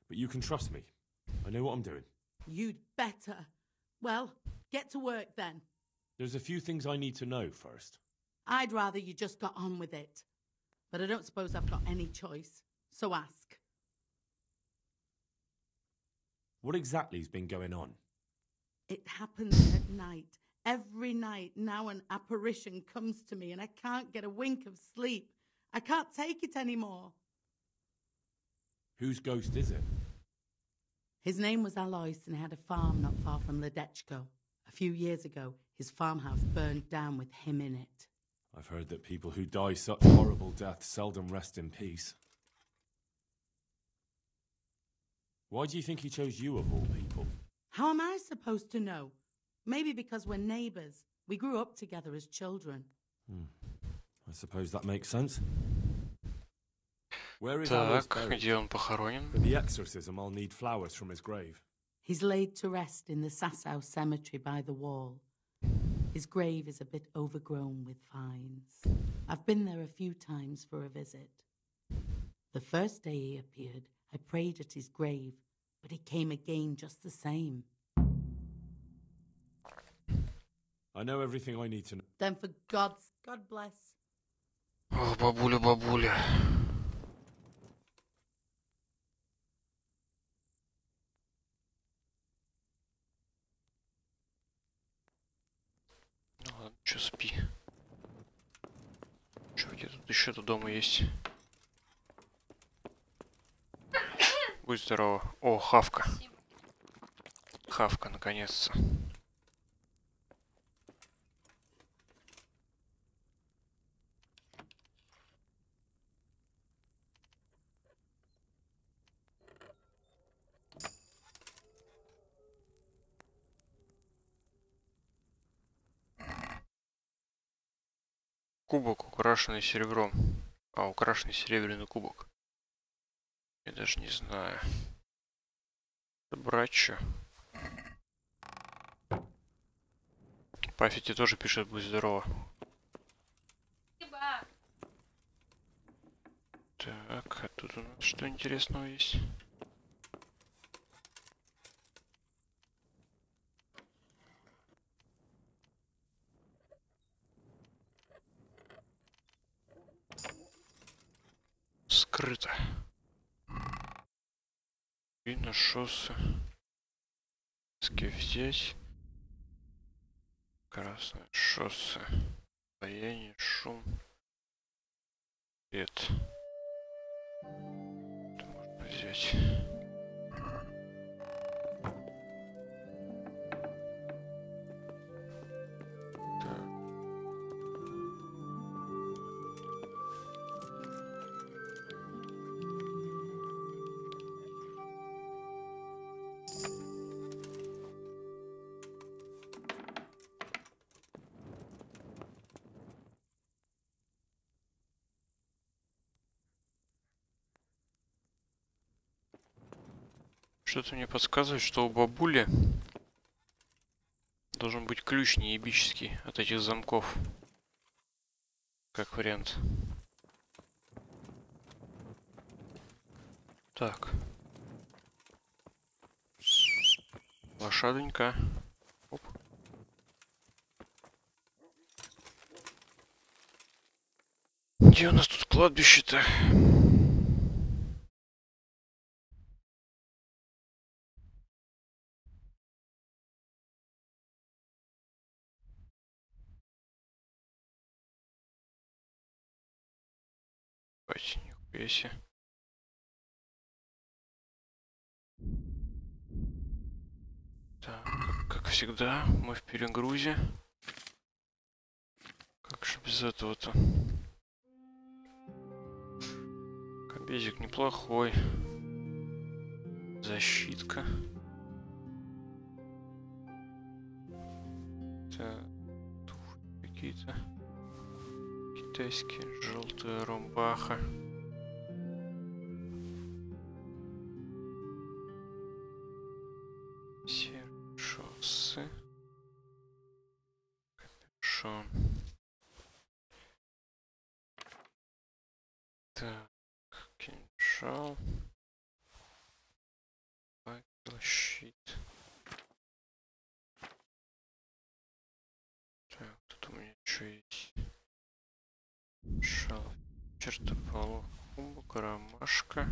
But you can trust me. I know what I'm doing. You'd better. Well, get to work then. There's a few things I need to know first. I'd rather you just got on with it. But I don't suppose I've got any choice. So ask. What exactly's been going on? It happens at night. Every night now an apparition comes to me and I can't get a wink of sleep. I can't take it anymore. Whose ghost is it? His name was Alois and he had a farm not far from Ledechko. A few years ago, his farmhouse burned down with him in it. I've heard that people who die such horrible deaths seldom rest in peace. Why do you think he chose you of all people? How am I supposed to know? Maybe because we're neighbors. We grew up together as children. I suppose that makes sense. Where is Так, где он похоронен? For the exorcism, I'll need flowers from his grave. He's laid to rest in the Sasau cemetery by the wall. His grave is a bit overgrown with vines. I've been there a few times for a visit. The first day he appeared, I prayed at his grave, but he came again just the same. I know everything I need to know. Then for God bless. О, бабуля, бабуля. Ну ладно, чё, спи. Чё, где тут еще тут дома есть? Будь здорова. О, хавка. Хавка, наконец-то. Кубок, украшенный серебром. А, украшенный серебряный кубок. Я даже не знаю. Брать чё? Паффити тоже пишет, будь здорова. Так, а тут у нас что интересного есть? Скрыто. И на шоссе. Взять. Красное шоссе. Стояние, шум. Свет. Это можно взять. Что-то мне подсказывает, что у бабули должен быть ключ неебический от этих замков. Как вариант. Так. Лошадонька. Оп. Где у нас тут кладбище-то? Нихуя себе. Так, как всегда, мы в перегрузе. Как же без этого-то? Кобезик неплохой. Защитка. Так, туфли какие-то. Китайские, желтая рубаха. Серые шоссы. Капюшон. Так, кинжал. Щит. Так, тут у меня что есть? Шалф, чертополох, кубок, ромашка.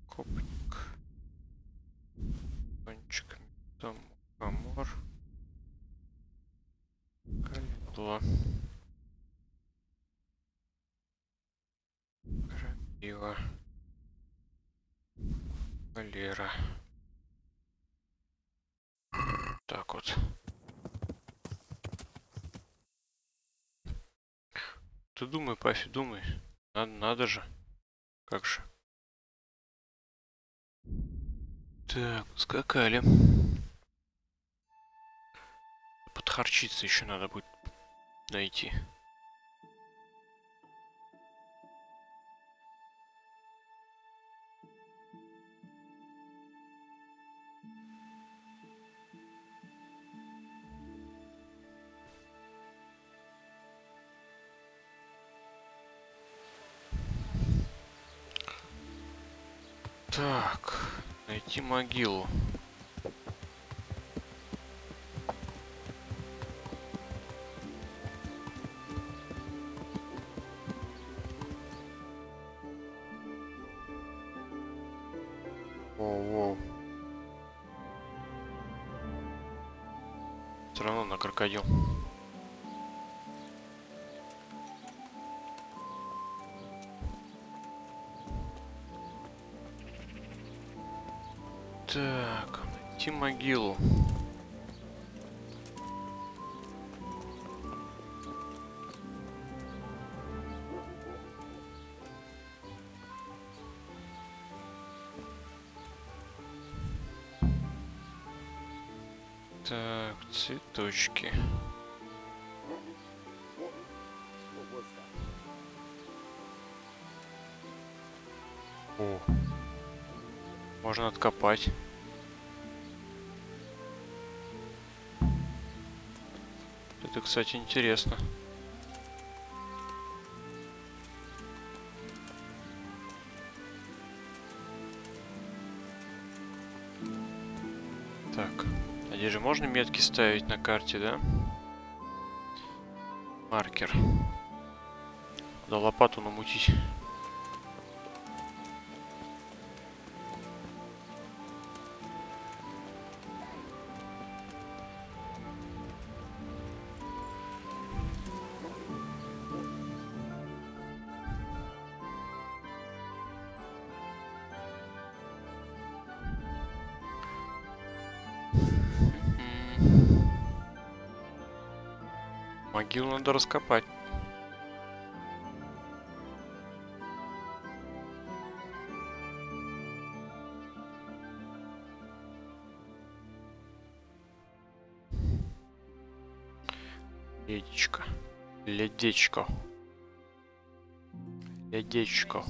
Копник. Кончик, там мухомор. Калитла. Крапива. Валера. Так вот. Ты думай, Пафи, думай. Надо же. Как же. Так, скакали. Подхарчиться еще надо будет найти. Так, найти могилу. Воу-воу. Все равно на крокодил. Так, найти могилу. Так, цветочки. О, можно откопать. Это, кстати, интересно. Так, а здесь же можно метки ставить на карте, да? Маркер. Надо лопату намутить. Могилу надо раскопать. Ледечко. Ледечко. Ледечко.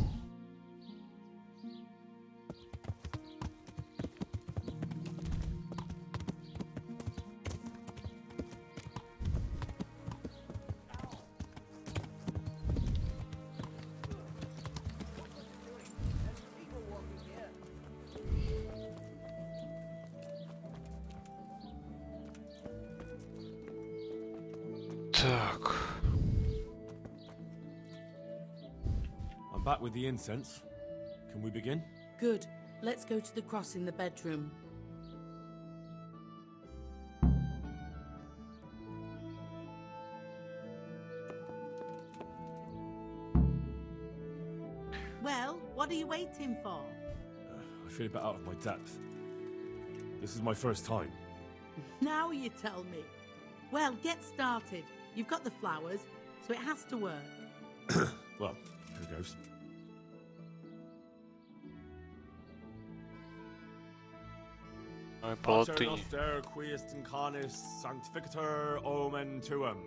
Так. I'm back with the incense. Can we begin? Good. Let's go to the cross in the bedroom. Well, what are you waiting for? I feel a bit out of my depth. This is my first time. Now you tell me. Well, get started. You've got the flowers, so it has to work. Well, here goes. Pater noster quiest incarnis sanctificator omen tuum.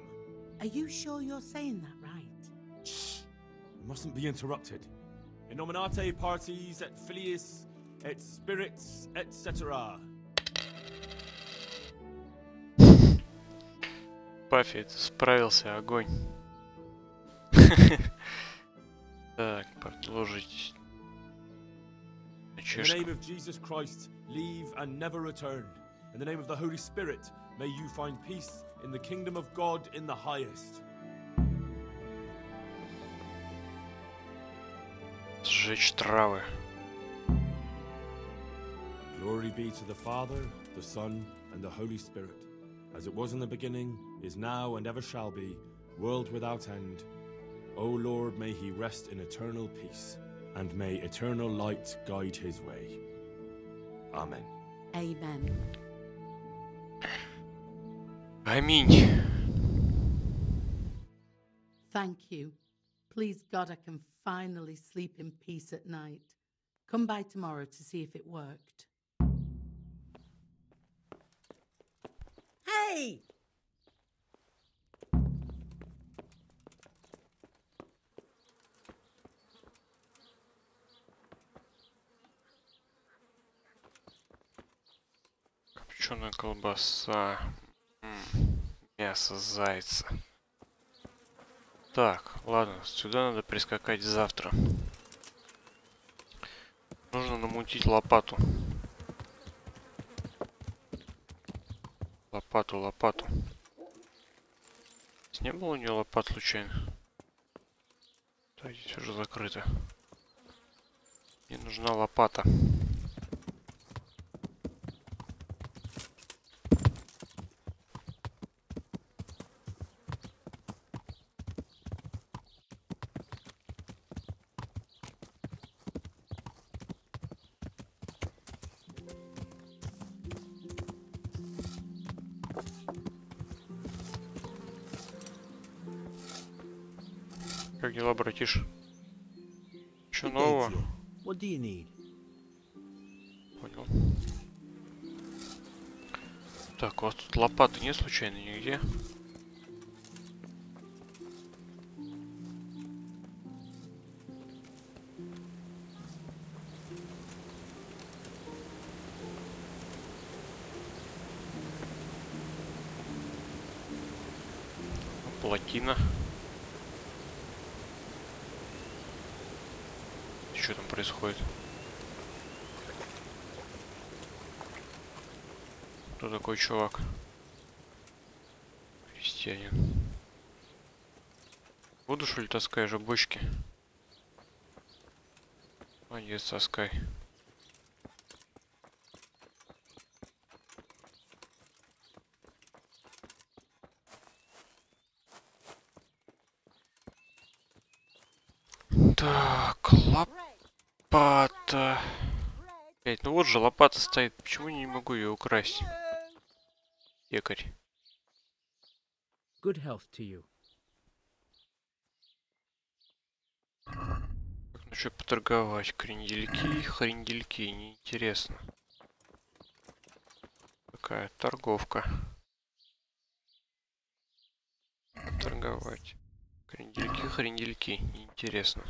Are you sure you're saying that right? Shh! We mustn't be interrupted. In nominate parties et filiis et spirits etc. Паффи, ты справился, огонь. Так, продолжить. In the name of Jesus Christ, leave and never return. In the name of the Holy Spirit, may you find peace in the kingdom of God in the highest. Сжечь травы. Glory be to the Father, the Son, and the Holy Spirit, as it was in the beginning, is now, and ever shall be, world without end. O Lord, may he rest in eternal peace, and may eternal light guide his way. Amen. Amen. Аминь. Thank you. Please God, I can finally sleep in peace at night. Come by tomorrow to see if it worked. Hey! Копченая колбаса. Мясо зайца. Так, ладно, сюда надо прискакать завтра. Нужно намутить лопату. Лопату. Здесь не было у нее лопат случайно? Да, здесь уже закрыто. Мне нужна лопата. Как дела, братиш? Чё нового? What do you need? Понял. Так, у вас тут лопаты нет случайно нигде? Плотина. Что там происходит? Кто такой чувак? Крестьянин. Буду, что ли, таскаешь же бочки? Молодец, таскай. Так, лопата. Опять, ну вот же лопата стоит. Почему я не могу ее украсть? Якорь. Good health to you. Так, ну что поторговать? Хрендельки, неинтересно. Такая торговка. Торговать. Хрендельки, неинтересно.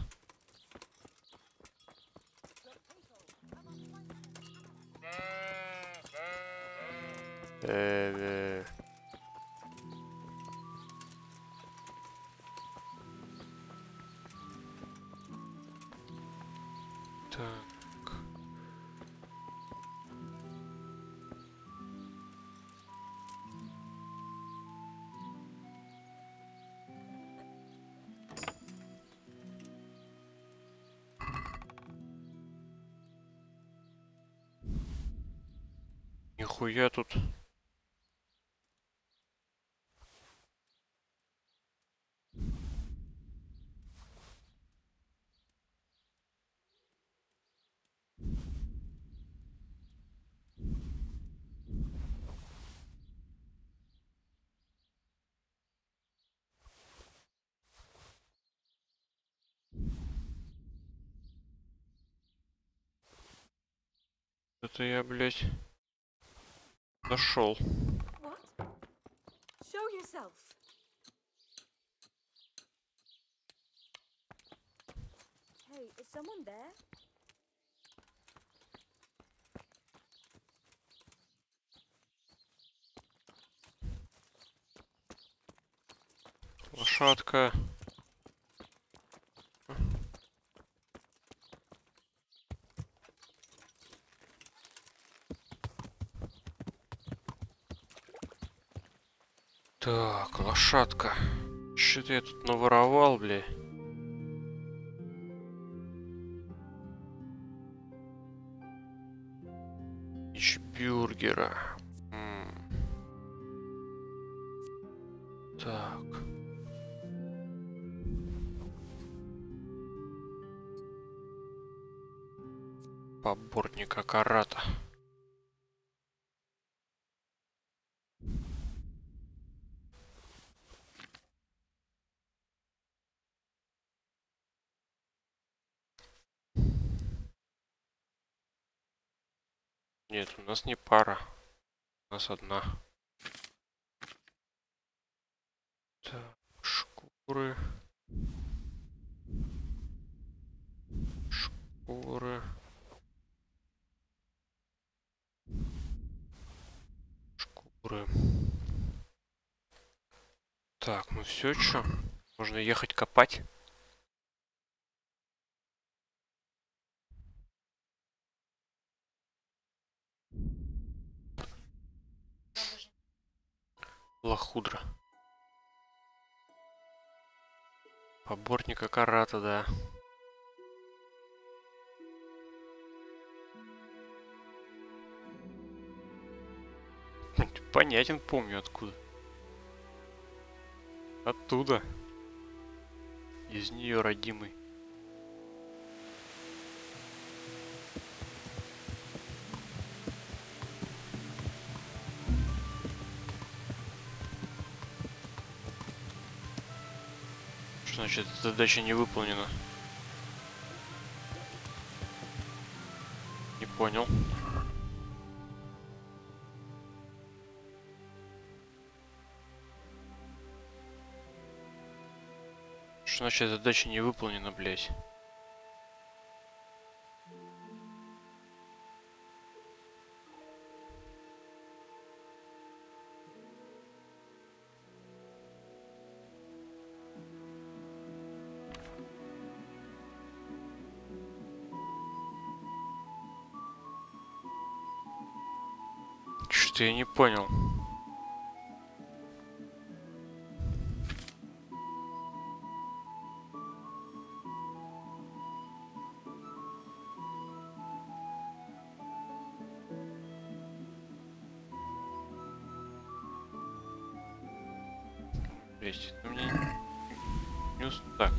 Так. Нихуя тут. Это я, блядь, нашел. Show yourself. Hey, is someone there? Лошадка. Так, лошадка. Что-то я тут наворовал, бля. Бюргера. Так. Поборника карата. Нет, у нас не пара. У нас одна. Так, шкуры. Шкуры. Шкуры. Так, ну все, что? Можно ехать копать. Лохудра. Поборника карата, да. Понятен, помню откуда. Оттуда. Из нее родимый. Что значит, задача не выполнена? Не понял. Что значит, задача не выполнена, блять? Что-то я не понял. Блять, это мне не так.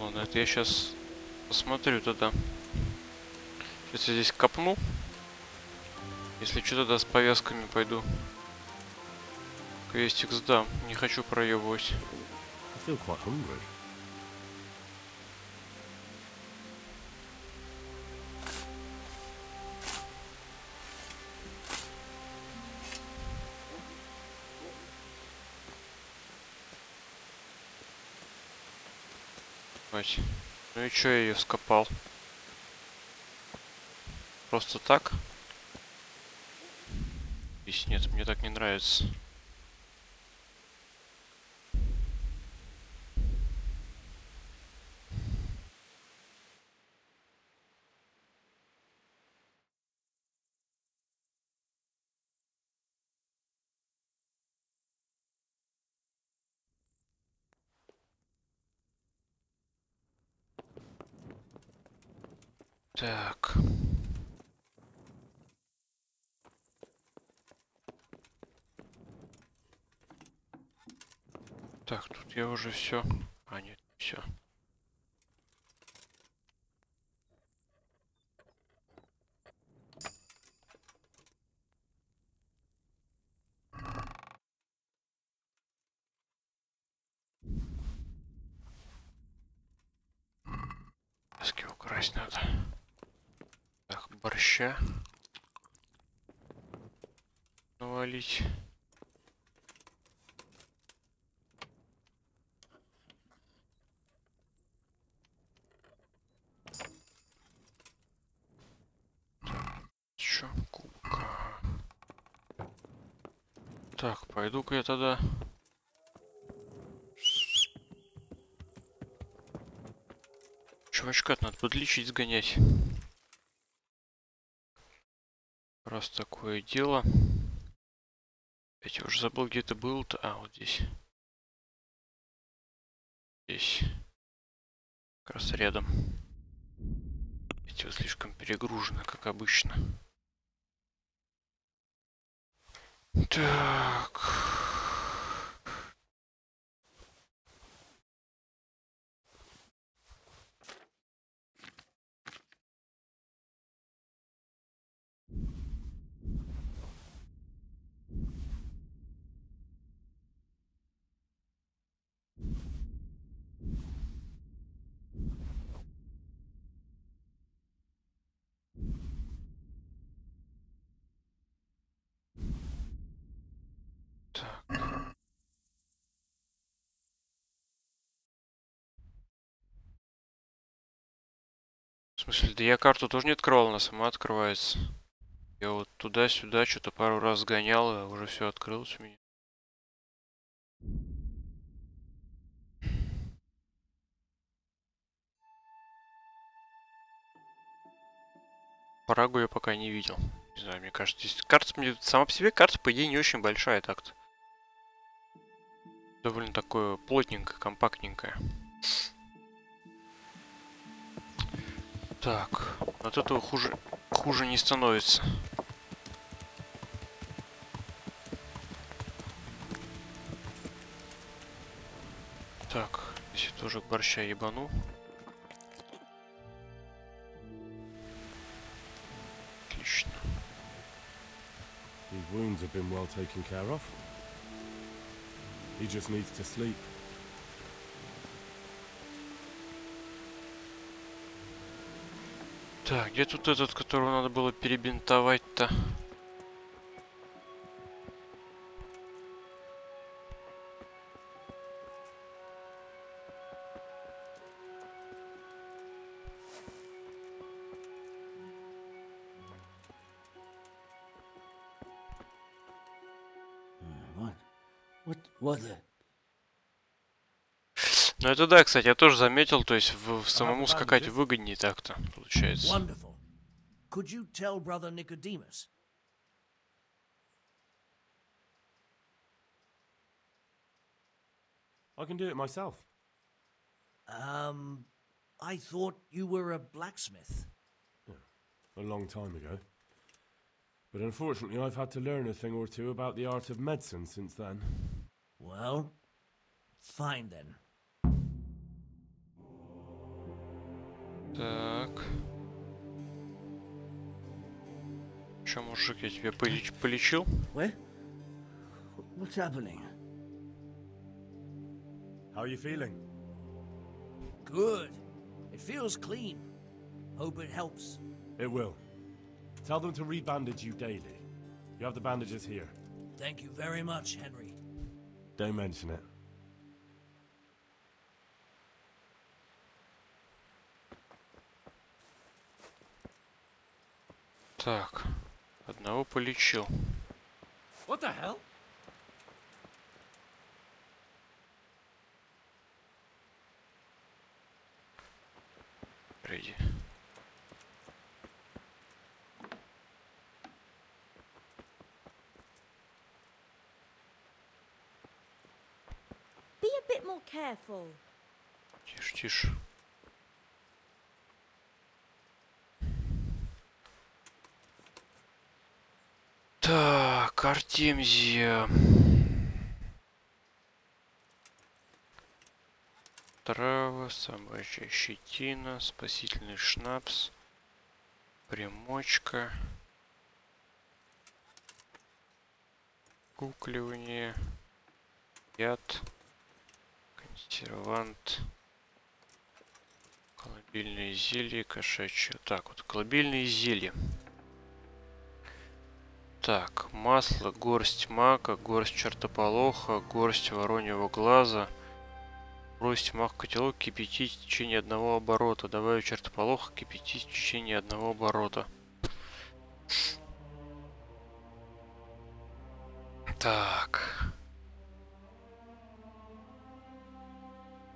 Ладно, это я сейчас посмотрю тогда. Сейчас я здесь копну. Если что, тогда с повязками пойду. Квестик сдам. Не хочу проебывать. Ну и чё я ее вскопал? Просто так? Здесь нет, мне так не нравится. Так. Так, тут я уже все. А, нет, все. Пески украсть надо. Так, борща. Навалить. Так, пойду-ка я тогда. Чувачка надо подлечить, сгонять. Раз такое дело. Я уже забыл, где это был-то. А, вот здесь. Здесь. Как раз рядом. Эти вот слишком перегружены, как обычно. Так. В смысле, да я карту тоже не открывал, она сама открывается. Я вот туда-сюда что-то пару раз гонял, и уже все открылось у меня. Парагу я пока не видел. Не знаю, мне кажется, здесь карта, сама по себе карта, по идее, не очень большая так-то. Довольно такое плотненькое, компактненькое. Так, от этого хуже не становится. Так, здесь я тоже борща ебану. Отлично. His wounds have been well taken care of. He just needs to sleep. Так, где тут этот, которого надо было перебинтовать-то? What the? Ну это да, кстати, я тоже заметил, то есть самому скакать выгоднее так-то, получается. Wonderful. Could you tell Brother Nicodemus? I can do it myself. I thought you were a blacksmith. A long time ago. But unfortunately, I've had to learn a thing or two about the art of medicine since then. Well, fine then. Так. Чё, мужик, я тебя полечил? What's happening? How are you feeling? Good. It feels clean. Hope it helps. It will. Tell them to rebandage you daily. You have the bandages here. Thank you very much, Henry. Don't mention it. Так, одного полечил. What the hell? Ready. Be a bit more careful. Тише, тише. Так, Артемзия. Трава, собачья щетина, спасительный шнапс, примочка, кукливание, яд, консервант, колыбельные зелья, кошачье. Так, вот колыбельные зелья. Так, масло, горсть мака, горсть чертополоха, горсть вороньего глаза. Бросить мак в котелок, кипятить в течение одного оборота. Добавить чертополох, кипятить в течение одного оборота. Так.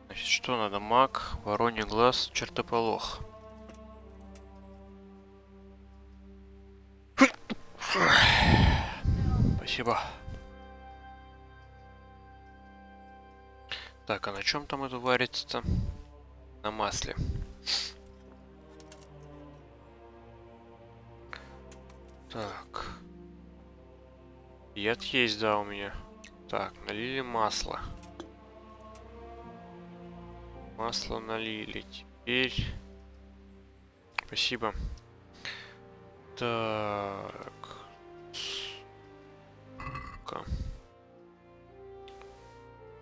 Значит, что надо? Маг, вороний глаз, чертополох. Спасибо. Так, а на чем там это варится-то? На масле. Так. Яд есть, да, у меня. Так, налили масло. Масло налили. Теперь... Спасибо. Так.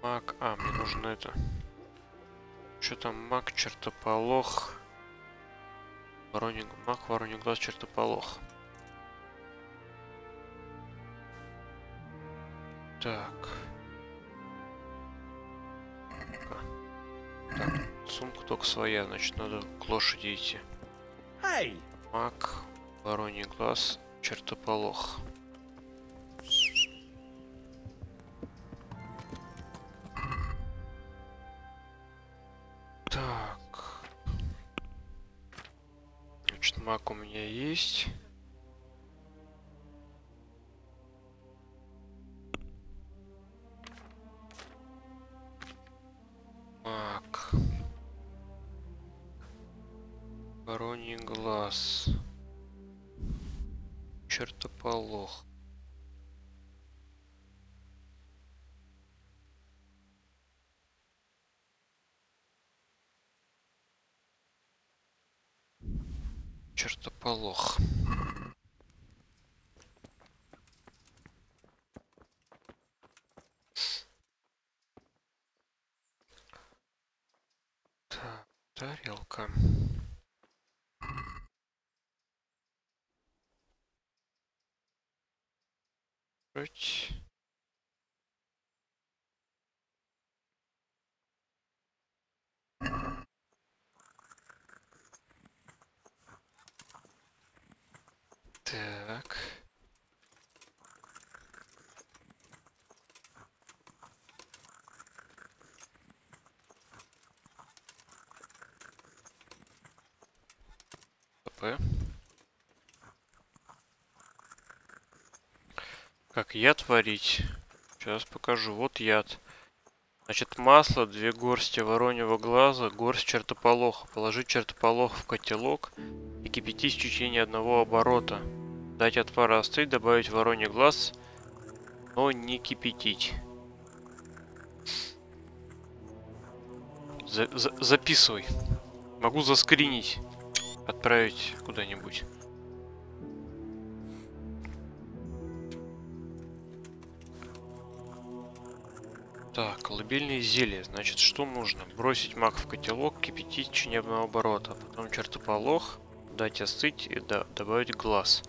Маг. А, мне нужно это. Что там? Маг, чертополох. Маг, вороний глаз, чертополох. Так. Так, сумка только своя, значит, надо к лошади идти. Маг, вороний глаз, чертополох. Так. Значит, маг у меня есть. Маг. Вороний глаз. Чертополох. Чертополох. Так, тарелка. Так. Как яд варить? Сейчас покажу. Вот яд. Значит, масло, 2 горсти вороньего глаза, горсть чертополоха. Положить чертополох в котелок и кипятить в течение 1 оборота. Дать отвар остыть, добавить вороний глаз, но не кипятить. Записывай. Могу заскринить. Отправить куда-нибудь. Так, колыбельные зелья. Значит, что нужно? Бросить маг в котелок, кипятить в течение 1 оборота. Потом чертополох, дать остыть и добавить глаз.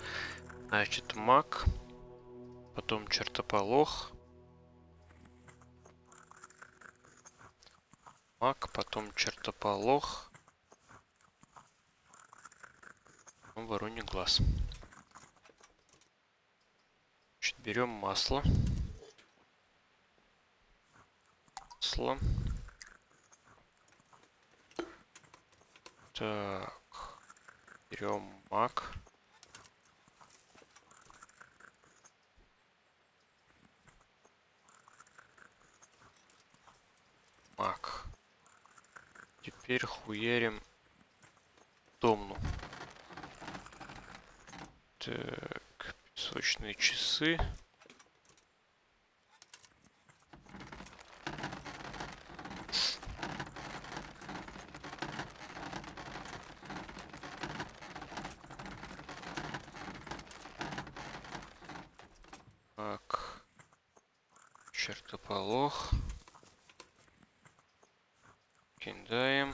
Значит, маг, потом чертополох, маг, потом чертополох, потом вороний глаз. Значит, берем масло. Так, берем маг. Маг. Теперь хуярим домну. Так, песочные часы. Так, чертополох. Кидаем.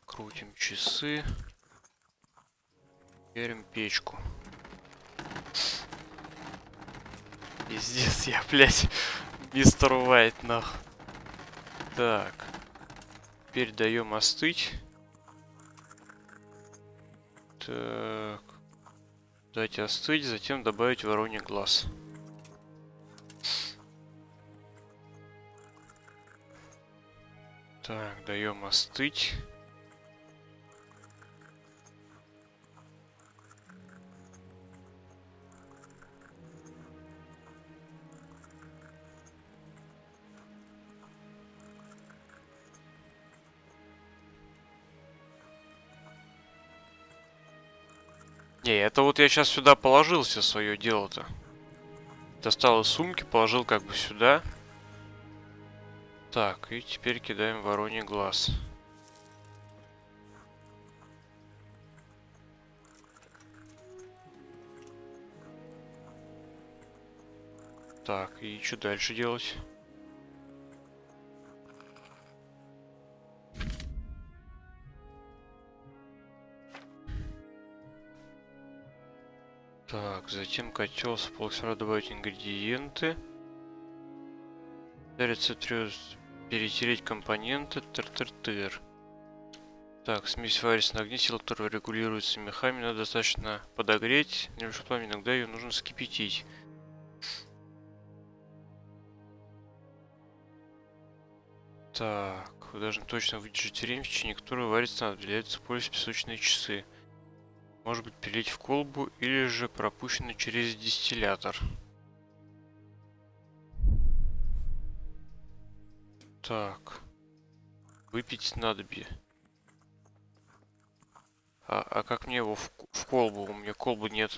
Крутим часы. Берем печку. Пиздец, я, блядь, мистер Уайт, нахуй. Так. Теперь даем остыть. Так. Дать остыть, затем добавить вороний глаз. Так, даем остыть. Не, это вот я сейчас сюда положил все свое дело-то. Достал из сумки, положил как бы сюда. Так, и теперь кидаем вороний глаз. Так, и что дальше делать? Так, затем котел с полксера добавить ингредиенты. Рецепт перетереть компоненты. Тыр-тыр-тыр. Так, смесь варится на огне, сила которого регулируется мехами. Надо достаточно подогреть. Иногда ее нужно вскипятить. Так, вы должны точно выдержать время, в течение которого варится, надо определяется пользовать песочные часы. Может быть, перелить в колбу или же пропущено через дистиллятор. Так. Выпить снадобье. А как мне его в колбу? У меня колбы нет.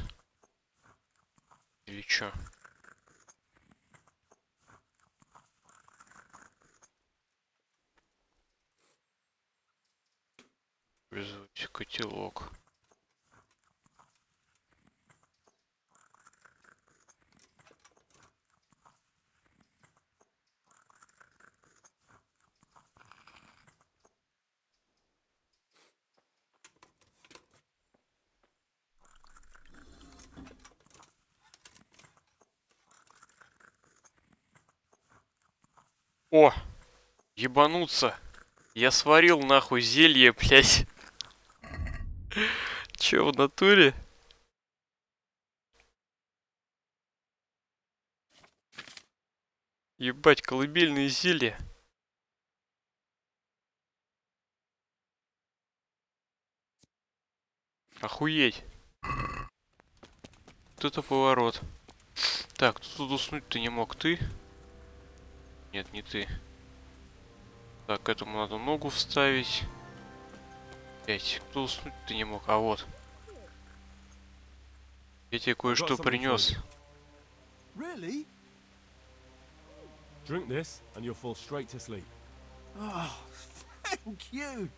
Или чё? Использовать котелок. О! Ебануться! Я сварил нахуй зелье, блядь. Чё, в натуре? Ебать, колыбельные зелья. Охуеть. Вот это поворот. Так, тут уснуть ты не мог, ты? Нет, не ты. Так, к этому надо ногу вставить. 5. Кто уснуть ты не мог? А вот. Я тебе кое-что принес. Really? Drink this and you'll fall straight to sleep. Oh, thank you.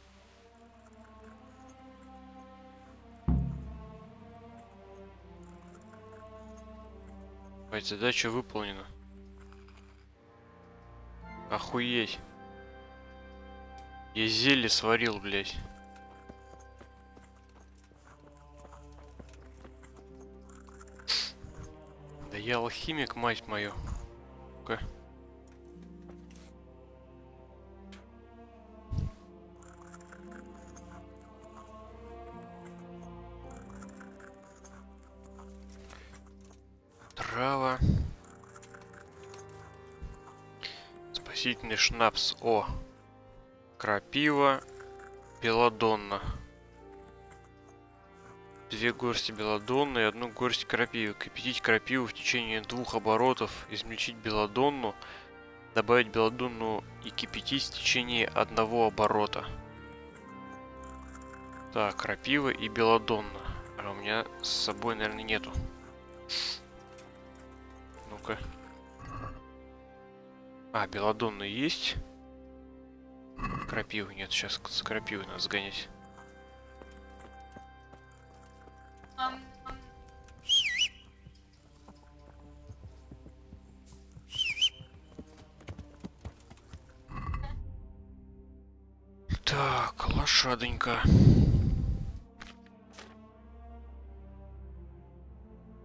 Задача выполнена. Охуеть. Я зелье сварил, блядь. Да я алхимик, мать мою. Ну-ка. Трава. Спасительный шнапс. О. Крапива. Белладонна. 2 горсти белладонны и 1 горсть крапивы. Кипятить крапиву в течение 2 оборотов. Измельчить белладонну. Добавить белладонну и кипятить в течение 1 оборота. Так, крапива и белладонна. А у меня с собой, наверное, нету. Ну-ка. А, белладонна есть. Крапивы нет. Сейчас с крапивой надо сгонять. Так, лошадонька.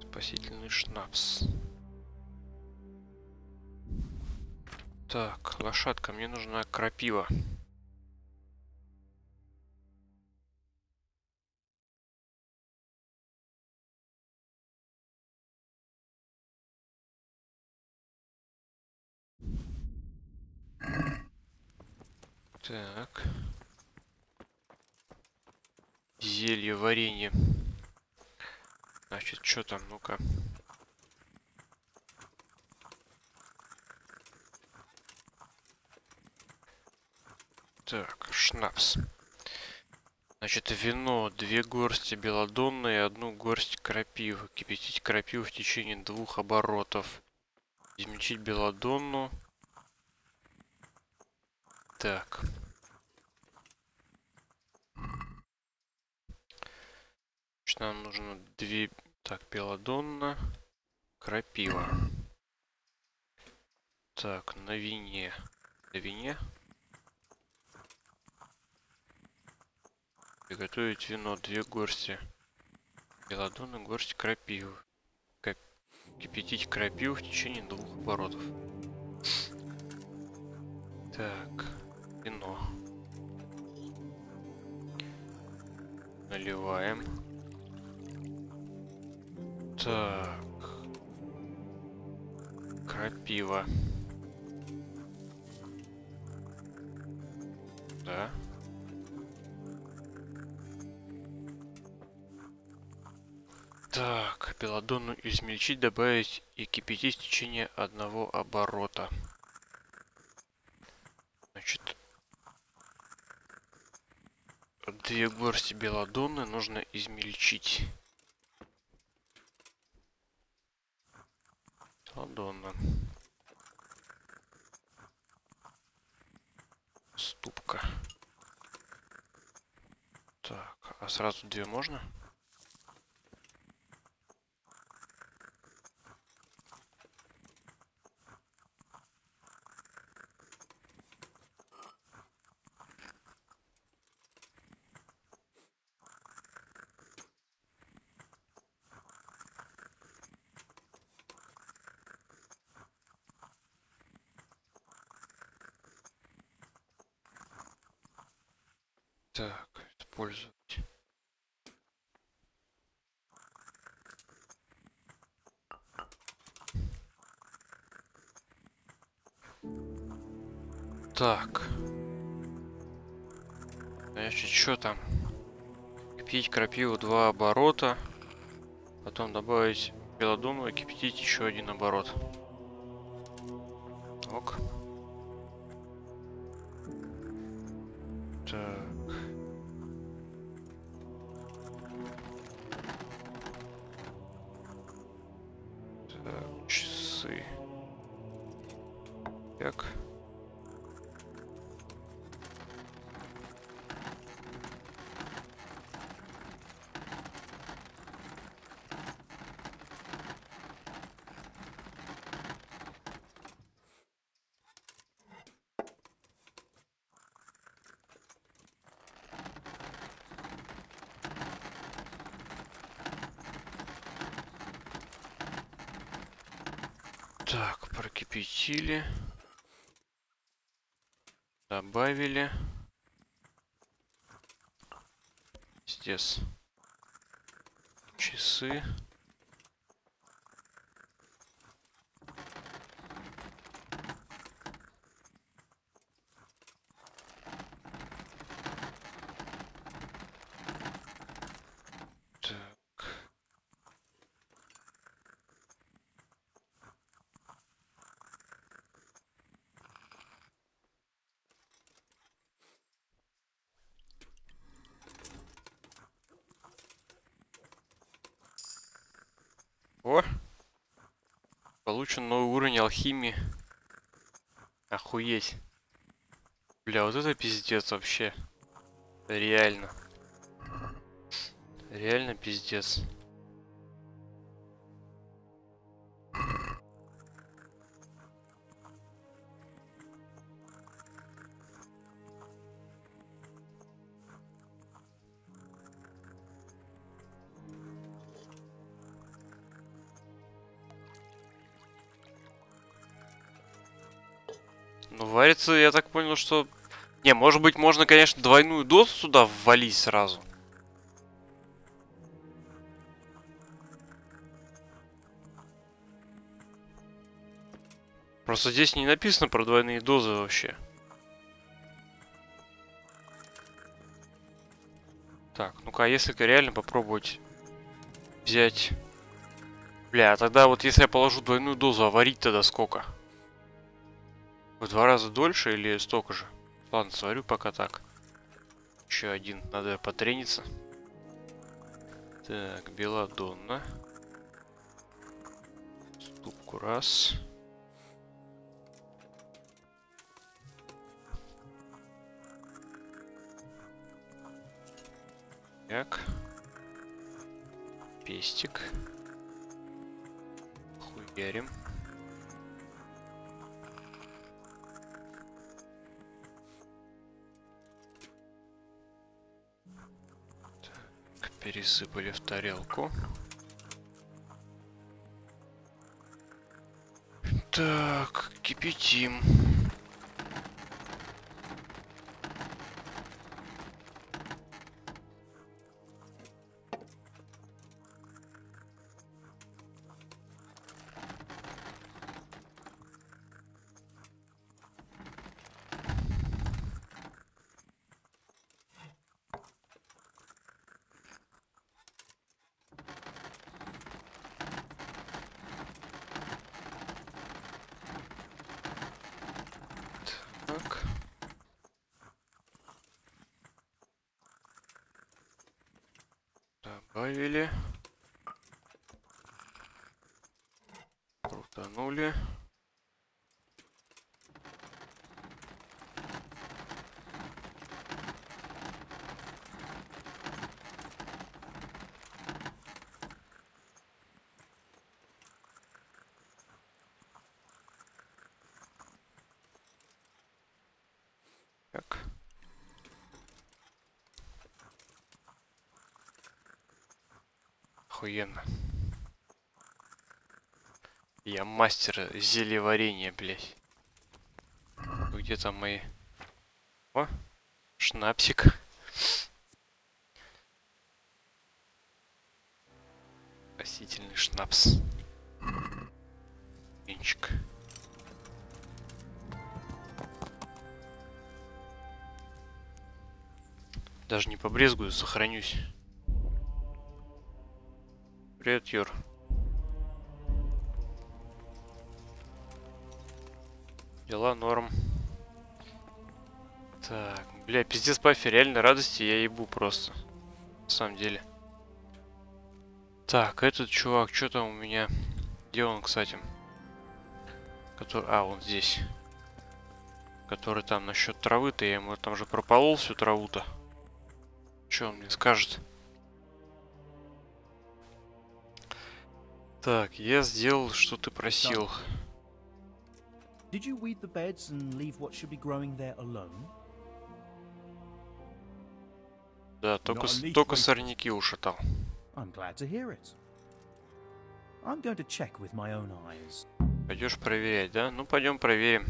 Спасительный шнапс. Так, лошадка, мне нужна крапива. Так. Зелье, варенье. Значит, что там, ну-ка. Так, шнапс. Значит, вино, 2 горсти белладонны и 1 горсть крапивы. Кипятить крапиву в течение 2 оборотов. Измельчить белладонну. Так. Значит, нам нужно 2... Так, белладонна, крапива. Так, на вине. На вине. Приготовить вино, 2 горсти белладонны, горсть крапивы. Кипятить крапиву в течение 2 оборотов. Так, вино. Наливаем. Так. Крапива. Да. Так, белладонну измельчить, добавить и кипятить в течение 1 оборота. Значит, 2 горсти белладонны нужно измельчить. Белладонна. Ступка. Так, а сразу 2 можно? Так, использовать. Так. Значит, что там? Кипятить крапиву 2 оборота. Потом добавить белладонну и кипятить еще 1 оборот. Ок. Так. Так, часы. Так. Так, прокипятили. Добавили. Здесь часы. О! Получен новый уровень алхимии. Охуеть. Бля, вот это пиздец вообще. Реально. Реально пиздец. Ну, варится, я так понял, что... Не, может быть, можно, конечно, двойную дозу сюда ввалить сразу. Просто здесь не написано про двойные дозы вообще. Ну-ка, а если реально попробовать взять... Бля, тогда вот если я положу двойную дозу, а варить тогда сколько? В 2 раза дольше или столько же? Ладно, сварю пока так. Еще один, надо потрениться. Так, белладонна. Ступку раз. Так. Пестик. Хуярим. Так, пересыпали в тарелку. Так, кипятим. Так. Добавили. Крутанули. Так. Охуенно. Я мастер зельеварения, блядь. Где там мои... О, шнапсик. Растительный шнапс. Венчик. Даже не побрезгую, сохранюсь. Привет, Юр. Дела норм. Так, бля, пиздец, Паффи, реально радости я ебу просто. На самом деле. Так, этот чувак, что там у меня? Где он, кстати? Который... А, он здесь. Который там насчет травы-то, я ему там же прополол всю траву-то. Что он мне скажет? Так, я сделал, что ты просил. Did you weed the beds and leave what should be growing there alone? Да, только сорняки ушатал. I'm glad to hear it. I'm going to check with my own eyes. Пойдешь проверять, да? Ну, пойдем проверим.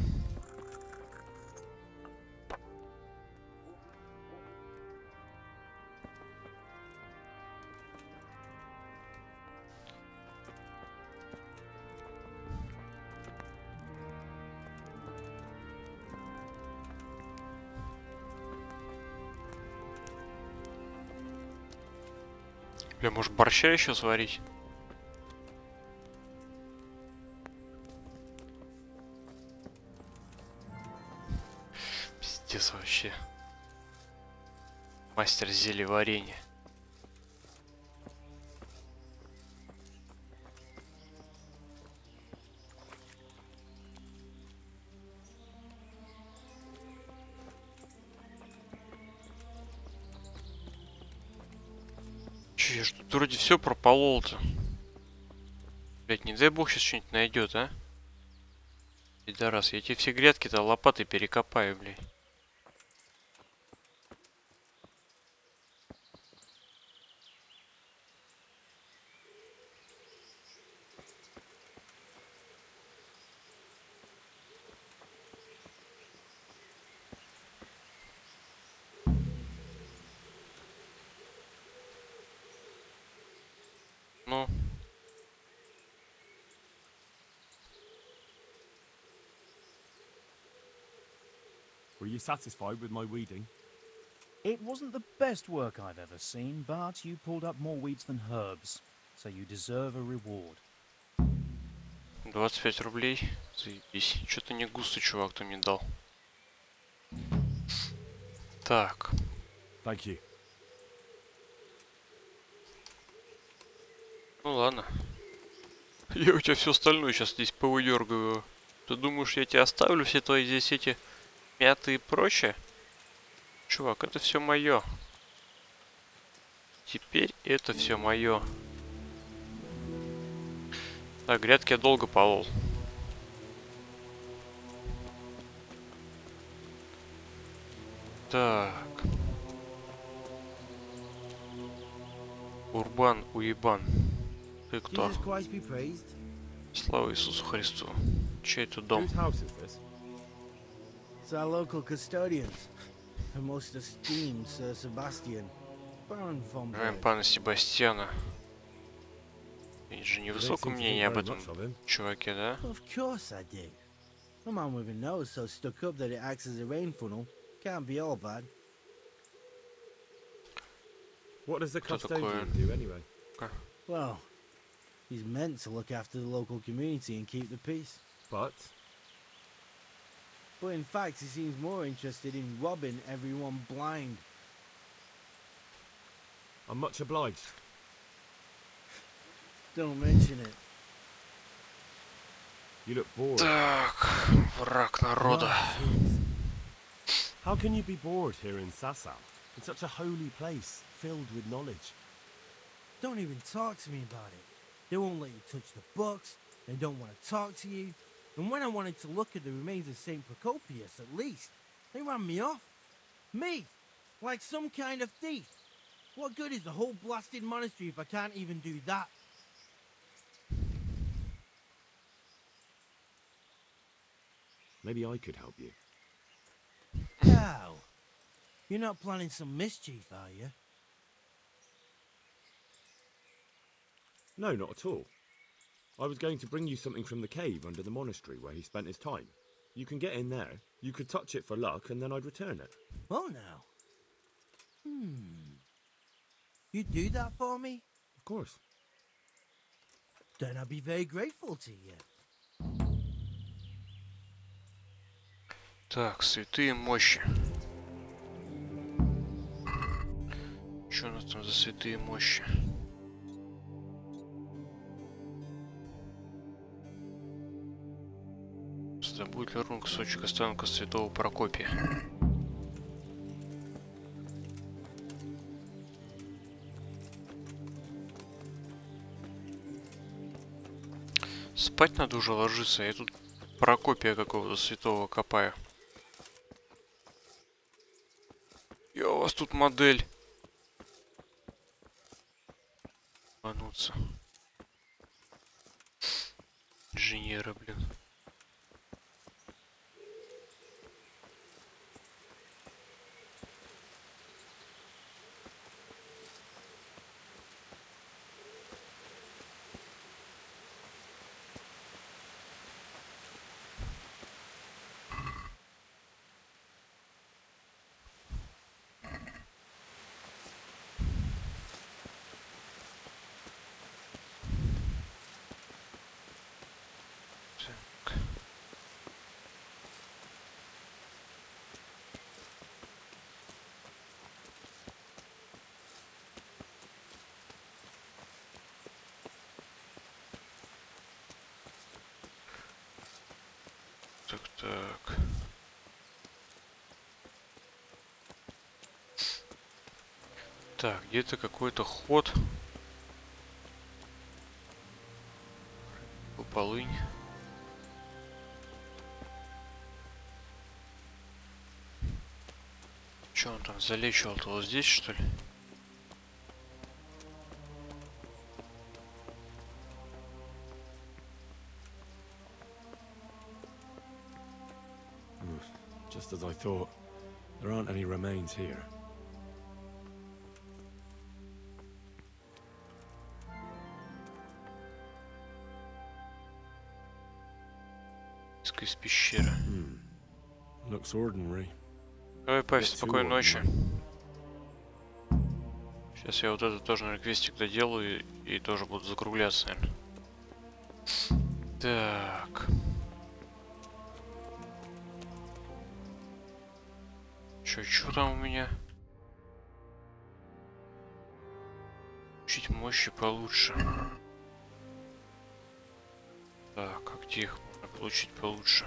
Бля, может борща еще сварить? Пиздец вообще. Мастер зельеварения. Че, я ж тут вроде все прополол-то. Блять, не дай бог сейчас что-нибудь найдет, а? Пидорас, я тебе все грядки-то лопатой перекопаю, блядь. Ну. Were you satisfied with my weeding? It wasn't the best work I've ever seen, but you pulled up more weeds than herbs, so you deserve a reward. 25 рублей. Заебись. Что-то не густо, чувак-то мне дал. Так. Thank you. Ну ладно. Я у тебя все остальное сейчас здесь повыдергиваю. Ты думаешь, я тебе оставлю все твои здесь эти мяты и прочее? Чувак, это все мое. Теперь это все мое. Так, грядки я долго полол. Так. Урбан, уебан. Ты кто? Слава Иисусу Христу. Чей это дом? It's our local custodians, her most esteemed Sir Sebastian, Baron von Уважаемый пана Себастьяна. Есть же невысокое мнение об этом чуваке, да? Of course I do. A man with a nose so stuck up that it acts as a rain funnel can't be all bad. What does the custodian do anyway? Well, he's meant to look after the local community and keep the peace. But in fact, he seems more interested in robbing everyone blind. I'm much obliged. Don't mention it. You look bored. Так, враг народа. How can you be bored here in Sasau? It's such a holy place, filled with knowledge. Don't even talk to me about it. They won't let you touch the books. They don't want to talk to you. And when I wanted to look at the remains of St. Procopius, at least, they ran me off. Me! Like some kind of thief. What good is the whole blasted monastery if I can't even do that? Maybe I could help you. How? You're not planning some mischief, are you? No, not at all. I was going to bring you something from the cave under the monastery where he spent his time. You can get in there, you could touch it for luck, and then I'd return it. Oh, now. You'd do that for me? Of course. Then I'd be very grateful to you. Так, святые мощи. Что у нас там за святые мощи? Будет ли рун кусочек останка святого Прокопия? Спать надо уже ложиться, я тут Прокопия какого-то святого копаю. Я у вас тут модель. Мануться. Инженеры, блин. Так. Так, где-то какой-то ход. Полынь. Че он там залечивал-то? Вот здесь, что ли? Just as I thought, there aren't any remains here. Из пещеры. Looks ordinary. Давай, Павел, спокойной ночи. Сейчас я вот этот тоже, наверное, квестик доделаю и тоже буду закругляться, наверное. Так. Чё там у меня? Получить мощи получше. Так, а где их можно получить получше?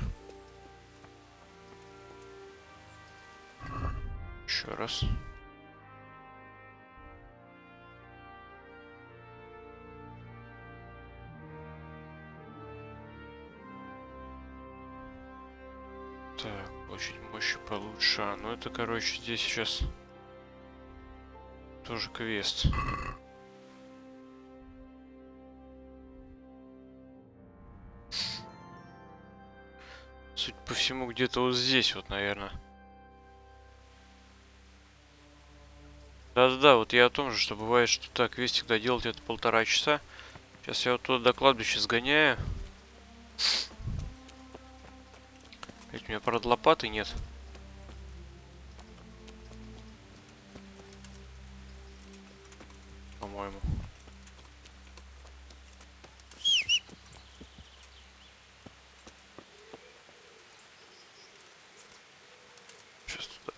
Еще раз. Так, получить мощи получше. Ну это, короче, здесь сейчас тоже квест. Судя по всему, где-то вот здесь вот, наверное. Да-да-да, вот я о том же, что бывает, что так, квестик доделать это 1,5 часа. Сейчас я вот туда до кладбища сгоняю. Ведь у меня, правда, лопаты нет. По-моему. Сейчас туда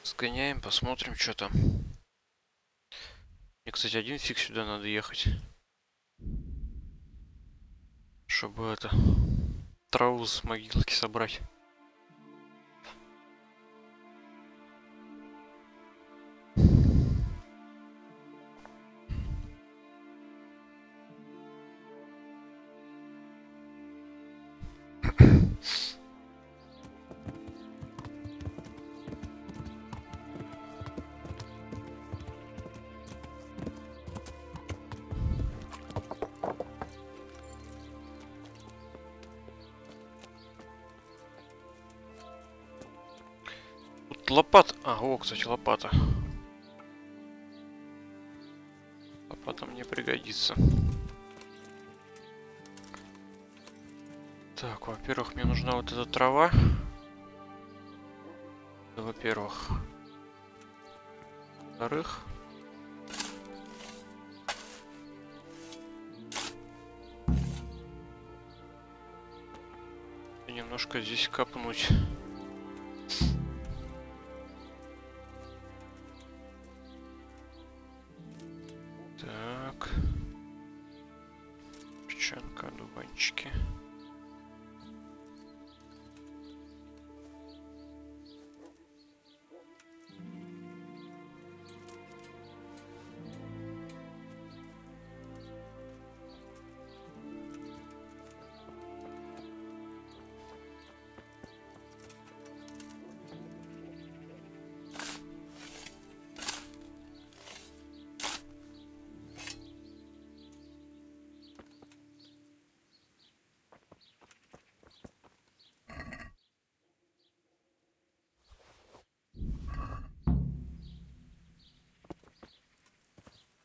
сгоняем, посмотрим, что там. Мне, кстати, один фиг сюда надо ехать. Чтобы это... траву с могилки собрать. Лопата. А, о, кстати, лопата. Лопата мне пригодится. Так, во-первых, мне нужна вот эта трава. Во-первых. Во-вторых. Немножко здесь копнуть. Одуванчики.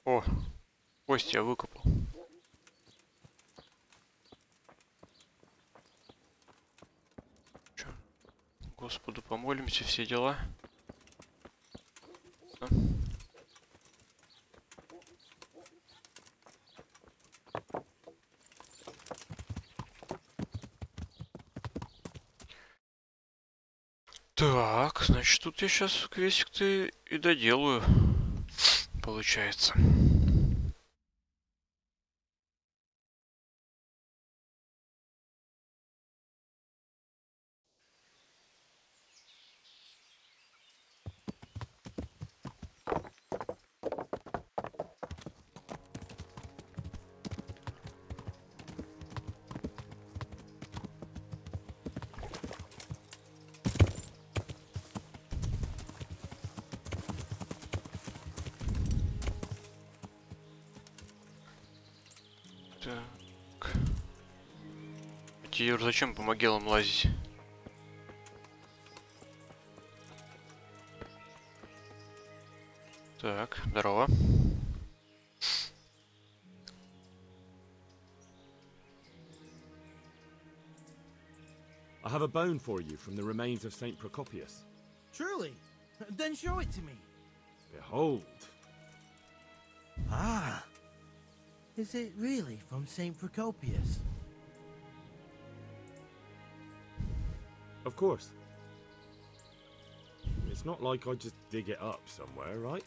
О, кость я выкопал. Чё? Господу помолимся, все дела. Да. Так, значит, тут я сейчас квестик-то и доделаю. Получается. Так. Юр, зачем по могилам лазить? Так, здорово. I have a bone for you from the remains of Saint Procopius. Truly? Then show it to me. Behold. Ah, is it really from St. Procopius? Of course. It's not like I just dig it up somewhere, right?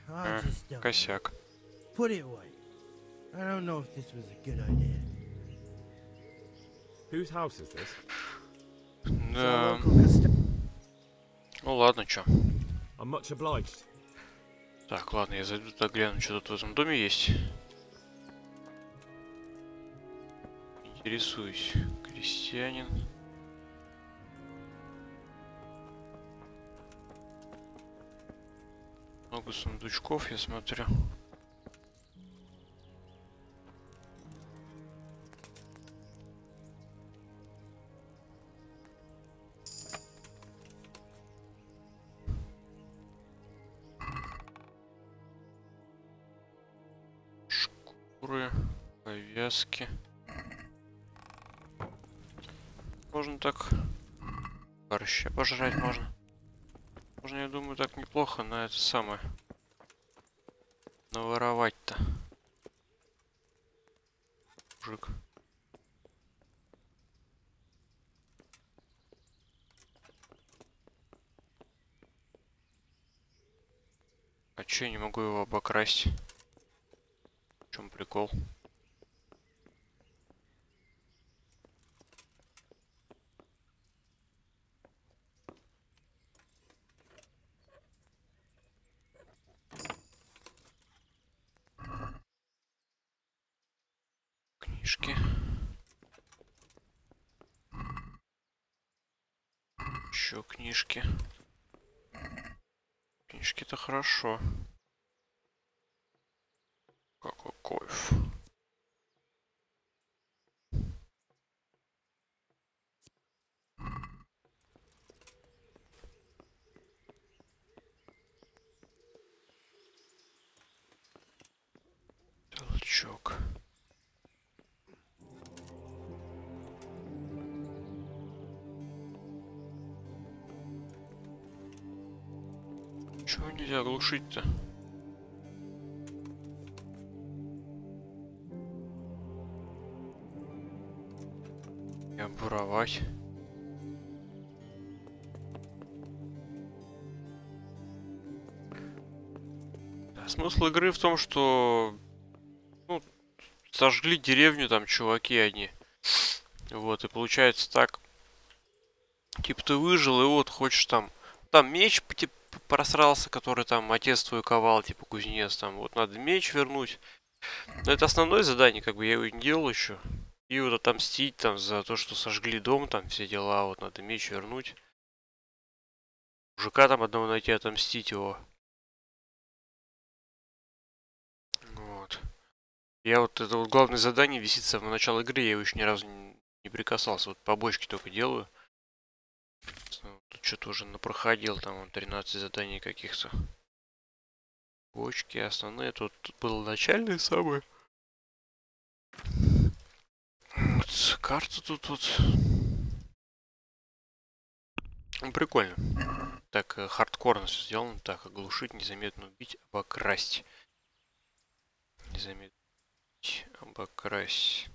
I just don't. Косяк. Put it away. I don't know if this was a good idea. Whose house is this? Да. Ну ладно, чё. I'm much obliged. Так, ладно, я зайду туда, гляну, что тут в этом доме есть. Интересуюсь. Крестьянин. Много сундучков, я смотрю. Шкуры, повязки. Можно так борща пожрать можно. Можно, я думаю, так неплохо на это самое наворовать-то. Мужик. А чё я не могу его обокрасть? В чем прикол? Книжки. Еще книжки. Книжки-то хорошо. Какой кайф. Толчок. Чего нельзя глушить-то? И обуровать. Да, смысл игры в том, что ну, сожгли деревню там чуваки одни. Вот, и получается так. Типа ты выжил, и вот хочешь там меч типа просрался, который там отец твой ковал, типа кузнец, там вот надо меч вернуть. Но это основное задание, как бы я его не делал еще. И вот отомстить там за то, что сожгли дом, там все дела, вот надо меч вернуть. Мужика там одного найти, отомстить его. Вот. Я вот это вот главное задание висит с самого начала игры, я его еще ни разу не прикасался. Вот побочки только делаю. Тут что-то уже напроходил, там вон 13 заданий каких-то. Бочки основные, тут было начальные самые. Вот, карта тут вот. Ну, прикольно. Так, хардкорно все сделано. Так, оглушить, незаметно убить, обокрасть. Незаметно убить, обокрасть.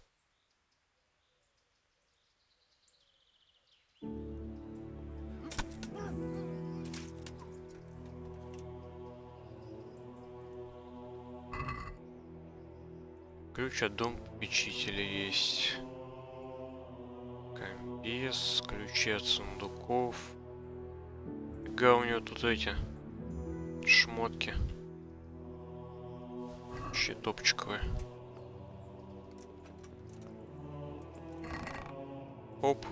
Ключ от дома попечителя есть. Комбез, ключи от сундуков. Фига у него тут эти шмотки. Вообще топчиковые. Оп.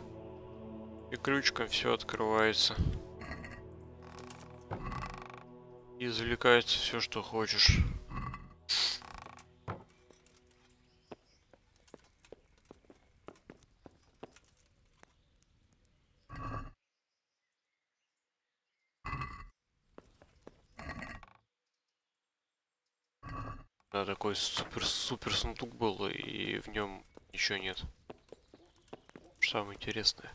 И ключиком все открывается. И извлекается все, что хочешь. Да, такой супер сундук был, и в нем ничего нет. Самое интересное.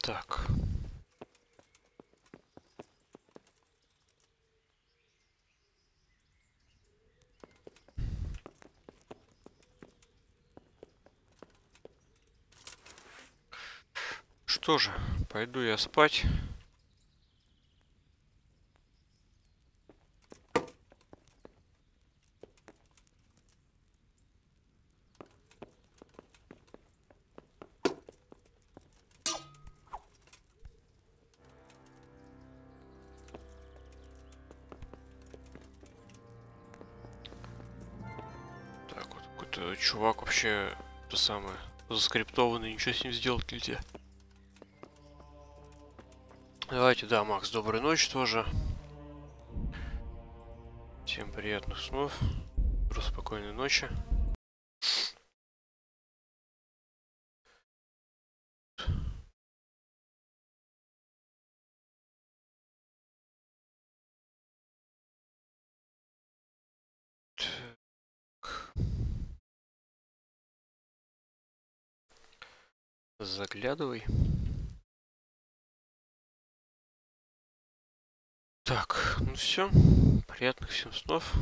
Так. Что же, пойду я спать. Так, вот какой-то чувак вообще то самое заскриптованный, ничего с ним сделать нельзя. Давайте, да, Макс, доброй ночи тоже. Всем приятных снов. Спокойной ночи. Заглядывай. Так, ну все. Приятных всем снов.